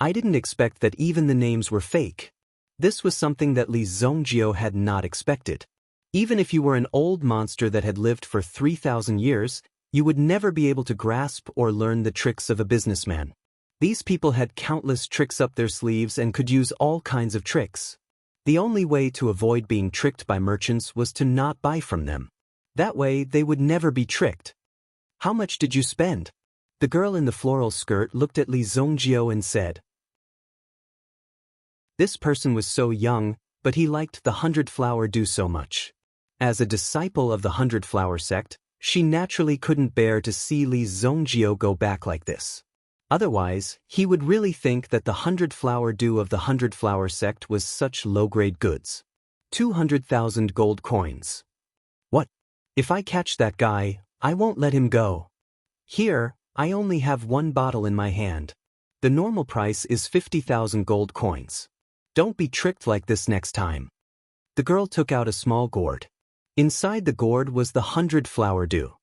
Speaker 1: I didn't expect that even the names were fake. This was something that Li Zongjio had not expected. Even if you were an old monster that had lived for 3,000 years, you would never be able to grasp or learn the tricks of a businessman. These people had countless tricks up their sleeves and could use all kinds of tricks. The only way to avoid being tricked by merchants was to not buy from them. That way, they would never be tricked. How much did you spend? The girl in the floral skirt looked at Li Zongjio and said. This person was so young, but he liked the 100-flower do so much. As a disciple of the 100-flower sect, she naturally couldn't bear to see Li Zongjio go back like this. Otherwise, he would really think that the 100-flower do of the 100-flower sect was such low-grade goods. 200,000 gold coins. What? If I catch that guy, I won't let him go. Here, I only have one bottle in my hand. The normal price is 50,000 gold coins. Don't be tricked like this next time. The girl took out a small gourd. Inside the gourd was the 100-flower dew.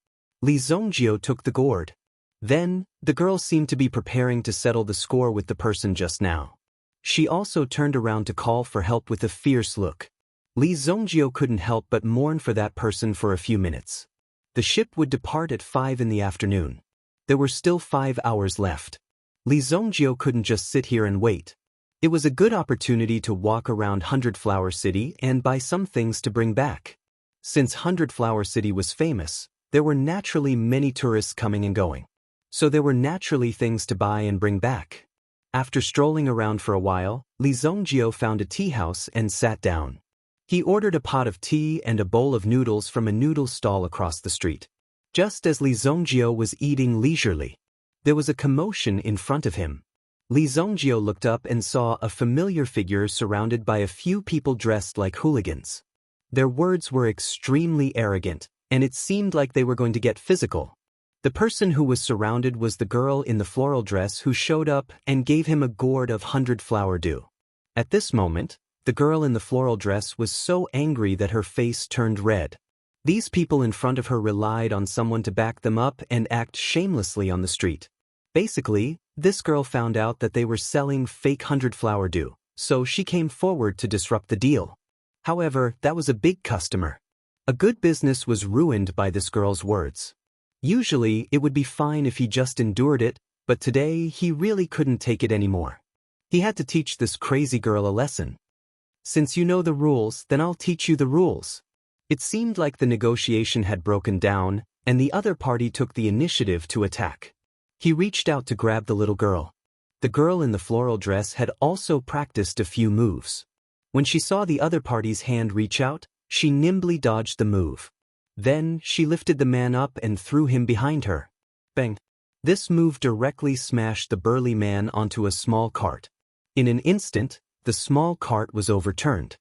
Speaker 1: Li Zongjio took the gourd. Then, the girl seemed to be preparing to settle the score with the person just now. She also turned around to call for help with a fierce look. Li Zongjio couldn't help but mourn for that person for a few minutes. The ship would depart at 5 in the afternoon. There were still 5 hours left. Li Zongjio couldn't just sit here and wait. It was a good opportunity to walk around 100-Flower City and buy some things to bring back. Since 100-Flower City was famous, there were naturally many tourists coming and going. So there were naturally things to buy and bring back. After strolling around for a while, Li Zongjio found a tea house and sat down. He ordered a pot of tea and a bowl of noodles from a noodle stall across the street. Just as Li Zongjio was eating leisurely, there was a commotion in front of him. Li Zongjio looked up and saw a familiar figure surrounded by a few people dressed like hooligans. Their words were extremely arrogant, and it seemed like they were going to get physical. The person who was surrounded was the girl in the floral dress who showed up and gave him a gourd of 100-flower dew. At this moment, the girl in the floral dress was so angry that her face turned red. These people in front of her relied on someone to back them up and act shamelessly on the street. Basically, this girl found out that they were selling fake 100-flower dew, so she came forward to disrupt the deal. However, that was a big customer. A good business was ruined by this girl's words. Usually, it would be fine if he just endured it, but today he really couldn't take it anymore. He had to teach this crazy girl a lesson. Since you know the rules, then I'll teach you the rules. It seemed like the negotiation had broken down, and the other party took the initiative to attack. He reached out to grab the little girl. The girl in the floral dress had also practiced a few moves. When she saw the other party's hand reach out, she nimbly dodged the move. Then, she lifted the man up and threw him behind her. Bang! This move directly smashed the burly man onto a small cart. In an instant, the small cart was overturned.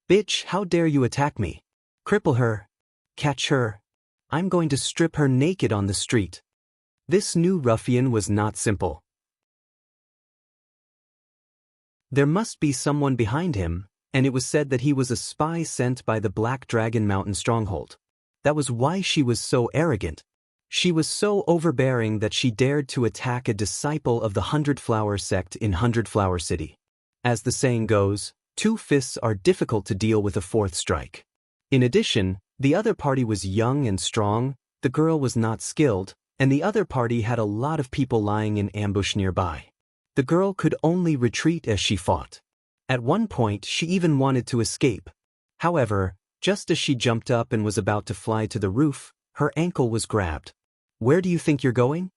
Speaker 1: Bitch, how dare you attack me? Cripple her. Catch her. I'm going to strip her naked on the street. This new ruffian was not simple. There must be someone behind him, and it was said that he was a spy sent by the Black Dragon Mountain stronghold. That was why she was so arrogant. She was so overbearing that she dared to attack a disciple of the 100-Flower sect in 100-Flower City. As the saying goes, 2 fists are difficult to deal with a 4th strike. In addition, the other party was young and strong, the girl was not skilled, and the other party had a lot of people lying in ambush nearby. The girl could only retreat as she fought. At one point, she even wanted to escape. However, just as she jumped up and was about to fly to the roof, her ankle was grabbed. Where do you think you're going?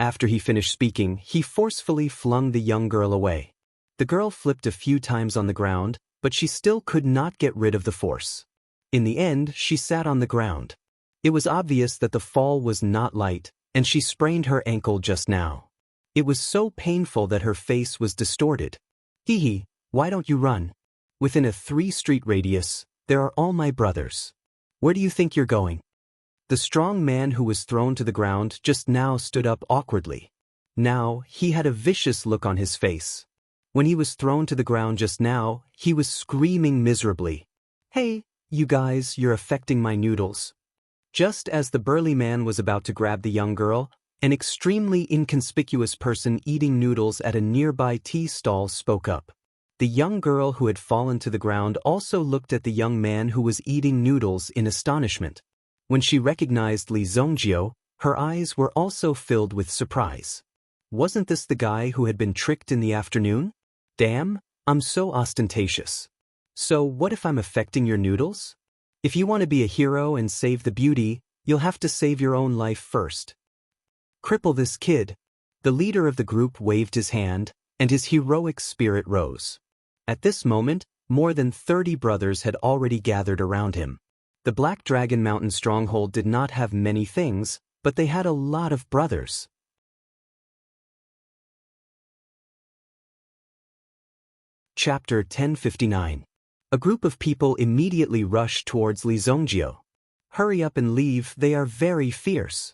Speaker 1: After he finished speaking, he forcefully flung the young girl away. The girl flipped a few times on the ground, but she still could not get rid of the force. In the end, she sat on the ground. It was obvious that the fall was not light, and she sprained her ankle just now. It was so painful that her face was distorted. Hee hee, Why don't you run? Within a 3-street radius, there are all my brothers. Where do you think you're going? The strong man who was thrown to the ground just now stood up awkwardly. Now, he had a vicious look on his face. When he was thrown to the ground just now, he was screaming miserably. Hey, you guys, you're affecting my noodles. Just as the burly man was about to grab the young girl, an extremely inconspicuous person eating noodles at a nearby tea stall spoke up. The young girl who had fallen to the ground also looked at the young man who was eating noodles in astonishment. When she recognized Li Zongjio, her eyes were also filled with surprise. Wasn't this the guy who had been tricked in the afternoon? Damn, I'm so ostentatious. So what if I'm affecting your noodles? If you want to be a hero and save the beauty, you'll have to save your own life first. Cripple this kid. The leader of the group waved his hand, and his heroic spirit rose. At this moment, more than 30 brothers had already gathered around him. The Black Dragon Mountain stronghold did not have many things, but they had a lot of brothers. Chapter 1059. A group of people immediately rushed towards Li Zongjio. Hurry up and leave, they are very fierce.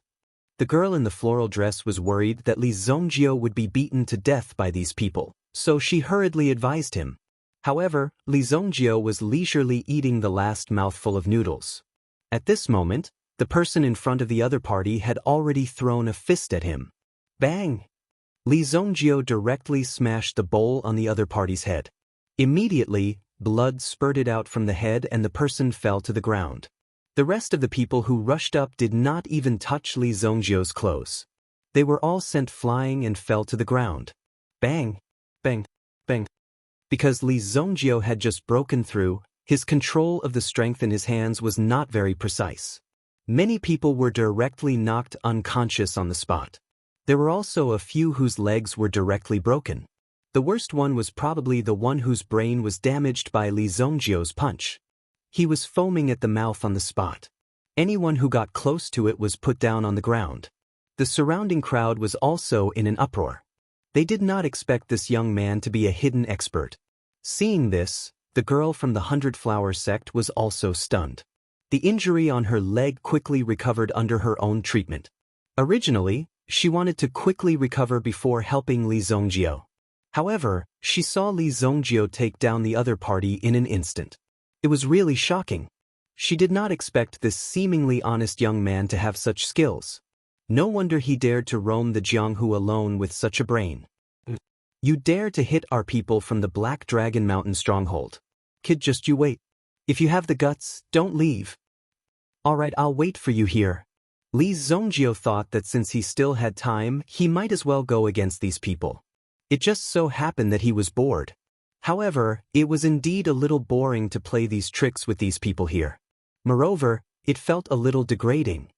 Speaker 1: The girl in the floral dress was worried that Li Zongjio would be beaten to death by these people, so she hurriedly advised him. However, Li Zongjio was leisurely eating the last mouthful of noodles. At this moment, the person in front of the other party had already thrown a fist at him. Bang! Li Zongjio directly smashed the bowl on the other party's head. Immediately, blood spurted out from the head and the person fell to the ground. The rest of the people who rushed up did not even touch Li Zongjio's clothes. They were all sent flying and fell to the ground. Bang! Bang! Bang! Because Li Zongjio had just broken through, his control of the strength in his hands was not very precise. Many people were directly knocked unconscious on the spot. There were also a few whose legs were directly broken. The worst one was probably the one whose brain was damaged by Li Zongjio's punch. He was foaming at the mouth on the spot. Anyone who got close to it was put down on the ground. The surrounding crowd was also in an uproar. They did not expect this young man to be a hidden expert. Seeing this, the girl from the 100-Flower sect was also stunned. The injury on her leg quickly recovered under her own treatment. Originally, she wanted to quickly recover before helping Li Zongjio. However, she saw Li Zongjio take down the other party in an instant. It was really shocking. She did not expect this seemingly honest young man to have such skills. No wonder he dared to roam the Jianghu alone with such a brain. You dare to hit our people from the Black Dragon Mountain stronghold. Kid, just you wait. If you have the guts, don't leave. Alright, I'll wait for you here. Li Zongjio thought that since he still had time, he might as well go against these people. It just so happened that he was bored. However, it was indeed a little boring to play these tricks with these people here. Moreover, it felt a little degrading.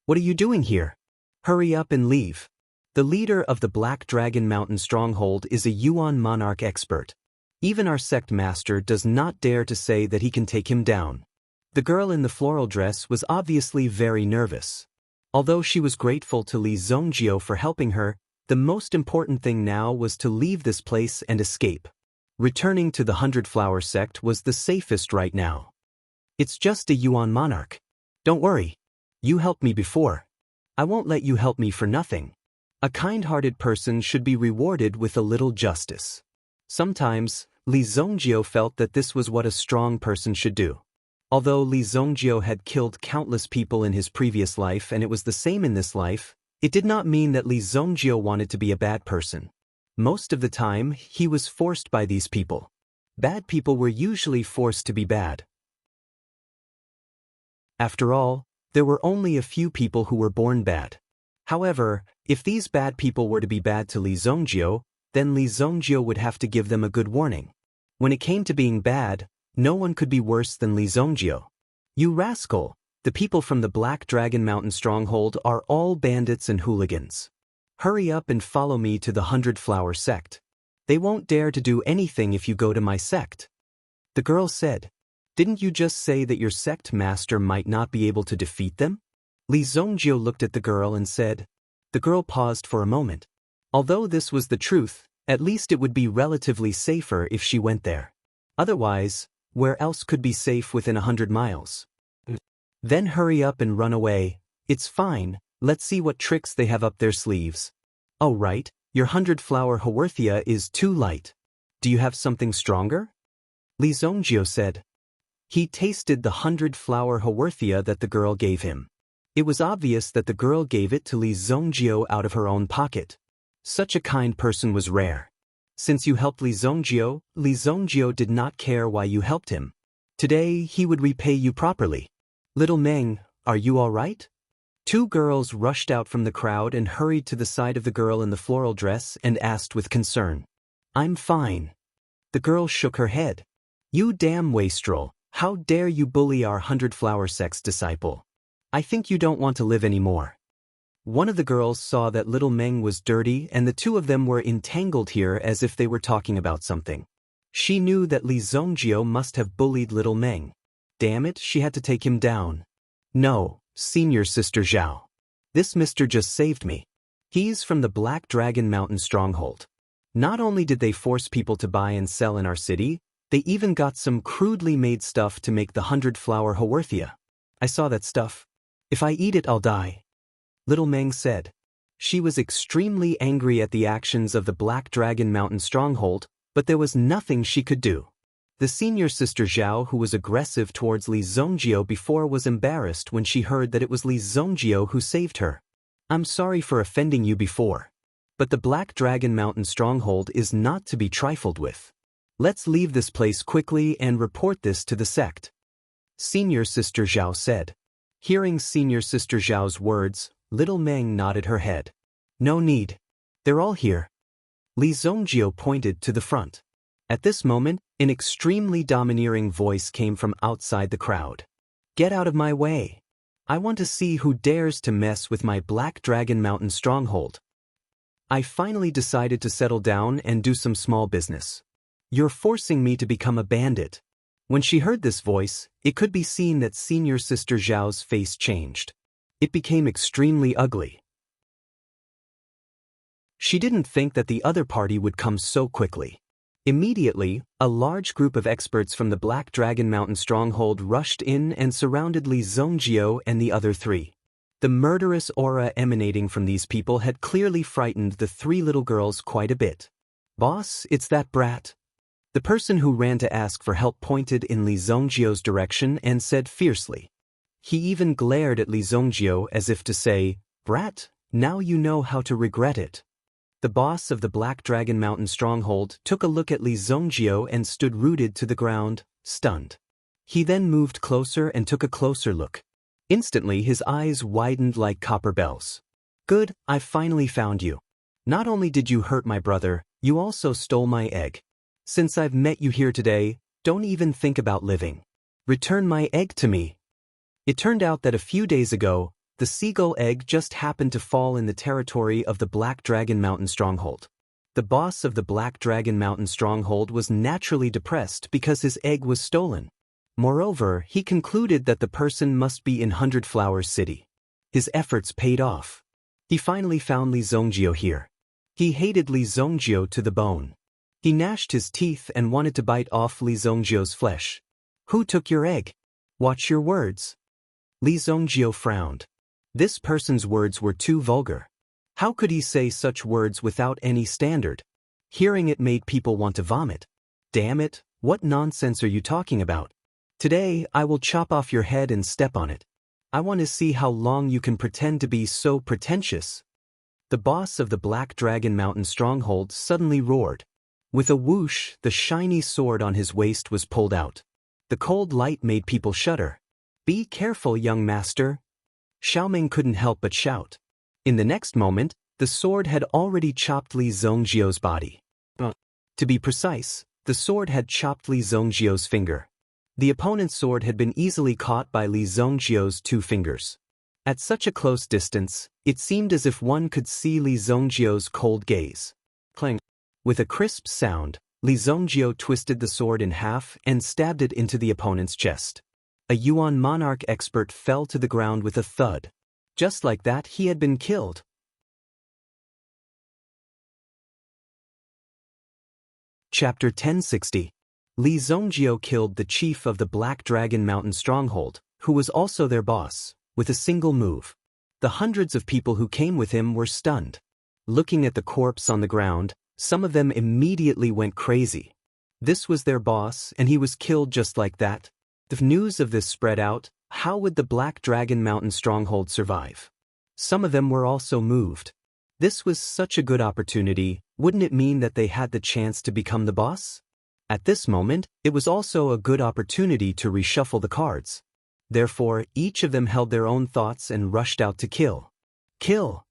Speaker 1: What are you doing here? Hurry up and leave. The leader of the Black Dragon Mountain stronghold is a Yuan monarch expert. Even our sect master does not dare to say that he can take him down. The girl in the floral dress was obviously very nervous. Although she was grateful to Li Zongjio for helping her, the most important thing now was to leave this place and escape. Returning to the 100-Flower sect was the safest right now. It's just a Yuan monarch. Don't worry. You helped me before. I won't let you help me for nothing. A kind-hearted person should be rewarded with a little justice. Sometimes, Li Zongjio felt that this was what a strong person should do. Although Li Zongjio had killed countless people in his previous life and it was the same in this life, it did not mean that Li Zongjio wanted to be a bad person. Most of the time, he was forced by these people. Bad people were usually forced to be bad. After all, there were only a few people who were born bad. However, if these bad people were to be bad to Li Zongjio, then Li Zongjio would have to give them a good warning. When it came to being bad, no one could be worse than Li Zongjio. You rascal! The people from the Black Dragon Mountain stronghold are all bandits and hooligans. Hurry up and follow me to the 100-Flower sect. They won't dare to do anything if you go to my sect. The girl said, Didn't you just say that your sect master might not be able to defeat them? Li Zongjio looked at the girl and said. The girl paused for a moment. Although this was the truth, At least it would be relatively safer if she went there. Otherwise, where else could be safe within 100 miles? Then hurry up and run away. It's fine, let's see what tricks they have up their sleeves. Oh right, your 100-flower Haworthia is too light. Do you have something stronger? Li Zongjio said. He tasted the 100-flower Haworthia that the girl gave him. It was obvious that the girl gave it to Li Zongjio out of her own pocket. Such a kind person was rare. Since you helped Li Zongjio did not care why you helped him. Today he would repay you properly. Little Meng, are you all right? Two girls rushed out from the crowd and hurried to the side of the girl in the floral dress and asked with concern. I'm fine. The girl shook her head. You damn wastrel, how dare you bully our 100-flower sex disciple? I think you don't want to live anymore. One of the girls saw that little Meng was dirty and the two of them were entangled here as if they were talking about something. She knew that Li Zongjio must have bullied little Meng. Damn it, she had to take him down. No, Senior Sister Zhao. This mister just saved me. He's from the Black Dragon Mountain Stronghold. Not only did they force people to buy and sell in our city, they even got some crudely made stuff to make the 100-flower Haworthia. I saw that stuff. If I eat it, I'll die. Little Meng said. She was extremely angry at the actions of the Black Dragon Mountain Stronghold, but there was nothing she could do. The Senior Sister Zhao, who was aggressive towards Li Zongjio before, was embarrassed when she heard that it was Li Zongjio who saved her. I'm sorry for offending you before. But the Black Dragon Mountain Stronghold is not to be trifled with. Let's leave this place quickly and report this to the sect. Senior Sister Zhao said. Hearing Senior Sister Zhao's words, little Meng nodded her head. No need. They're all here. Li Zongjio pointed to the front. At this moment, an extremely domineering voice came from outside the crowd. Get out of my way. I want to see who dares to mess with my Black Dragon Mountain Stronghold. I finally decided to settle down and do some small business. You're forcing me to become a bandit. When she heard this voice, it could be seen that Senior Sister Zhao's face changed. It became extremely ugly. She didn't think that the other party would come so quickly. Immediately, a large group of experts from the Black Dragon Mountain Stronghold rushed in and surrounded Li Zongjio and the other three. The murderous aura emanating from these people had clearly frightened the three little girls quite a bit. Boss, it's that brat. The person who ran to ask for help pointed in Li Zongjio's direction and said fiercely. He even glared at Li Zongjio as if to say, Brat, now you know how to regret it. The boss of the Black Dragon Mountain Stronghold took a look at Li Zongjio and stood rooted to the ground, stunned. He then moved closer and took a closer look. Instantly his eyes widened like copper bells. Good, I finally found you. Not only did you hurt my brother, you also stole my egg. Since I've met you here today, don't even think about living. Return my egg to me. It turned out that a few days ago, the seagull egg just happened to fall in the territory of the Black Dragon Mountain Stronghold. The boss of the Black Dragon Mountain Stronghold was naturally depressed because his egg was stolen. Moreover, he concluded that the person must be in 100 Flowers City. His efforts paid off. He finally found Li Zongjio here. He hated Li Zongjio to the bone. He gnashed his teeth and wanted to bite off Li Zongjio's flesh. Who took your egg? Watch your words. Li Zongjio frowned. This person's words were too vulgar. How could he say such words without any standard? Hearing it made people want to vomit. Damn it, what nonsense are you talking about? Today, I will chop off your head and step on it. I want to see how long you can pretend to be so pretentious. The boss of the Black Dragon Mountain Stronghold suddenly roared. With a whoosh, the shiny sword on his waist was pulled out. The cold light made people shudder. Be careful, young master. Xiaoming couldn't help but shout. In the next moment, the sword had already chopped Li Zongjio's body. To be precise, the sword had chopped Li Zongjio's finger. The opponent's sword had been easily caught by Li Zongjio's 2 fingers. At such a close distance, it seemed as if one could see Li Zongjio's cold gaze. Clang. With a crisp sound, Li Zongjio twisted the sword in half and stabbed it into the opponent's chest. A Yuan monarch expert fell to the ground with a thud. Just like that, he had been killed. Chapter 1060. Li Zongjio killed the chief of the Black Dragon Mountain stronghold, who was also their boss, with a single move. The hundreds of people who came with him were stunned. Looking at the corpse on the ground, some of them immediately went crazy. This was their boss, and he was killed just like that. If news of this spread out, how would the Black Dragon Mountain stronghold survive? Some of them were also moved. This was such a good opportunity, wouldn't it mean that they had the chance to become the boss? At this moment, it was also a good opportunity to reshuffle the cards. Therefore, each of them held their own thoughts and rushed out to kill. Kill!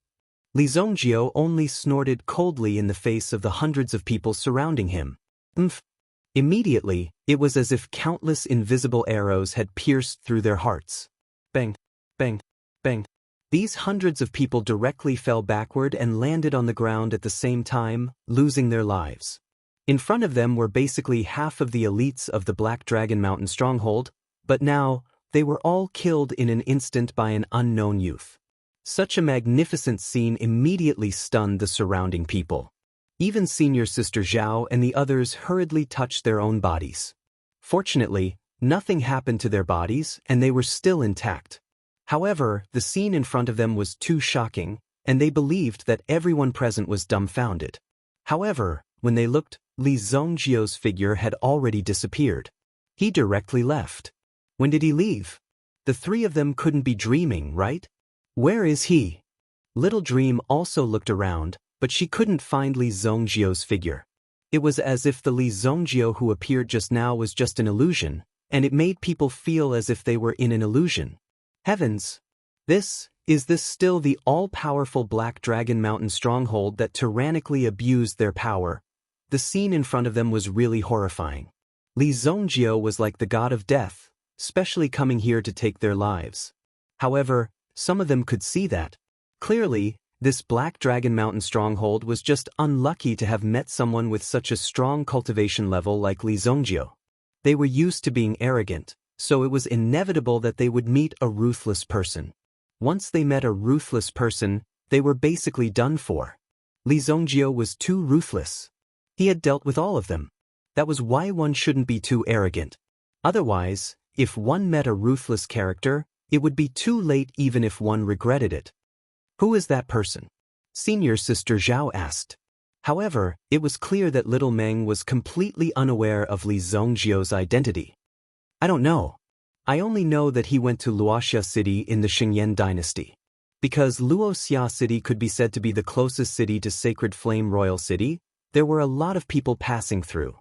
Speaker 1: Li Zongjio only snorted coldly in the face of the hundreds of people surrounding him. Immediately, it was as if countless invisible arrows had pierced through their hearts. Bang! Bang! Bang! These hundreds of people directly fell backward and landed on the ground at the same time, losing their lives. In front of them were basically half of the elites of the Black Dragon Mountain stronghold, but now, they were all killed in an instant by an unknown youth. Such a magnificent scene immediately stunned the surrounding people. Even Senior Sister Zhao and the others hurriedly touched their own bodies. Fortunately, nothing happened to their bodies and they were still intact. However, the scene in front of them was too shocking, and they believed that everyone present was dumbfounded. However, when they looked, Li Zongjio's figure had already disappeared. He directly left. When did he leave? The three of them couldn't be dreaming, right? Where is he? Little Dream also looked around, but she couldn't find Li Zongjio's figure. It was as if the Li Zongjio who appeared just now was just an illusion, and it made people feel as if they were in an illusion. Heavens! Is this still the all-powerful Black Dragon Mountain stronghold that tyrannically abused their power? The scene in front of them was really horrifying. Li Zongjio was like the god of death, especially coming here to take their lives. However, some of them could see that. Clearly, this Black Dragon Mountain stronghold was just unlucky to have met someone with such a strong cultivation level like Li Zongjio. They were used to being arrogant, so it was inevitable that they would meet a ruthless person. Once they met a ruthless person, they were basically done for. Li Zongjio was too ruthless. He had dealt with all of them. That was why one shouldn't be too arrogant. Otherwise, if one met a ruthless character, it would be too late even if one regretted it. Who is that person? Senior Sister Zhao asked. However, it was clear that Little Meng was completely unaware of Li Zongjio's identity. I don't know. I only know that he went to Luoxia City in the Xingyan dynasty. Because Luoxia City could be said to be the closest city to Sacred Flame Royal City, there were a lot of people passing through.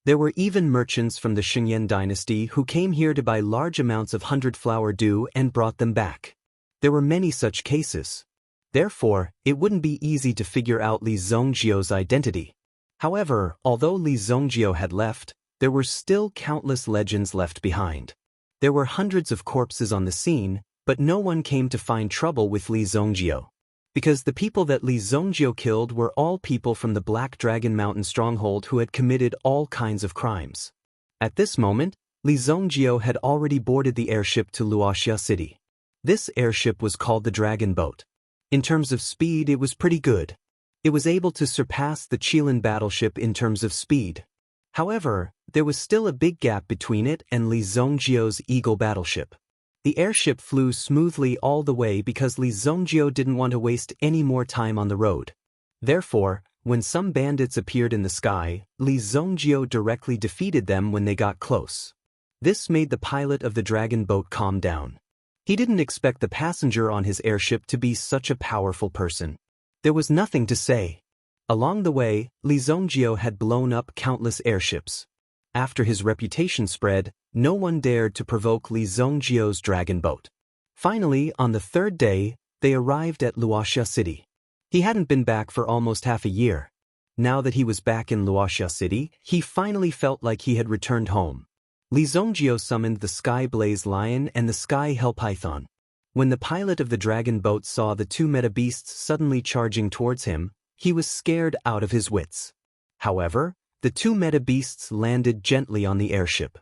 Speaker 1: There were even merchants from the Xingyan dynasty who came here to buy large amounts of 100-flower dew and brought them back. There were many such cases. Therefore, it wouldn't be easy to figure out Li Zongjio's identity. However, although Li Zongjio had left, there were still countless legends left behind. There were hundreds of corpses on the scene, but no one came to find trouble with Li Zongjio. Because the people that Li Zongjio killed were all people from the Black Dragon Mountain stronghold who had committed all kinds of crimes. At this moment, Li Zongjio had already boarded the airship to Luoxia City. This airship was called the Dragon Boat. In terms of speed, it was pretty good. It was able to surpass the Qilin battleship in terms of speed. However, there was still a big gap between it and Li Zongjio's Eagle battleship. The airship flew smoothly all the way because Li Zongjio didn't want to waste any more time on the road. Therefore, when some bandits appeared in the sky, Li Zongjio directly defeated them when they got close. This made the pilot of the dragon boat calm down. He didn't expect the passenger on his airship to be such a powerful person. There was nothing to say. Along the way, Li Zongjio had blown up countless airships. After his reputation spread, no one dared to provoke Li Zongjio's dragon boat. Finally, on the third day, they arrived at Luoxia City. He hadn't been back for almost half a year. Now that he was back in Luoxia City, he finally felt like he had returned home. Li Zongjio summoned the Sky Blaze Lion and the Sky Hell Python. When the pilot of the dragon boat saw the two meta beasts suddenly charging towards him, he was scared out of his wits. However, the two meta beasts landed gently on the airship.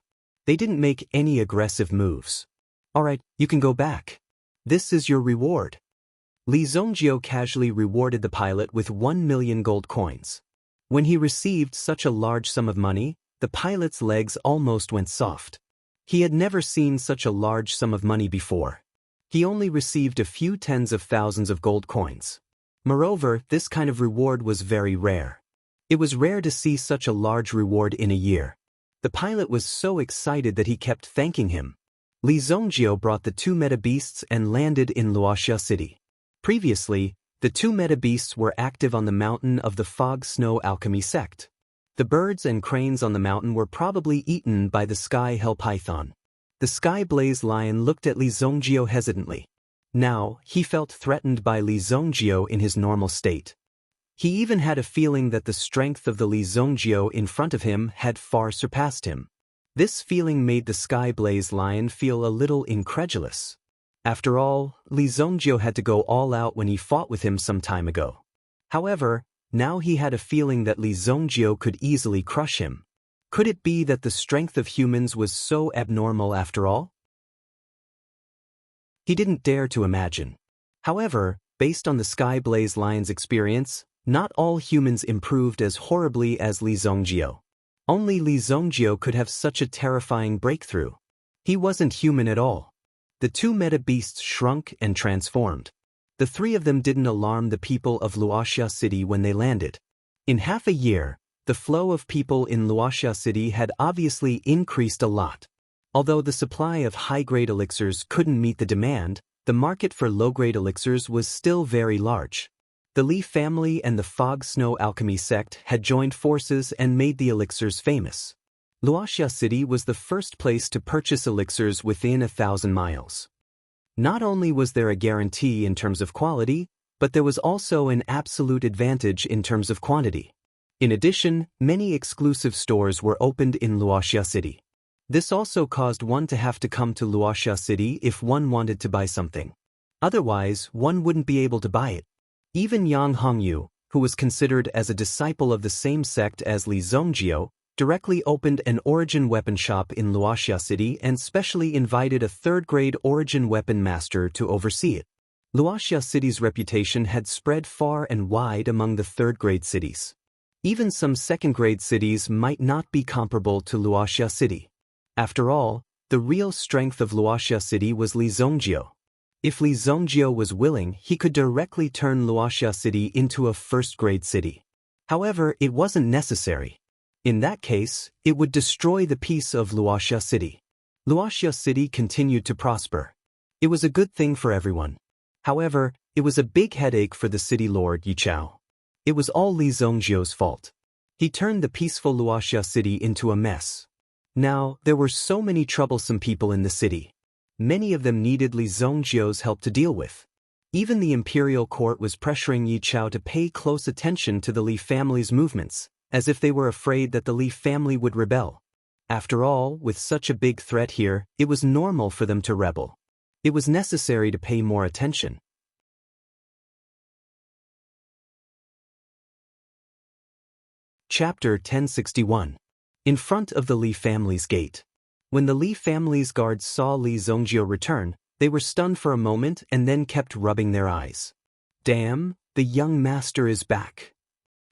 Speaker 1: They didn't make any aggressive moves. Alright, you can go back. This is your reward. Li Zongjio casually rewarded the pilot with 1 million gold coins. When he received such a large sum of money, the pilot's legs almost went soft. He had never seen such a large sum of money before. He only received a few tens of thousands of gold coins. Moreover, this kind of reward was very rare. It was rare to see such a large reward in a year. The pilot was so excited that he kept thanking him. Li Zongjio brought the two meta beasts and landed in Luoxia City. Previously, the two meta beasts were active on the mountain of the Fog Snow Alchemy sect. The birds and cranes on the mountain were probably eaten by the Sky Hell Python. The Sky Blaze Lion looked at Li Zongjio hesitantly. Now, he felt threatened by Li Zongjio in his normal state. He even had a feeling that the strength of the Li Zongjio in front of him had far surpassed him. This feeling made the Sky Blaze Lion feel a little incredulous. After all, Li Zongjio had to go all out when he fought with him some time ago. However, now he had a feeling that Li Zongjio could easily crush him. Could it be that the strength of humans was so abnormal after all? He didn't dare to imagine. However, based on the Sky Blaze Lion's experience, not all humans improved as horribly as Li Zongjio. Only Li Zongjio could have such a terrifying breakthrough. He wasn't human at all. The two meta beasts shrunk and transformed. The three of them didn't alarm the people of Luoxia City when they landed. In half a year, the flow of people in Luoxia City had obviously increased a lot. Although the supply of high-grade elixirs couldn't meet the demand, the market for low-grade elixirs was still very large. The Li family and the Fog Snow Alchemy sect had joined forces and made the elixirs famous. Luoxia City was the first place to purchase elixirs within 1,000 miles. Not only was there a guarantee in terms of quality, but there was also an absolute advantage in terms of quantity. In addition, many exclusive stores were opened in Luoxia City. This also caused one to have to come to Luoxia City if one wanted to buy something. Otherwise, one wouldn't be able to buy it. Even Yang Hongyu, who was considered as a disciple of the same sect as Li Zongjio, directly opened an origin weapon shop in Luoxia City and specially invited a third-grade origin weapon master to oversee it. Luoxia City's reputation had spread far and wide among the third-grade cities. Even some second-grade cities might not be comparable to Luoxia City. After all, the real strength of Luoxia City was Li Zongjio. If Li Zongjio was willing, he could directly turn Luoxia City into a first-grade city. However, it wasn't necessary. In that case, it would destroy the peace of Luoxia City. Luoxia City continued to prosper. It was a good thing for everyone. However, it was a big headache for the city lord Yichao. It was all Li Zongjio's fault. He turned the peaceful Luoxia City into a mess. Now, there were so many troublesome people in the city. Many of them needed Li Zongjio's help to deal with. Even the imperial court was pressuring Yichao to pay close attention to the Li family's movements, as if they were afraid that the Li family would rebel. After all, with such a big threat here, it was normal for them to rebel. It was necessary to pay more attention. Chapter 1061. In front of the Li family's gate. When the Li family's guards saw Li Zongjio return, they were stunned for a moment and then kept rubbing their eyes. Damn, the young master is back.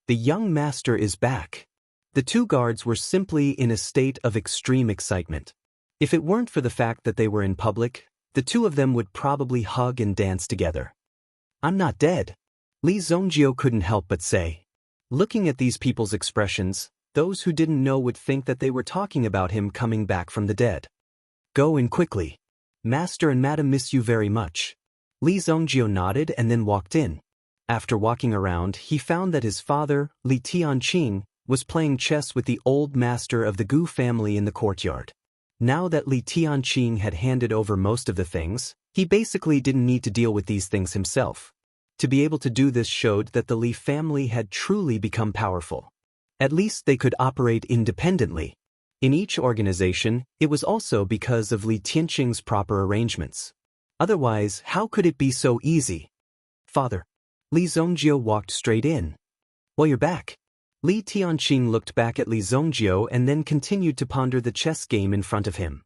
Speaker 1: The young master is back. The two guards were simply in a state of extreme excitement. If it weren't for the fact that they were in public, the two of them would probably hug and dance together. I'm not dead, Li Zongjio couldn't help but say. Looking at these people's expressions, those who didn't know would think that they were talking about him coming back from the dead. Go in quickly. Master and Madam miss you very much. Li Zongjio nodded and then walked in. After walking around, he found that his father, Li Tianqing, was playing chess with the old master of the Gu family in the courtyard. Now that Li Tianqing had handed over most of the things, he basically didn't need to deal with these things himself. To be able to do this showed that the Li family had truly become powerful. At least they could operate independently. In each organization, it was also because of Li Tianqing's proper arrangements. Otherwise, how could it be so easy? Father. Li Zongjio walked straight in. Well, you're back. Li Tianqing looked back at Li Zongjio and then continued to ponder the chess game in front of him.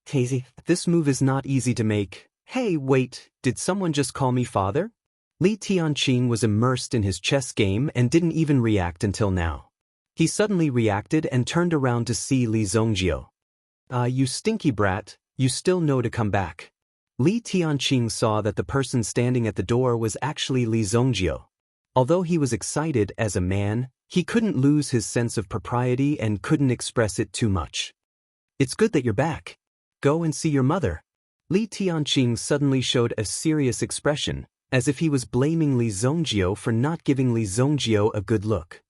Speaker 1: Casey, this move is not easy to make. Hey, wait, did someone just call me father? Li Tianqing was immersed in his chess game and didn't even react until now. He suddenly reacted and turned around to see Li Zongjio. You stinky brat, you still know to come back. Li Tianqing saw that the person standing at the door was actually Li Zongjio. Although he was excited as a man, he couldn't lose his sense of propriety and couldn't express it too much. It's good that you're back. Go and see your mother. Li Tianqing suddenly showed a serious expression, as if he was blaming Li Zongjio for not giving Li Zongjio a good look.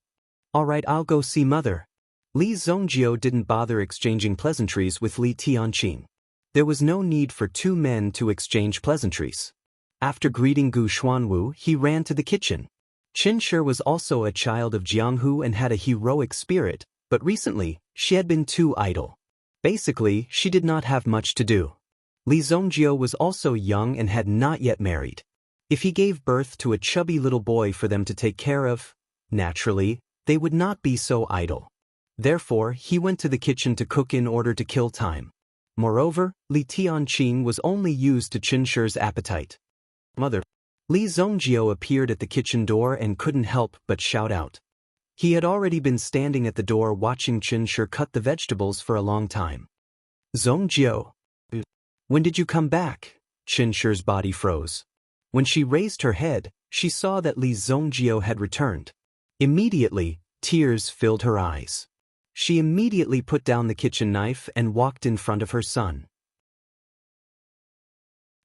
Speaker 1: All right, I'll go see mother. Li Zongjio didn't bother exchanging pleasantries with Li Tianqing. There was no need for two men to exchange pleasantries. After greeting Gu Xuanwu, he ran to the kitchen. Qin Shi was also a child of Jianghu and had a heroic spirit, but recently, she had been too idle. Basically, she did not have much to do. Li Zongjio was also young and had not yet married. If he gave birth to a chubby little boy for them to take care of, naturally, they would not be so idle. Therefore, he went to the kitchen to cook in order to kill time. Moreover, Li Tianqing was only used to Qin Shi's appetite. Mother. Li Zongjio appeared at the kitchen door and couldn't help but shout out. He had already been standing at the door watching Qin Shi cut the vegetables for a long time. Zongjio. When did you come back? Qin Shi's body froze. When she raised her head, she saw that Li Zongjio had returned. Immediately, tears filled her eyes. She immediately put down the kitchen knife and walked in front of her son.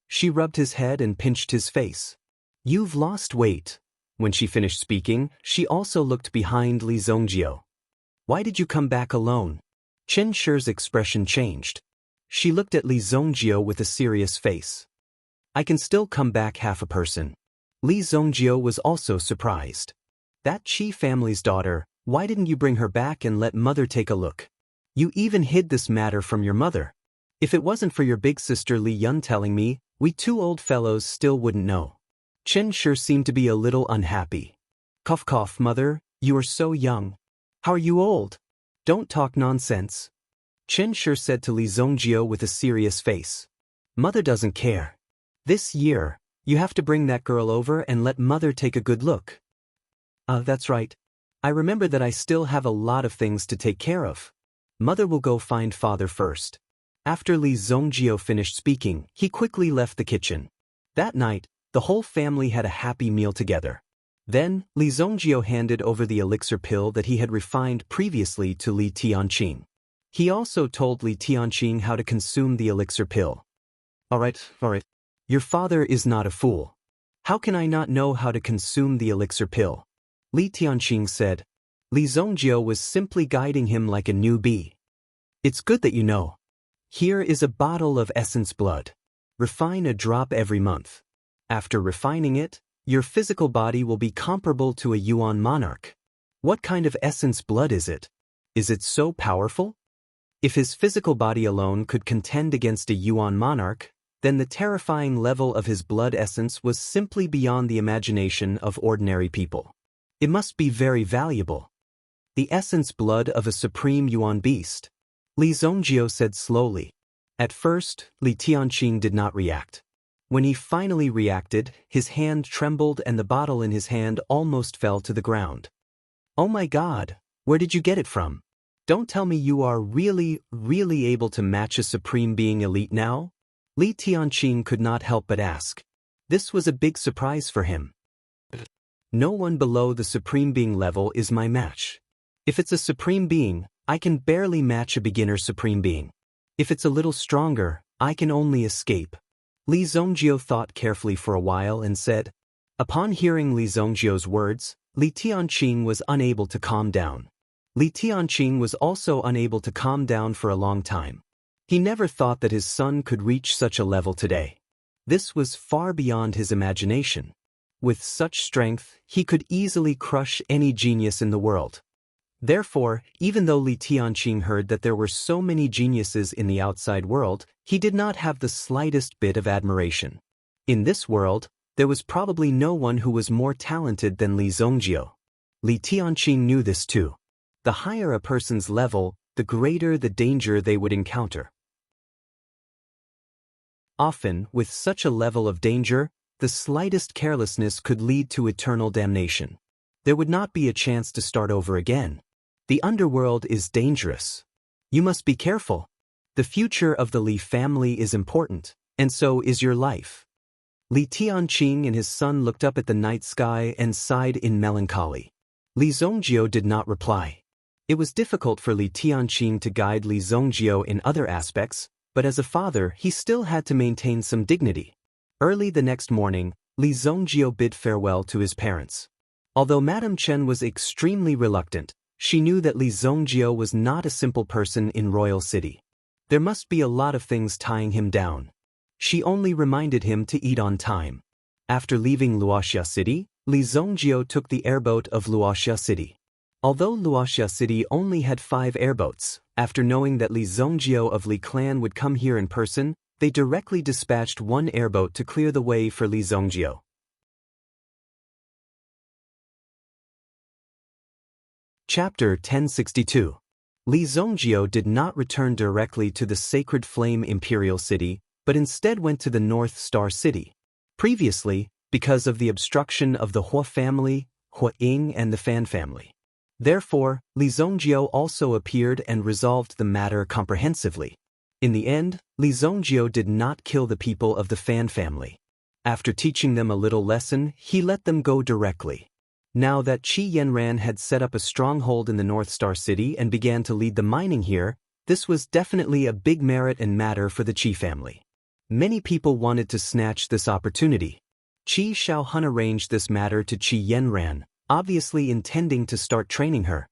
Speaker 1: She rubbed his head and pinched his face. You've lost weight. When she finished speaking, she also looked behind Li Zongjio. Why did you come back alone? Qin Shi's expression changed. She looked at Li Zongjio with a serious face. I can still come back half a person. Li Zongjio was also surprised. That Qi family's daughter, why didn't you bring her back and let mother take a look? You even hid this matter from your mother. If it wasn't for your big sister Li Yun telling me, we two old fellows still wouldn't know. Qin Shi seemed to be a little unhappy. Cough cough, mother, you are so young. How are you old? Don't talk nonsense. Qin Shi said to Li Zongjio with a serious face. Mother doesn't care. This year, you have to bring that girl over and let mother take a good look. That's right. I remember that I still have a lot of things to take care of. Mother will go find father first. After Li Zongjio finished speaking, he quickly left the kitchen. That night, the whole family had a happy meal together. Then, Li Zongjio handed over the elixir pill that he had refined previously to Li Tianqing. He also told Li Tianqing how to consume the elixir pill. All right. Your father is not a fool. How can I not know how to consume the elixir pill? Li Tianqing said. Li Zongjio was simply guiding him like a newbie. It's good that you know. Here is a bottle of essence blood. Refine a drop every month. After refining it, your physical body will be comparable to a Yuan monarch. What kind of essence blood is it? Is it so powerful? If his physical body alone could contend against a Yuan monarch, then the terrifying level of his blood essence was simply beyond the imagination of ordinary people. It must be very valuable. The essence blood of a supreme Yuan beast. Li Zongjio said slowly. At first, Li Tianqing did not react. When he finally reacted, his hand trembled and the bottle in his hand almost fell to the ground. Oh my God, where did you get it from? Don't tell me you are really able to match a supreme being elite now? Li Tianqing could not help but ask. This was a big surprise for him. No one below the supreme being level is my match. If it's a supreme being, I can barely match a beginner supreme being. If it's a little stronger, I can only escape. Li Zongjio thought carefully for a while and said. Upon hearing Li Zongjio's words, Li Tianqing was unable to calm down. Li Tianqing was also unable to calm down for a long time. He never thought that his son could reach such a level today. This was far beyond his imagination. With such strength, he could easily crush any genius in the world. Therefore, even though Li Tianqing heard that there were so many geniuses in the outside world, he did not have the slightest bit of admiration. In this world, there was probably no one who was more talented than Li Zongjio. Li Tianqing knew this too. The higher a person's level, the greater the danger they would encounter. Often, with such a level of danger, the slightest carelessness could lead to eternal damnation. There would not be a chance to start over again. The underworld is dangerous. You must be careful. The future of the Li family is important, and so is your life. Li Tianqing and his son looked up at the night sky and sighed in melancholy. Li Zhongjio did not reply. It was difficult for Li Tianqing to guide Li Zhongjio in other aspects, but as a father he still had to maintain some dignity. Early the next morning, Li Zhongjio bid farewell to his parents. Although Madame Chen was extremely reluctant, she knew that Li Zhongjio was not a simple person in Royal City. There must be a lot of things tying him down. She only reminded him to eat on time. After leaving Luoxia City, Li Zhongjio took the airboat of Luoxia City. Although Luoxia City only had 5 airboats, after knowing that Li Zhongjio of Li clan would come here in person, they directly dispatched one airboat to clear the way for Li Zhongjio. Chapter 1062. Li Zhongjio did not return directly to the Sacred Flame Imperial City, but instead went to the North Star City. Previously, because of the obstruction of the Hua family, Hua Ying and the Fan family. Therefore, Li Zhongjio also appeared and resolved the matter comprehensively. In the end, Li Zhongjio did not kill the people of the Fan family. After teaching them a little lesson, he let them go directly. Now that Qi Yanran had set up a stronghold in the North Star City and began to lead the mining here, this was definitely a big merit and matter for the Qi family. Many people wanted to snatch this opportunity. Qi Shaohun arranged this matter to Qi Yanran, obviously intending to start training her.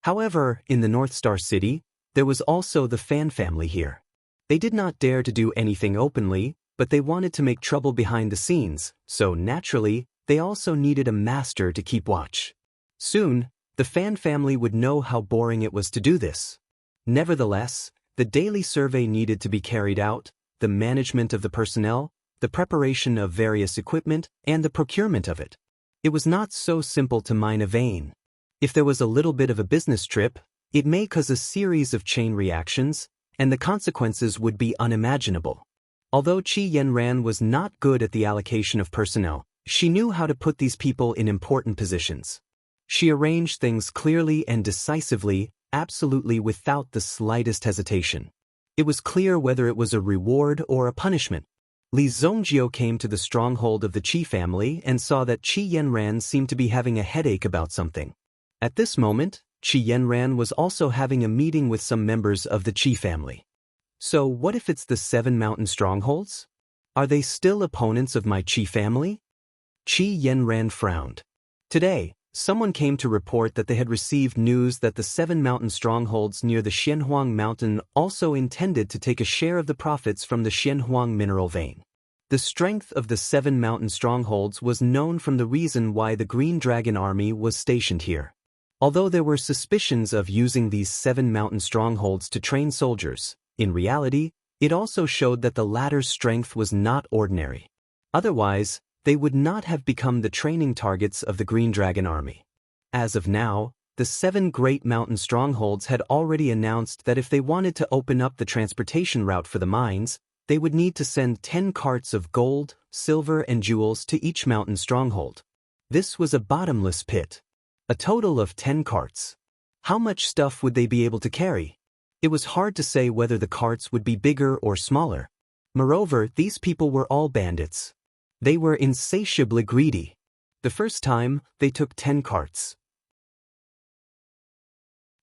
Speaker 1: However, in the North Star City, there was also the Fan family here. They did not dare to do anything openly, but they wanted to make trouble behind the scenes, so naturally, they also needed a master to keep watch. Soon, the Fan family would know how boring it was to do this. Nevertheless, the daily survey needed to be carried out, the management of the personnel, the preparation of various equipment, and the procurement of it. It was not so simple to mine a vein. If there was a little bit of a business trip, it may cause a series of chain reactions, and the consequences would be unimaginable. Although Qi Yanran was not good at the allocation of personnel, she knew how to put these people in important positions. She arranged things clearly and decisively, absolutely without the slightest hesitation. It was clear whether it was a reward or a punishment. Li Zhongjio came to the stronghold of the Qi family and saw that Qi Yanran seemed to be having a headache about something. At this moment, Qi Yanran was also having a meeting with some members of the Qi family. So what if it's the 7 mountain strongholds? Are they still opponents of my Qi family? Qi Yanran frowned. Today, someone came to report that they had received news that the 7 mountain strongholds near the Xianhuang mountain also intended to take a share of the profits from the Xianhuang mineral vein. The strength of the 7 mountain strongholds was known from the reason why the Green Dragon Army was stationed here. Although there were suspicions of using these 7 mountain strongholds to train soldiers, in reality, it also showed that the latter's strength was not ordinary. Otherwise, they would not have become the training targets of the Green Dragon Army. As of now, the 7 great mountain strongholds had already announced that if they wanted to open up the transportation route for the mines, they would need to send 10 carts of gold, silver and jewels to each mountain stronghold. This was a bottomless pit. A total of 10 carts. How much stuff would they be able to carry? It was hard to say whether the carts would be bigger or smaller. Moreover, these people were all bandits. They were insatiably greedy. The first time, they took 10 carts.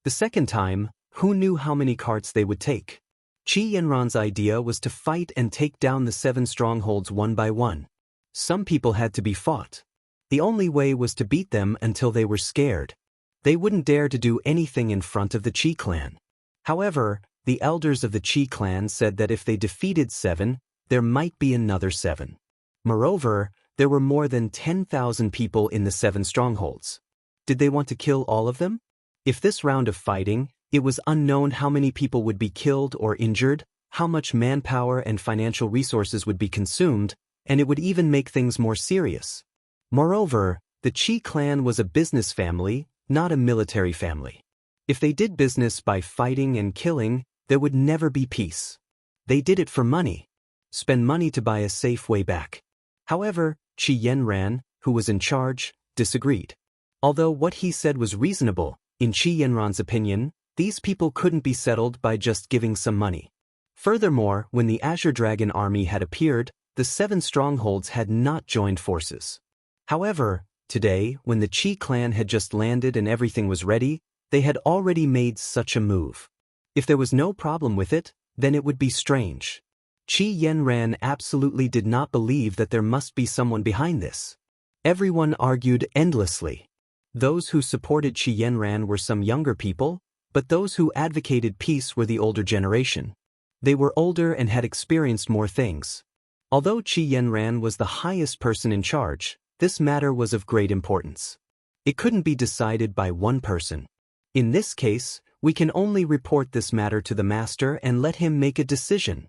Speaker 1: The second time, who knew how many carts they would take? Qi Yanran's idea was to fight and take down the 7 strongholds one by one. Some people had to be fought. The only way was to beat them until they were scared. They wouldn't dare to do anything in front of the Qi clan. However, the elders of the Qi clan said that if they defeated 7, there might be another 7. Moreover, there were more than 10,000 people in the 7 strongholds. Did they want to kill all of them? If this round of fighting, it was unknown how many people would be killed or injured, how much manpower and financial resources would be consumed, and it would even make things more serious. Moreover, the Qi clan was a business family, not a military family. If they did business by fighting and killing, there would never be peace. They did it for money. Spend money to buy a safe way back. However, Qi Yanran, who was in charge, disagreed. Although what he said was reasonable, In Qi Yanran's opinion, these people couldn't be settled by just giving some money. Furthermore, when the Azure Dragon army had appeared, the 7 strongholds had not joined forces. However, today, when the Qi clan had just landed and everything was ready, they had already made such a move. If there was no problem with it, then it would be strange. Qi Yanran absolutely did not believe that there must be someone behind this. Everyone argued endlessly. Those who supported Qi Yanran were some younger people, but those who advocated peace were the older generation. They were older and had experienced more things. Although Qi Yanran was the highest person in charge, this matter was of great importance. It couldn't be decided by one person. In this case, we can only report this matter to the master and let him make a decision.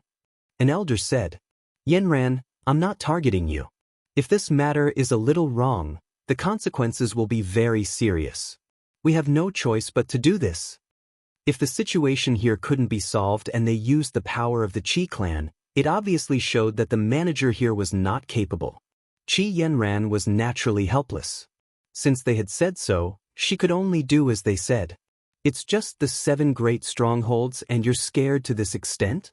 Speaker 1: An elder said, Yanran, I'm not targeting you. If this matter is a little wrong, the consequences will be very serious. We have no choice but to do this. If the situation here couldn't be solved and they used the power of the Qi clan, it obviously showed that the manager here was not capable. Qi Yanran was naturally helpless. Since they had said so, she could only do as they said. It's just the 7 great strongholds and you're scared to this extent?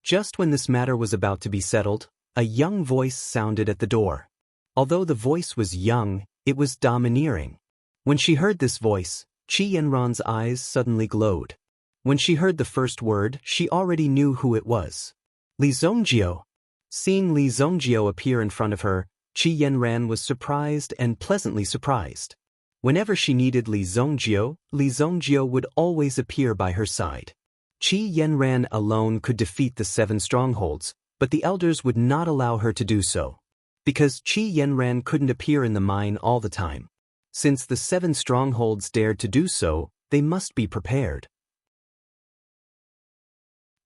Speaker 1: Just when this matter was about to be settled, a young voice sounded at the door. Although the voice was young, it was domineering. When she heard this voice, Qi Yanran's eyes suddenly glowed. When she heard the first word, she already knew who it was. Li Zongjio. Seeing Li Zongjio appear in front of her, Qi Yanran was surprised and pleasantly surprised. Whenever she needed Li Zongjio would always appear by her side. Qi Yanran alone could defeat the 7 strongholds, but the elders would not allow her to do so. Because Qi Yanran couldn't appear in the mine all the time. Since the 7 strongholds dared to do so, they must be prepared.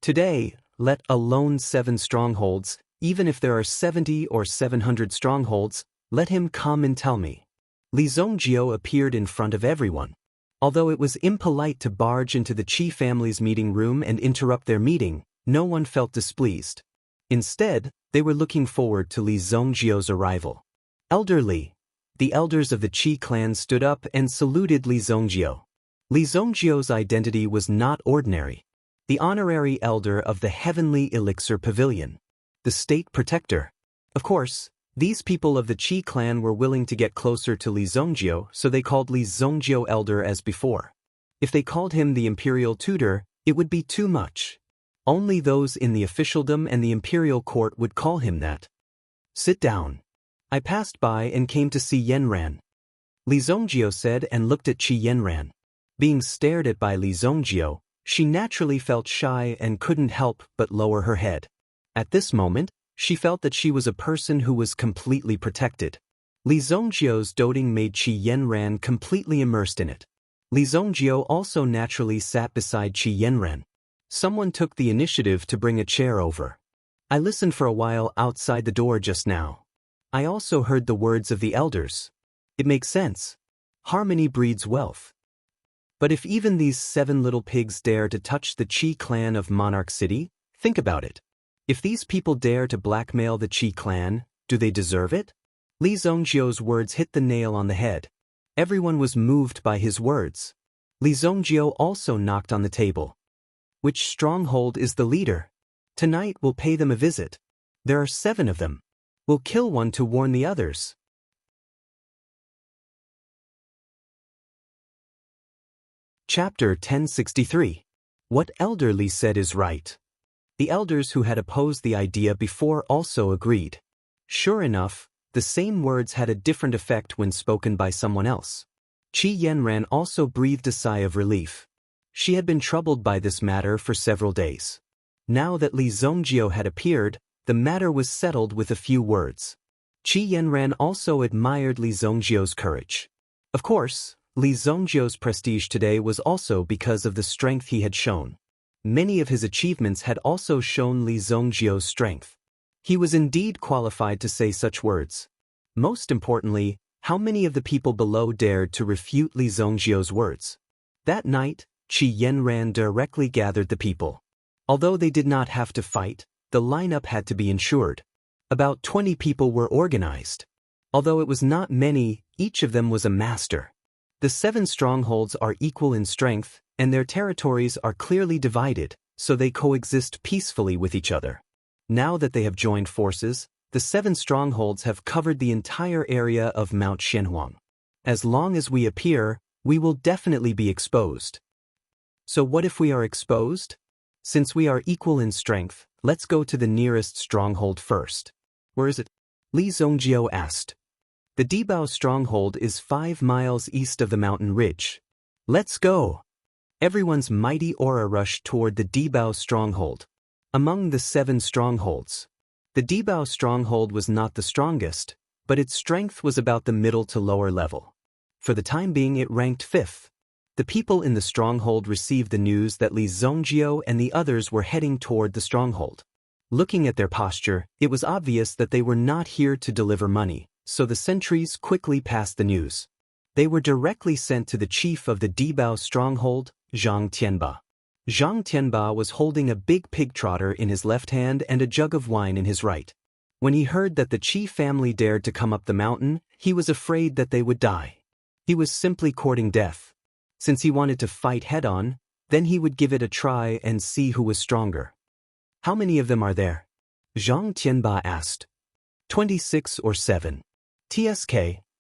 Speaker 1: Today, let alone 7 strongholds, even if there are 70 or 700 strongholds, let him come and tell me. Li Zongjio appeared in front of everyone. Although it was impolite to barge into the Qi family's meeting room and interrupt their meeting, no one felt displeased. Instead, they were looking forward to Li Zongjio's arrival. Elder Li. The elders of the Qi clan stood up and saluted Li Zongjio. Li Zongjio's identity was not ordinary. The honorary elder of the Heavenly Elixir Pavilion. The state protector. Of course, these people of the Qi clan were willing to get closer to Li Zongjio, so they called Li Zongjio elder as before. If they called him the imperial tutor, it would be too much. Only those in the officialdom and the imperial court would call him that. Sit down. I passed by and came to see Yanran. Li Zongjio said and looked at Qi Yanran. Being stared at by Li Zongjio, she naturally felt shy and couldn't help but lower her head. At this moment, she felt that she was a person who was completely protected. Li Zongjio's doting made Qi Yanran completely immersed in it. Li Zongjio also naturally sat beside Qi Yanran. Someone took the initiative to bring a chair over. I listened for a while outside the door just now. I also heard the words of the elders. It makes sense. Harmony breeds wealth. But if even these 7 little pigs dare to touch the Qi clan of Monarch City, think about it. If these people dare to blackmail the Qi clan, do they deserve it? Li Zongjio's words hit the nail on the head. Everyone was moved by his words. Li Zongjio also knocked on the table. Which stronghold is the leader? Tonight we'll pay them a visit. There are 7 of them. We'll kill one to warn the others. Chapter 1063. What Elder Li said is right. The elders who had opposed the idea before also agreed. Sure enough, the same words had a different effect when spoken by someone else. Qi Yanran also breathed a sigh of relief. She had been troubled by this matter for several days. Now that Li Zongjio had appeared, the matter was settled with a few words. Qi Yanran also admired Li Zongjio's courage. Of course, Li Zongjio's prestige today was also because of the strength he had shown. Many of his achievements had also shown Li Zongjio's strength. He was indeed qualified to say such words. Most importantly, how many of the people below dared to refute Li Zongjio's words? That night, Qi Yanran directly gathered the people. Although they did not have to fight, the lineup had to be ensured. About 20 people were organized. Although it was not many, each of them was a master. The 7 strongholds are equal in strength, and their territories are clearly divided, so they coexist peacefully with each other. Now that they have joined forces, the 7 strongholds have covered the entire area of Mount Xianhuang. As long as we appear, we will definitely be exposed. So what if we are exposed? Since we are equal in strength, let's go to the nearest stronghold first. Where is it? Li Zongjiu asked. The Dibao stronghold is 5 miles east of the mountain ridge. Let's go! Everyone's mighty aura rushed toward the Dibao stronghold. Among the 7 strongholds, the Dibao stronghold was not the strongest, but its strength was about the middle to lower level. For the time being, it ranked 5th. The people in the stronghold received the news that Li Zongjiu and the others were heading toward the stronghold. Looking at their posture, it was obvious that they were not here to deliver money, so the sentries quickly passed the news. They were directly sent to the chief of the Dibao stronghold, Zhang Tianba. Zhang Tianba was holding a big pig trotter in his left hand and a jug of wine in his right. When he heard that the Qi family dared to come up the mountain, he was afraid that they would die. He was simply courting death. Since he wanted to fight head-on, then he would give it a try and see who was stronger. How many of them are there? Zhang Tianba asked. 26 or 7. TSK,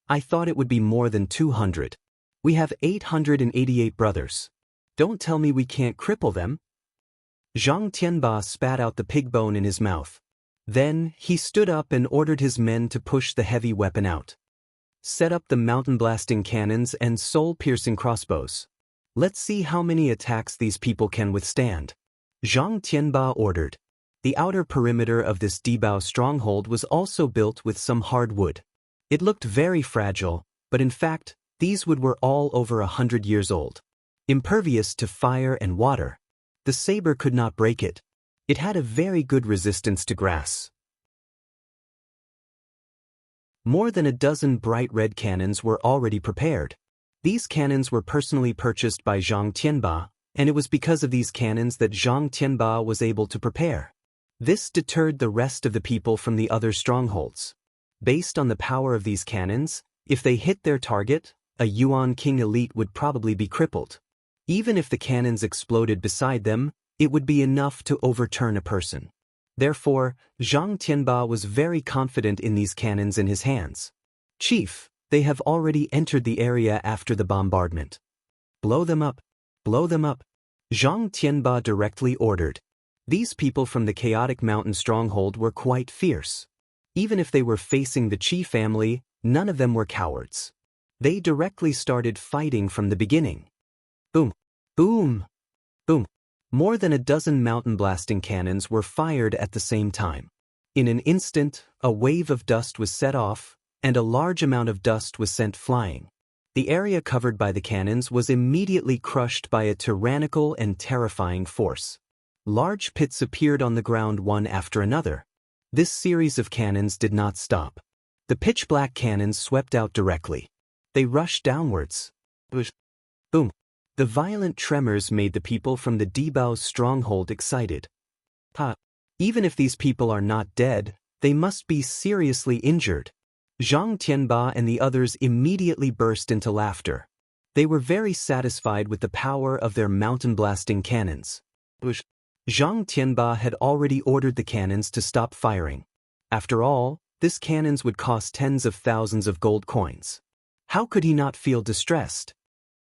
Speaker 1: I thought it would be more than 200. We have 888 brothers. Don't tell me we can't cripple them. Zhang Tianba spat out the pig bone in his mouth. Then, he stood up and ordered his men to push the heavy weapon out. Set up the mountain-blasting cannons and soul-piercing crossbows. Let's see how many attacks these people can withstand. Zhang Tianba ordered. The outer perimeter of this Dibao stronghold was also built with some hard wood. It looked very fragile, but in fact, these wood were all over 100 years old. Impervious to fire and water. The saber could not break it. It had a very good resistance to grass. More than a dozen bright red cannons were already prepared. These cannons were personally purchased by Zhang Tianba, and it was because of these cannons that Zhang Tianba was able to prepare. This deterred the rest of the people from the other strongholds. Based on the power of these cannons, if they hit their target, a Yuan King elite would probably be crippled. Even if the cannons exploded beside them, it would be enough to overturn a person. Therefore, Zhang Tianba was very confident in these cannons in his hands. Chief, they have already entered the area after the bombardment. Blow them up. Blow them up. Zhang Tianba directly ordered. These people from the chaotic mountain stronghold were quite fierce. Even if they were facing the Qi family, none of them were cowards. They directly started fighting from the beginning. Boom. Boom. Boom. More than a dozen mountain-blasting cannons were fired at the same time. In an instant, a wave of dust was set off, and a large amount of dust was sent flying. The area covered by the cannons was immediately crushed by a tyrannical and terrifying force. Large pits appeared on the ground one after another. This series of cannons did not stop. The pitch-black cannons swept out directly. They rushed downwards. Boom. The violent tremors made the people from the Dibao stronghold excited. Even if these people are not dead, they must be seriously injured. Zhang Tianba and the others immediately burst into laughter. They were very satisfied with the power of their mountain-blasting cannons. Zhang Tianba had already ordered the cannons to stop firing. After all, this cannons would cost tens of thousands of gold coins. How could he not feel distressed?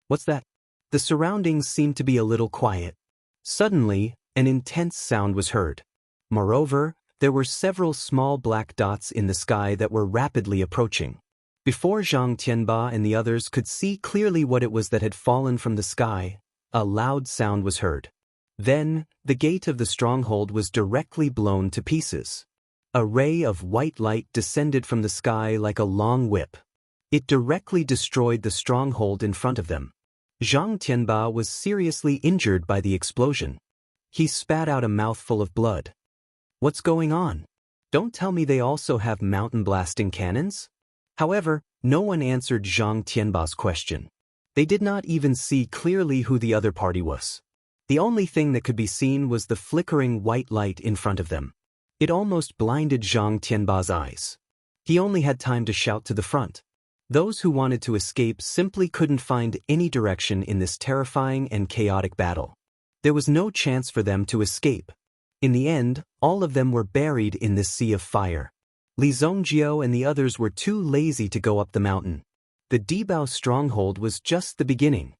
Speaker 1: What's that? The surroundings seemed to be a little quiet. Suddenly, an intense sound was heard. Moreover, there were several small black dots in the sky that were rapidly approaching. Before Zhang Tianba and the others could see clearly what it was that had fallen from the sky, a loud sound was heard. Then, the gate of the stronghold was directly blown to pieces. A ray of white light descended from the sky like a long whip. It directly destroyed the stronghold in front of them. Zhang Tianba was seriously injured by the explosion. He spat out a mouthful of blood. What's going on? Don't tell me they also have mountain-blasting cannons? However, no one answered Zhang Tianba's question. They did not even see clearly who the other party was. The only thing that could be seen was the flickering white light in front of them. It almost blinded Zhang Tianba's eyes. He only had time to shout to the front. Those who wanted to escape simply couldn't find any direction in this terrifying and chaotic battle. There was no chance for them to escape. In the end, all of them were buried in this sea of fire. Li Zongjio and the others were too lazy to go up the mountain. The Dibao stronghold was just the beginning.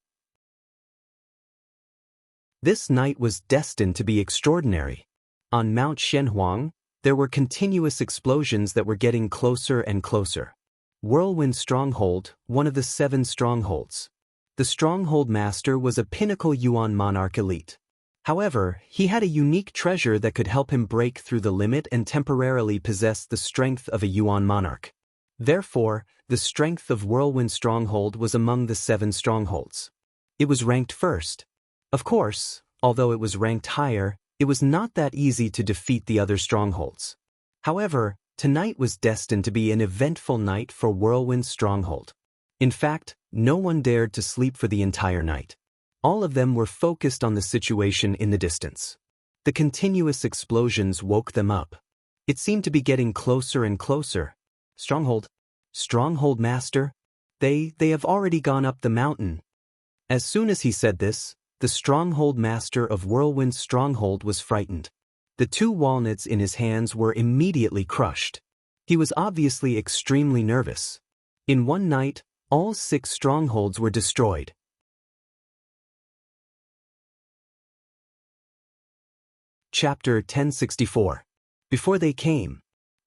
Speaker 1: This night was destined to be extraordinary. On Mount Shenhuang, there were continuous explosions that were getting closer and closer. Whirlwind Stronghold, one of the 7 strongholds. The stronghold master was a pinnacle Yuan monarch elite. However, he had a unique treasure that could help him break through the limit and temporarily possess the strength of a Yuan monarch. Therefore, the strength of Whirlwind Stronghold was among the 7 strongholds. It was ranked first. Of course, although it was ranked higher, it was not that easy to defeat the other strongholds. However, tonight was destined to be an eventful night for Whirlwind Stronghold. In fact, no one dared to sleep for the entire night. All of them were focused on the situation in the distance. The continuous explosions woke them up. It seemed to be getting closer and closer. Stronghold Master? They have already gone up the mountain. As soon as he said this, the stronghold master of Whirlwind Stronghold was frightened. The 2 walnuts in his hands were immediately crushed. He was obviously extremely nervous. In one night, all 6 strongholds were destroyed. Chapter 1064. Before they came,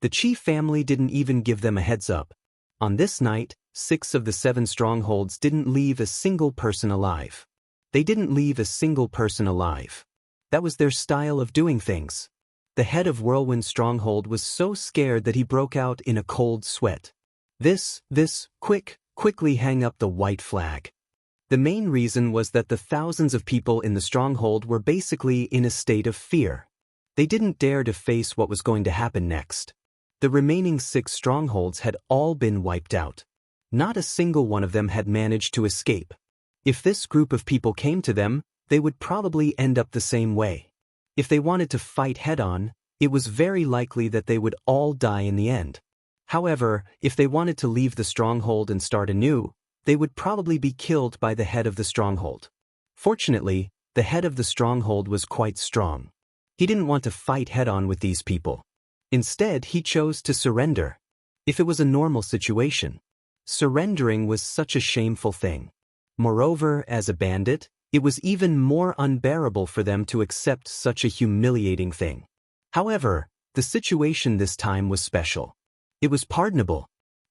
Speaker 1: the Qi family didn't even give them a heads up. On this night, 6 of the 7 strongholds didn't leave a single person alive. They didn't leave a single person alive. That was their style of doing things. The head of Whirlwind Stronghold was so scared that he broke out in a cold sweat. Quickly hang up the white flag. The main reason was that the thousands of people in the stronghold were basically in a state of fear. They didn't dare to face what was going to happen next. The remaining 6 strongholds had all been wiped out. Not a single one of them had managed to escape. If this group of people came to them, they would probably end up the same way. If they wanted to fight head-on, it was very likely that they would all die in the end. However, if they wanted to leave the stronghold and start anew, they would probably be killed by the head of the stronghold. Fortunately, the head of the stronghold was quite strong. He didn't want to fight head-on with these people. Instead, he chose to surrender. If it was a normal situation, surrendering was such a shameful thing. Moreover, as a bandit, it was even more unbearable for them to accept such a humiliating thing. However, the situation this time was special. It was pardonable.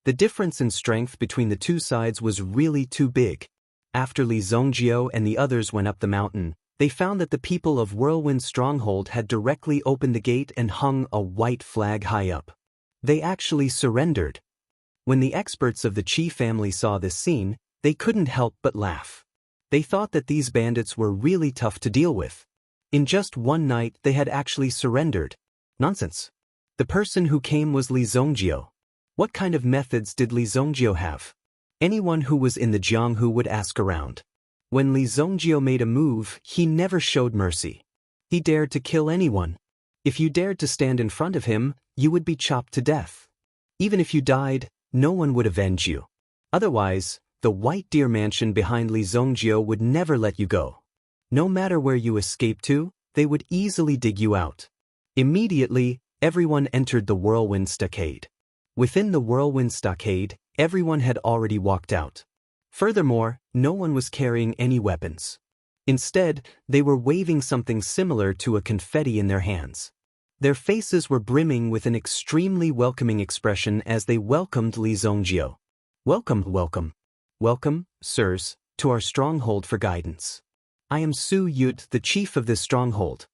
Speaker 1: The difference in strength between the 2 sides was really too big. After Li Zongjio and the others went up the mountain, they found that the people of Whirlwind Stronghold had directly opened the gate and hung a white flag high up. They actually surrendered. When the experts of the Qi family saw this scene, they couldn't help but laugh. They thought that these bandits were really tough to deal with. In just one night they had actually surrendered. Nonsense. The person who came was Li Zongjio. What kind of methods did Li Zongjio have? Anyone who was in the Jianghu would ask around. When Li Zongjio made a move, he never showed mercy. He dared to kill anyone. If you dared to stand in front of him, you would be chopped to death. Even if you died, no one would avenge you. Otherwise, the White Deer Mansion behind Li Zongjio would never let you go. No matter where you escaped to, they would easily dig you out. Immediately, everyone entered the Whirlwind Stockade. Within the Whirlwind Stockade, everyone had already walked out. Furthermore, no one was carrying any weapons. Instead, they were waving something similar to a confetti in their hands. Their faces were brimming with an extremely welcoming expression as they welcomed Li Zongjio. Welcome, sirs, to our stronghold for guidance. I am Su Yud, the chief of this stronghold.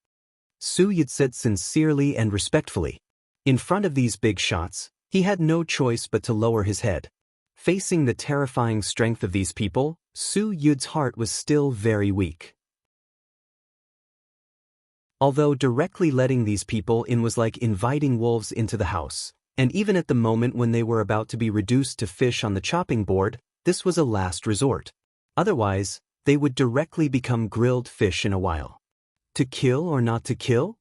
Speaker 1: Su Yud said sincerely and respectfully. In front of these big shots, he had no choice but to lower his head. Facing the terrifying strength of these people, Su Yud's heart was still very weak. Although directly letting these people in was like inviting wolves into the house, and even at the moment when they were about to be reduced to fish on the chopping board, this was a last resort. Otherwise, they would directly become grilled fish in a while. To kill or not to kill?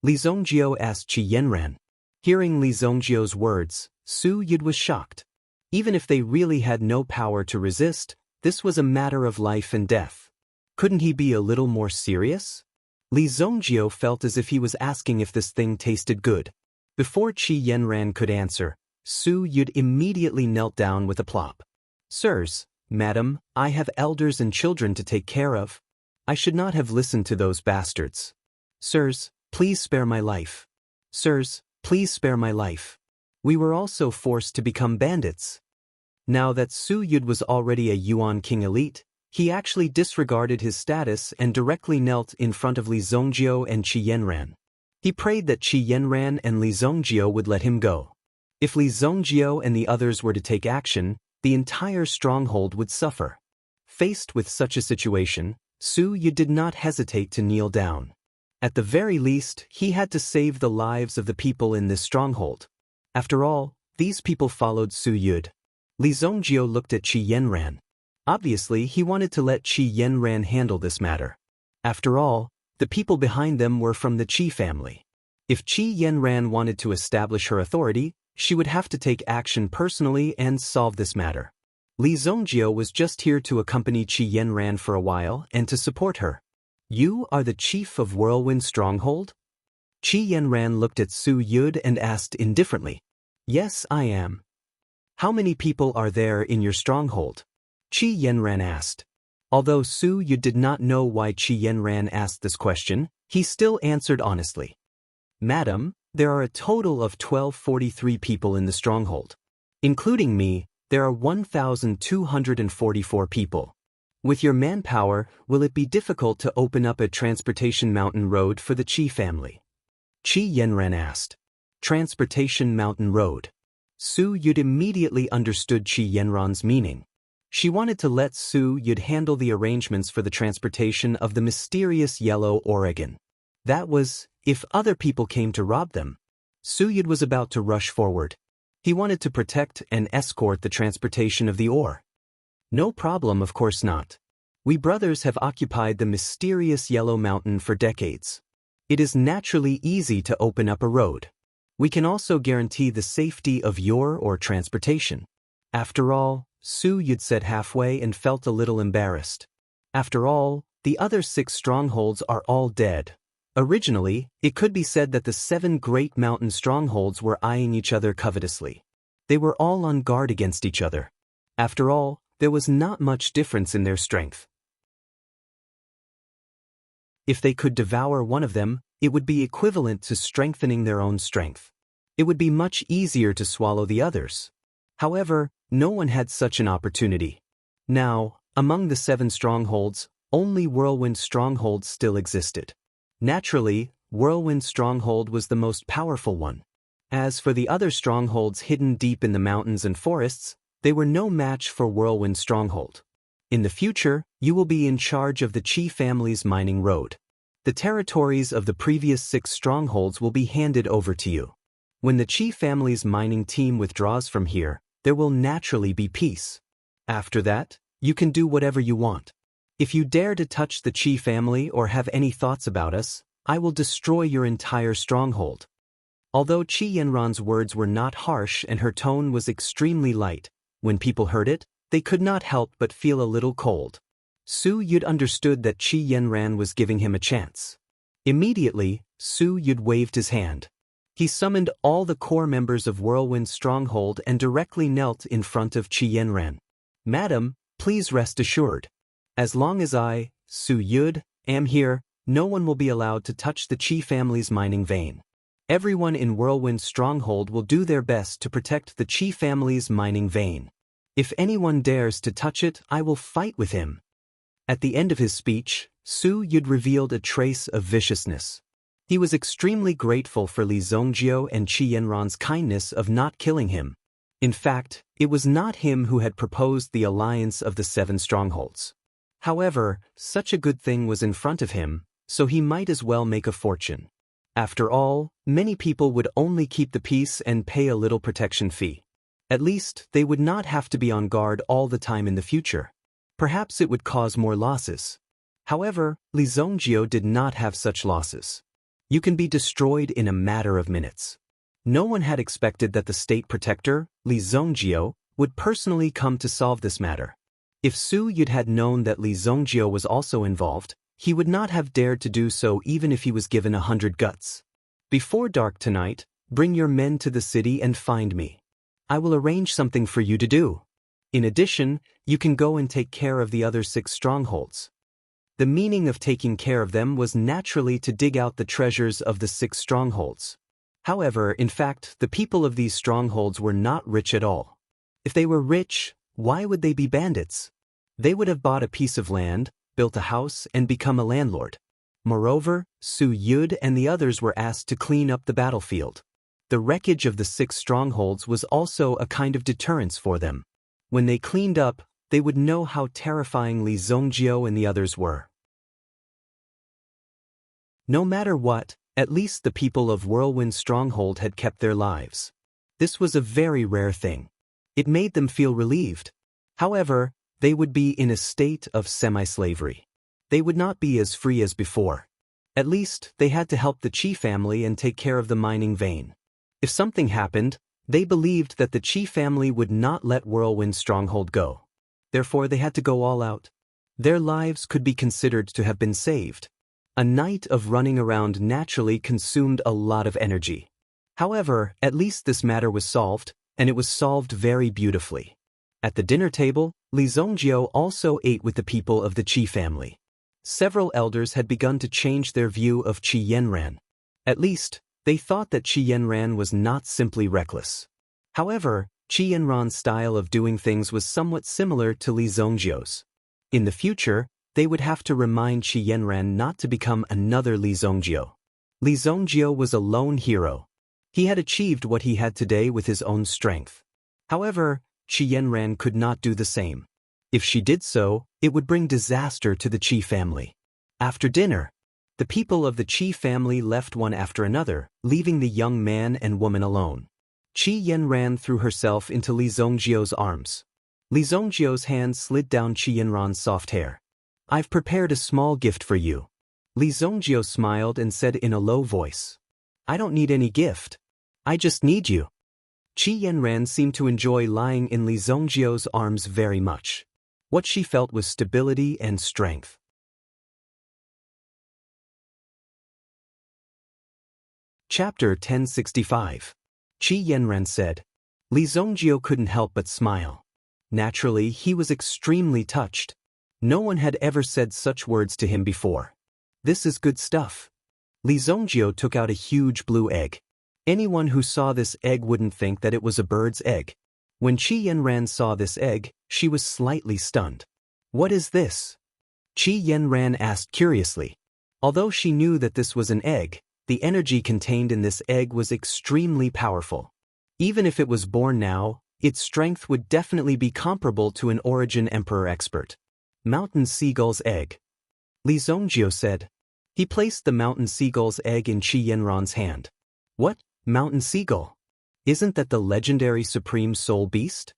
Speaker 1: Li Zongjio asked Qi Yanran. Hearing Li Zongjio's words, Su Yud was shocked. Even if they really had no power to resist, this was a matter of life and death. Couldn't he be a little more serious? Li Zongjio felt as if he was asking if this thing tasted good. Before Qi Yanran could answer, Su Yud immediately knelt down with a plop. Sirs, madam, I have elders and children to take care of. I should not have listened to those bastards. Sirs, please spare my life. Sirs, please spare my life. We were also forced to become bandits. Now that Su Yud was already a Yuan King elite, he actually disregarded his status and directly knelt in front of Li Zongjio and Qi Yanran. He prayed that Qi Yanran and Li Zongjio would let him go. If Li Zongjio and the others were to take action, the entire stronghold would suffer. Faced with such a situation, Su Yud did not hesitate to kneel down. At the very least, he had to save the lives of the people in this stronghold. After all, these people followed Su Yud. Li Zongjio looked at Qi Yanran. Obviously, he wanted to let Qi Yanran handle this matter. After all, the people behind them were from the Qi family. If Qi Yanran wanted to establish her authority, she would have to take action personally and solve this matter. Li Zongjio was just here to accompany Qi Yanran for a while and to support her. You are the chief of Whirlwind Stronghold? Qi Yanran looked at Su Yud and asked indifferently. Yes, I am. How many people are there in your stronghold? Qi Yanran asked. Although Su Yud did not know why Qi Yanran asked this question, he still answered honestly. Madam, there are a total of 1243 people in the stronghold. Including me, there are 1,244 people. With your manpower, will it be difficult to open up a transportation mountain road for the Qi family? Qi Yanran asked. Transportation mountain road. Su Yud immediately understood Qi Yanran's meaning. She wanted to let Su Yud handle the arrangements for the transportation of the mysterious yellow Oregon. That was, if other people came to rob them. Su Yud was about to rush forward. He wanted to protect and escort the transportation of the ore. No problem, of course not. We brothers have occupied the mysterious yellow mountain for decades. It is naturally easy to open up a road. We can also guarantee the safety of your or transportation. After all, Su Yud said halfway and felt a little embarrassed. After all, the other 6 strongholds are all dead. Originally, it could be said that the 7 great mountain strongholds were eyeing each other covetously. They were all on guard against each other. After all, there was not much difference in their strength. If they could devour one of them, it would be equivalent to strengthening their own strength. It would be much easier to swallow the others. However, no one had such an opportunity. Now, among the 7 strongholds, only Whirlwind Stronghold still existed. Naturally, Whirlwind Stronghold was the most powerful one. As for the other strongholds hidden deep in the mountains and forests, they were no match for Whirlwind Stronghold. In the future, you will be in charge of the Qi family's mining road. The territories of the previous 6 strongholds will be handed over to you. When the Qi family's mining team withdraws from here, there will naturally be peace. After that, you can do whatever you want. If you dare to touch the Qi family or have any thoughts about us, I will destroy your entire stronghold. Although Qi Yanran's words were not harsh and her tone was extremely light, when people heard it, they could not help but feel a little cold. Su Yud understood that Qi Yanran was giving him a chance. Immediately, Su Yud waved his hand. He summoned all the core members of Whirlwind Stronghold and directly knelt in front of Qi Yanran. Madam, please rest assured. As long as I, Su Yud, am here, no one will be allowed to touch the Qi family's mining vein. Everyone in Whirlwind Stronghold will do their best to protect the Qi family's mining vein. If anyone dares to touch it, I will fight with him. At the end of his speech, Su Yud revealed a trace of viciousness. He was extremely grateful for Li Zongjio and Qi Yanran's kindness of not killing him. In fact, it was not him who had proposed the alliance of the 7 strongholds. However, such a good thing was in front of him, so he might as well make a fortune. After all, many people would only keep the peace and pay a little protection fee. At least, they would not have to be on guard all the time in the future. Perhaps it would cause more losses. However, Li Zongjio did not have such losses. You can be destroyed in a matter of minutes. No one had expected that the state protector, Li Zongjio, would personally come to solve this matter. If Su Yud had known that Li Zongjio was also involved, he would not have dared to do so even if he was given 100 guts. Before dark tonight, bring your men to the city and find me. I will arrange something for you to do. In addition, you can go and take care of the other 6 strongholds. The meaning of taking care of them was naturally to dig out the treasures of the 6 strongholds. However, in fact, the people of these strongholds were not rich at all. If they were rich, why would they be bandits? They would have bought a piece of land, built a house, and become a landlord. Moreover, Su Yud and the others were asked to clean up the battlefield. The wreckage of the 6 strongholds was also a kind of deterrence for them. When they cleaned up, they would know how terrifying Li Zongjio and the others were. No matter what, at least the people of Whirlwind Stronghold had kept their lives. This was a very rare thing. It made them feel relieved. However, they would be in a state of semi-slavery. They would not be as free as before. At least, they had to help the Qi family and take care of the mining vein. If something happened, they believed that the Qi family would not let Whirlwind Stronghold go. Therefore, they had to go all out. Their lives could be considered to have been saved. A night of running around naturally consumed a lot of energy. However, at least this matter was solved, and it was solved very beautifully. At the dinner table, Li Zongjio also ate with the people of the Qi family. Several elders had begun to change their view of Qi Yanran. At least, they thought that Qi Yanran was not simply reckless. However, Qi Yanran's style of doing things was somewhat similar to Li Zongjio's. In the future, they would have to remind Qi Yanran not to become another Li Zongjio. Li Zongjio was a lone hero. He had achieved what he had today with his own strength. However, Qi Yanran could not do the same. If she did so, it would bring disaster to the Qi family. After dinner, the people of the Qi family left one after another, leaving the young man and woman alone. Qi Yanran threw herself into Li Zongjio's arms. Li Zongjio's hand slid down Qi Yanran's soft hair. I've prepared a small gift for you. Li Zongjio smiled and said in a low voice. I don't need any gift. I just need you. Qi Yanran seemed to enjoy lying in Li Zongjio's arms very much. What she felt was stability and strength. Chapter 1065. Qi Yanran said. Li Zongjio couldn't help but smile. Naturally, he was extremely touched. No one had ever said such words to him before. This is good stuff. Li Zongjio took out a huge blue egg. Anyone who saw this egg wouldn't think that it was a bird's egg. When Qi Yanran saw this egg, she was slightly stunned. What is this? Qi Yanran asked curiously. Although she knew that this was an egg, the energy contained in this egg was extremely powerful. Even if it was born now, its strength would definitely be comparable to an Origin Emperor expert. Mountain Seagull's egg. Li Zongjio said. He placed the Mountain Seagull's egg in Qi Yanran's hand. What? Mountain Seagull? Isn't that the legendary Supreme Soul Beast?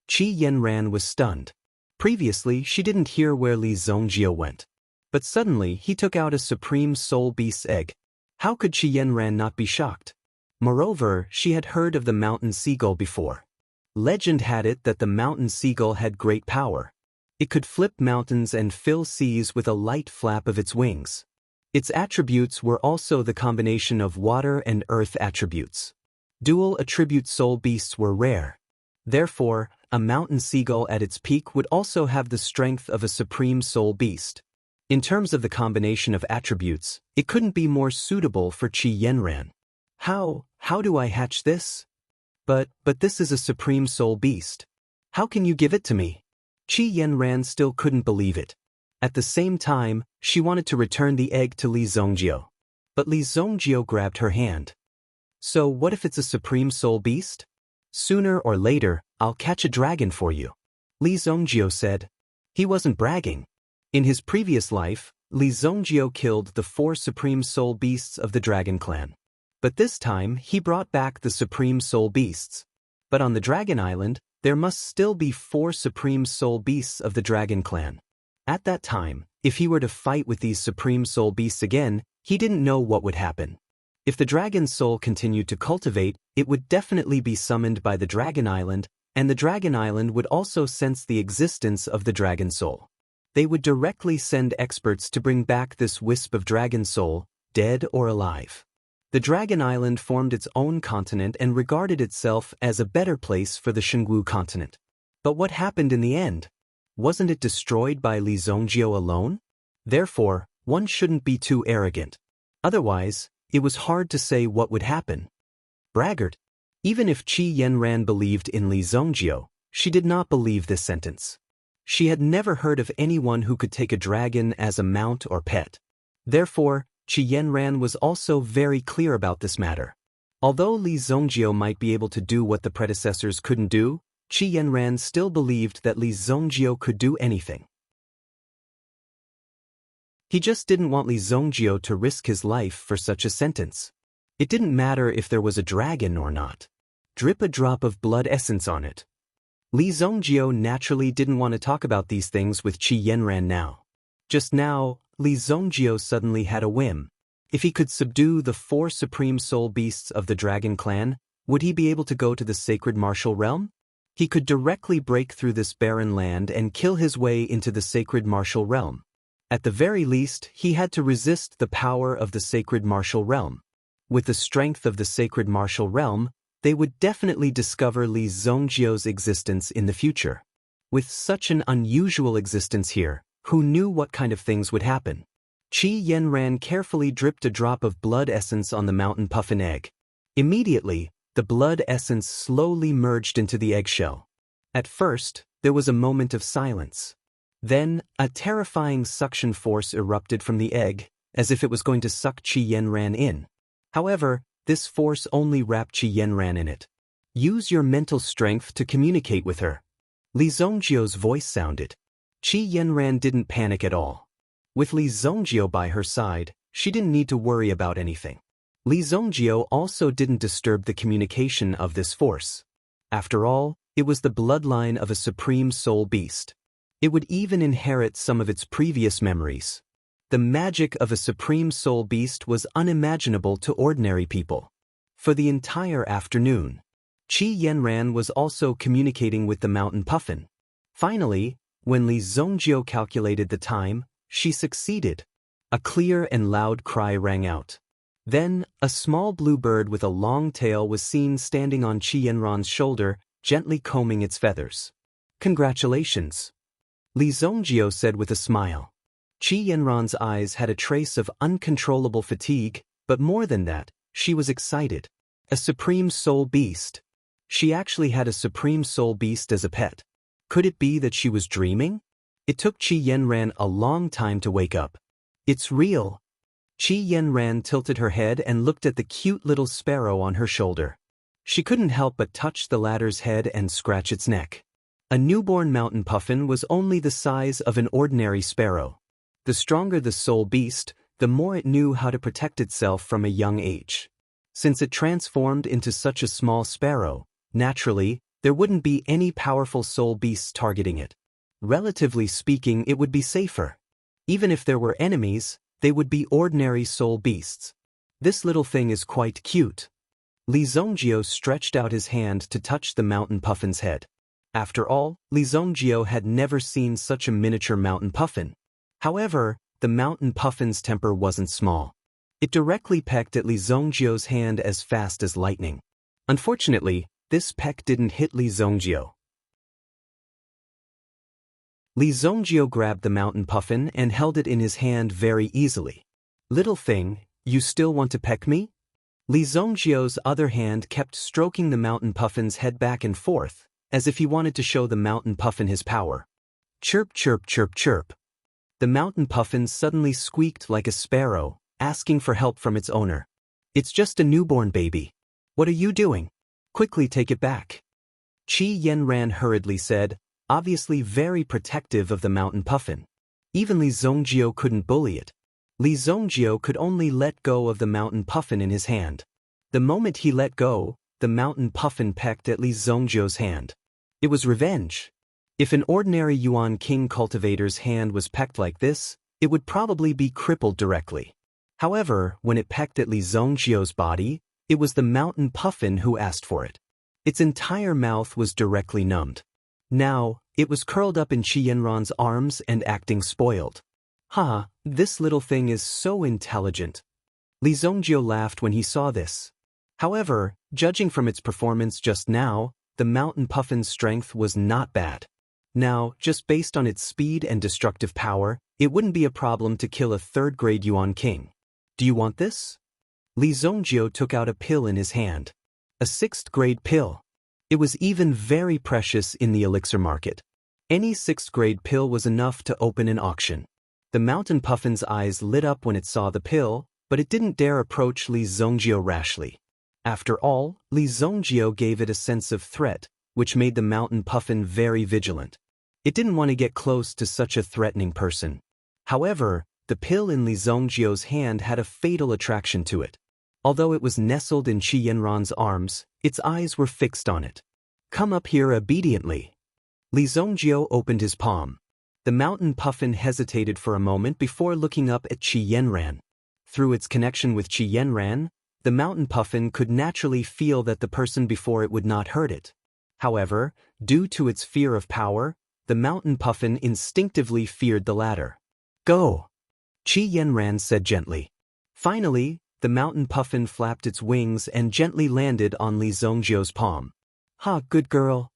Speaker 1: Qi Yanran was stunned. Previously, she didn't hear where Li Zongjio went. But suddenly, he took out a Supreme Soul Beast's egg. How could Qi Yanran not be shocked? Moreover, she had heard of the Mountain Seagull before. Legend had it that the Mountain Seagull had great power. It could flip mountains and fill seas with a light flap of its wings. Its attributes were also the combination of water and earth attributes. Dual attribute soul beasts were rare. Therefore, a mountain seagull at its peak would also have the strength of a supreme soul beast. In terms of the combination of attributes, it couldn't be more suitable for Qi Yanran. How do I hatch this? But this is a supreme soul beast. How can you give it to me? Qi Yanran still couldn't believe it. At the same time, she wanted to return the egg to Li Zongjio. But Li Zongjio grabbed her hand. So what if it's a supreme soul beast? Sooner or later, I'll catch a dragon for you. Li Zongjio said. He wasn't bragging. In his previous life, Li Zongjio killed the 4 supreme soul beasts of the dragon clan. But this time, he brought back the supreme soul beasts. But on the dragon island, there must still be 4 supreme soul beasts of the dragon clan. At that time, if he were to fight with these supreme soul beasts again, he didn't know what would happen. If the dragon's soul continued to cultivate, it would definitely be summoned by the dragon island, and the Dragon Island would also sense the existence of the dragon soul. They would directly send experts to bring back this wisp of dragon soul, dead or alive. The Dragon Island formed its own continent and regarded itself as a better place for the Shanggu continent. But what happened in the end? Wasn't it destroyed by Li Zhongjiu alone? Therefore, one shouldn't be too arrogant. Otherwise, it was hard to say what would happen. Braggart. Even if Qi Yanran believed in Li Zhongjiu, she did not believe this sentence. She had never heard of anyone who could take a dragon as a mount or pet. Therefore, Qi Yanran was also very clear about this matter. Although Li Zhongjiu might be able to do what the predecessors couldn't do, Qi Yanran still believed that Li Zhongjiu could do anything. He just didn't want Li Zhongjiu to risk his life for such a sentence. It didn't matter if there was a dragon or not. Drip a drop of blood essence on it. Li Zhongjiu naturally didn't want to talk about these things with Qi Yanran now. Just now, Li Zhongjiu suddenly had a whim. If he could subdue the 4 supreme soul beasts of the dragon clan, would he be able to go to the sacred martial realm? He could directly break through this barren land and kill his way into the sacred martial realm. At the very least, he had to resist the power of the sacred martial realm. With the strength of the sacred martial realm, they would definitely discover Li Zhongjiu's existence in the future. With such an unusual existence here, who knew what kind of things would happen? Qi Yanran carefully dripped a drop of blood essence on the mountain puffin egg. Immediately, the blood essence slowly merged into the eggshell. At first, there was a moment of silence. Then, a terrifying suction force erupted from the egg, as if it was going to suck Qi Yanran in. However, this force only wrapped Qi Yanran in it. Use your mental strength to communicate with her. Li Zhongjiu's voice sounded. Qi Yanran didn't panic at all. With Li Zhongjiu by her side, she didn't need to worry about anything. Li Zhongjiu also didn't disturb the communication of this force. After all, it was the bloodline of a supreme soul beast. It would even inherit some of its previous memories. The magic of a supreme soul beast was unimaginable to ordinary people. For the entire afternoon, Qi Yanran was also communicating with the mountain puffin. Finally, when Li Zhongjiu calculated the time, she succeeded. A clear and loud cry rang out. Then, a small blue bird with a long tail was seen standing on Qi Yanran's shoulder, gently combing its feathers. "Congratulations," Li Zhongjiu said with a smile. Qi Yanran's eyes had a trace of uncontrollable fatigue, but more than that, she was excited. A supreme soul beast. She actually had a supreme soul beast as a pet. Could it be that she was dreaming? It took Qi Yanran a long time to wake up. It's real. Qi Yanran tilted her head and looked at the cute little sparrow on her shoulder. She couldn't help but touch the latter's head and scratch its neck. A newborn mountain puffin was only the size of an ordinary sparrow. The stronger the soul beast, the more it knew how to protect itself from a young age. Since it transformed into such a small sparrow, naturally, there wouldn't be any powerful soul beasts targeting it. Relatively speaking, it would be safer. Even if there were enemies, they would be ordinary soul beasts. This little thing is quite cute. Li Zhongjiu stretched out his hand to touch the mountain puffin's head. After all, Li Zhongjiu had never seen such a miniature mountain puffin. However, the mountain puffin's temper wasn't small. It directly pecked at Li Zhongjiu's hand as fast as lightning. Unfortunately, this peck didn't hit Li Zhongjiu. Li Zhongjiu grabbed the mountain puffin and held it in his hand very easily. "Little thing, you still want to peck me?" Li Zhongjiu's other hand kept stroking the mountain puffin's head back and forth, as if he wanted to show the mountain puffin his power. Chirp, chirp, chirp, chirp. The mountain puffin suddenly squeaked like a sparrow, asking for help from its owner. "It's just a newborn baby. What are you doing? Quickly take it back." Qi Yanran hurriedly said, obviously very protective of the mountain puffin. Even Li Zhongjiu couldn't bully it. Li Zhongjiu could only let go of the mountain puffin in his hand. The moment he let go, the mountain puffin pecked at Li Zhongjiu's hand. It was revenge. If an ordinary Yuan King cultivator's hand was pecked like this, it would probably be crippled directly. However, when it pecked at Li Zhongjiu's body, it was the mountain puffin who asked for it. Its entire mouth was directly numbed. Now, it was curled up in Qi Yanran's arms and acting spoiled. "Ha, this little thing is so intelligent." Li Zongjio laughed when he saw this. However, judging from its performance just now, the mountain puffin's strength was not bad. Now, just based on its speed and destructive power, it wouldn't be a problem to kill a third-grade Yuan king. "Do you want this?" Li Zongjio took out a pill in his hand. A sixth-grade pill. It was even very precious in the elixir market. Any sixth-grade pill was enough to open an auction. The mountain puffin's eyes lit up when it saw the pill, but it didn't dare approach Li Zongjio rashly. After all, Li Zongjio gave it a sense of threat, which made the mountain puffin very vigilant. It didn't want to get close to such a threatening person. However, the pill in Li Zongjio's hand had a fatal attraction to it. Although it was nestled in Qi Yanran's arms, its eyes were fixed on it. "Come up here obediently." Li Zongjio opened his palm. The mountain puffin hesitated for a moment before looking up at Qi Yanran. Through its connection with Qi Yanran, the mountain puffin could naturally feel that the person before it would not hurt it. However, due to its fear of power, the mountain puffin instinctively feared the latter. "Go," Qi Yanran said gently. Finally, the mountain puffin flapped its wings and gently landed on Li Zongjio's palm. "Ha, good girl."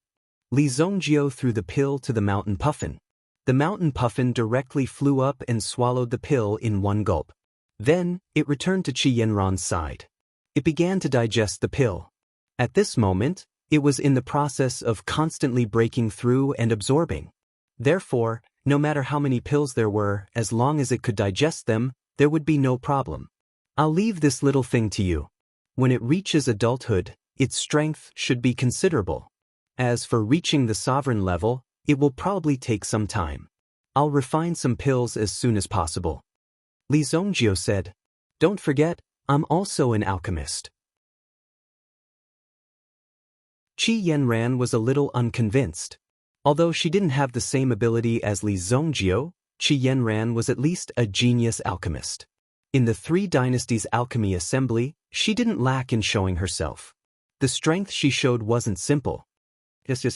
Speaker 1: Li Zongjio threw the pill to the mountain puffin. The mountain puffin directly flew up and swallowed the pill in one gulp. Then, it returned to Qi Yanran's side. It began to digest the pill. At this moment, it was in the process of constantly breaking through and absorbing. Therefore, no matter how many pills there were, as long as it could digest them, there would be no problem. "I'll leave this little thing to you. When it reaches adulthood, its strength should be considerable. As for reaching the sovereign level, it will probably take some time. I'll refine some pills as soon as possible." Li Zongjio said, "Don't forget, I'm also an alchemist." Qi Yanran was a little unconvinced. Although she didn't have the same ability as Li Zongjio, Qi Yanran was at least a genius alchemist. In the Three Dynasties Alchemy Assembly, she didn't lack in showing herself. The strength she showed wasn't simple. Yes.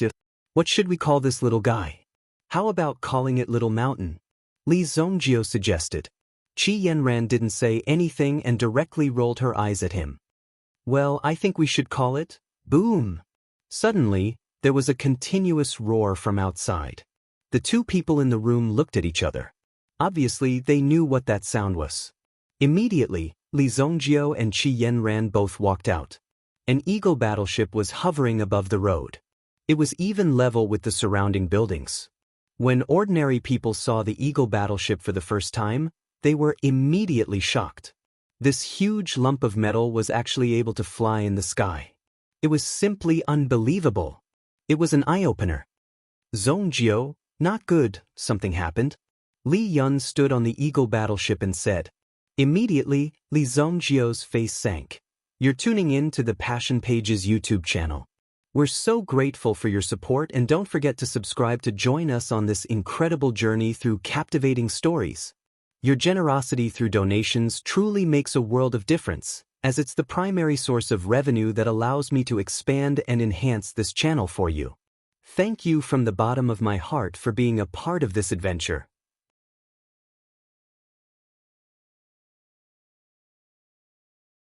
Speaker 1: "What should we call this little guy? How about calling it Little Mountain?" Li Zongjio suggested. Qi Yanran didn't say anything and directly rolled her eyes at him. "Well, I think we should call it Boom." Suddenly, there was a continuous roar from outside. The two people in the room looked at each other. Obviously, they knew what that sound was. Immediately, Li Zongjio and Qi Yanran both walked out. An eagle battleship was hovering above the road. It was even level with the surrounding buildings. When ordinary people saw the eagle battleship for the first time, they were immediately shocked. This huge lump of metal was actually able to fly in the sky. It was simply unbelievable. It was an eye-opener. "Zongjio, not good, something happened." Li Yun stood on the eagle battleship and said. Immediately, Li Zongjio's face sank. "You're tuning in to the Passion Pages YouTube channel. We're so grateful for your support, and don't forget to subscribe to join us on this incredible journey through captivating stories. Your generosity through donations truly makes a world of difference, as it's the primary source of revenue that allows me to expand and enhance this channel for you. Thank you from the bottom of my heart for being a part of this adventure.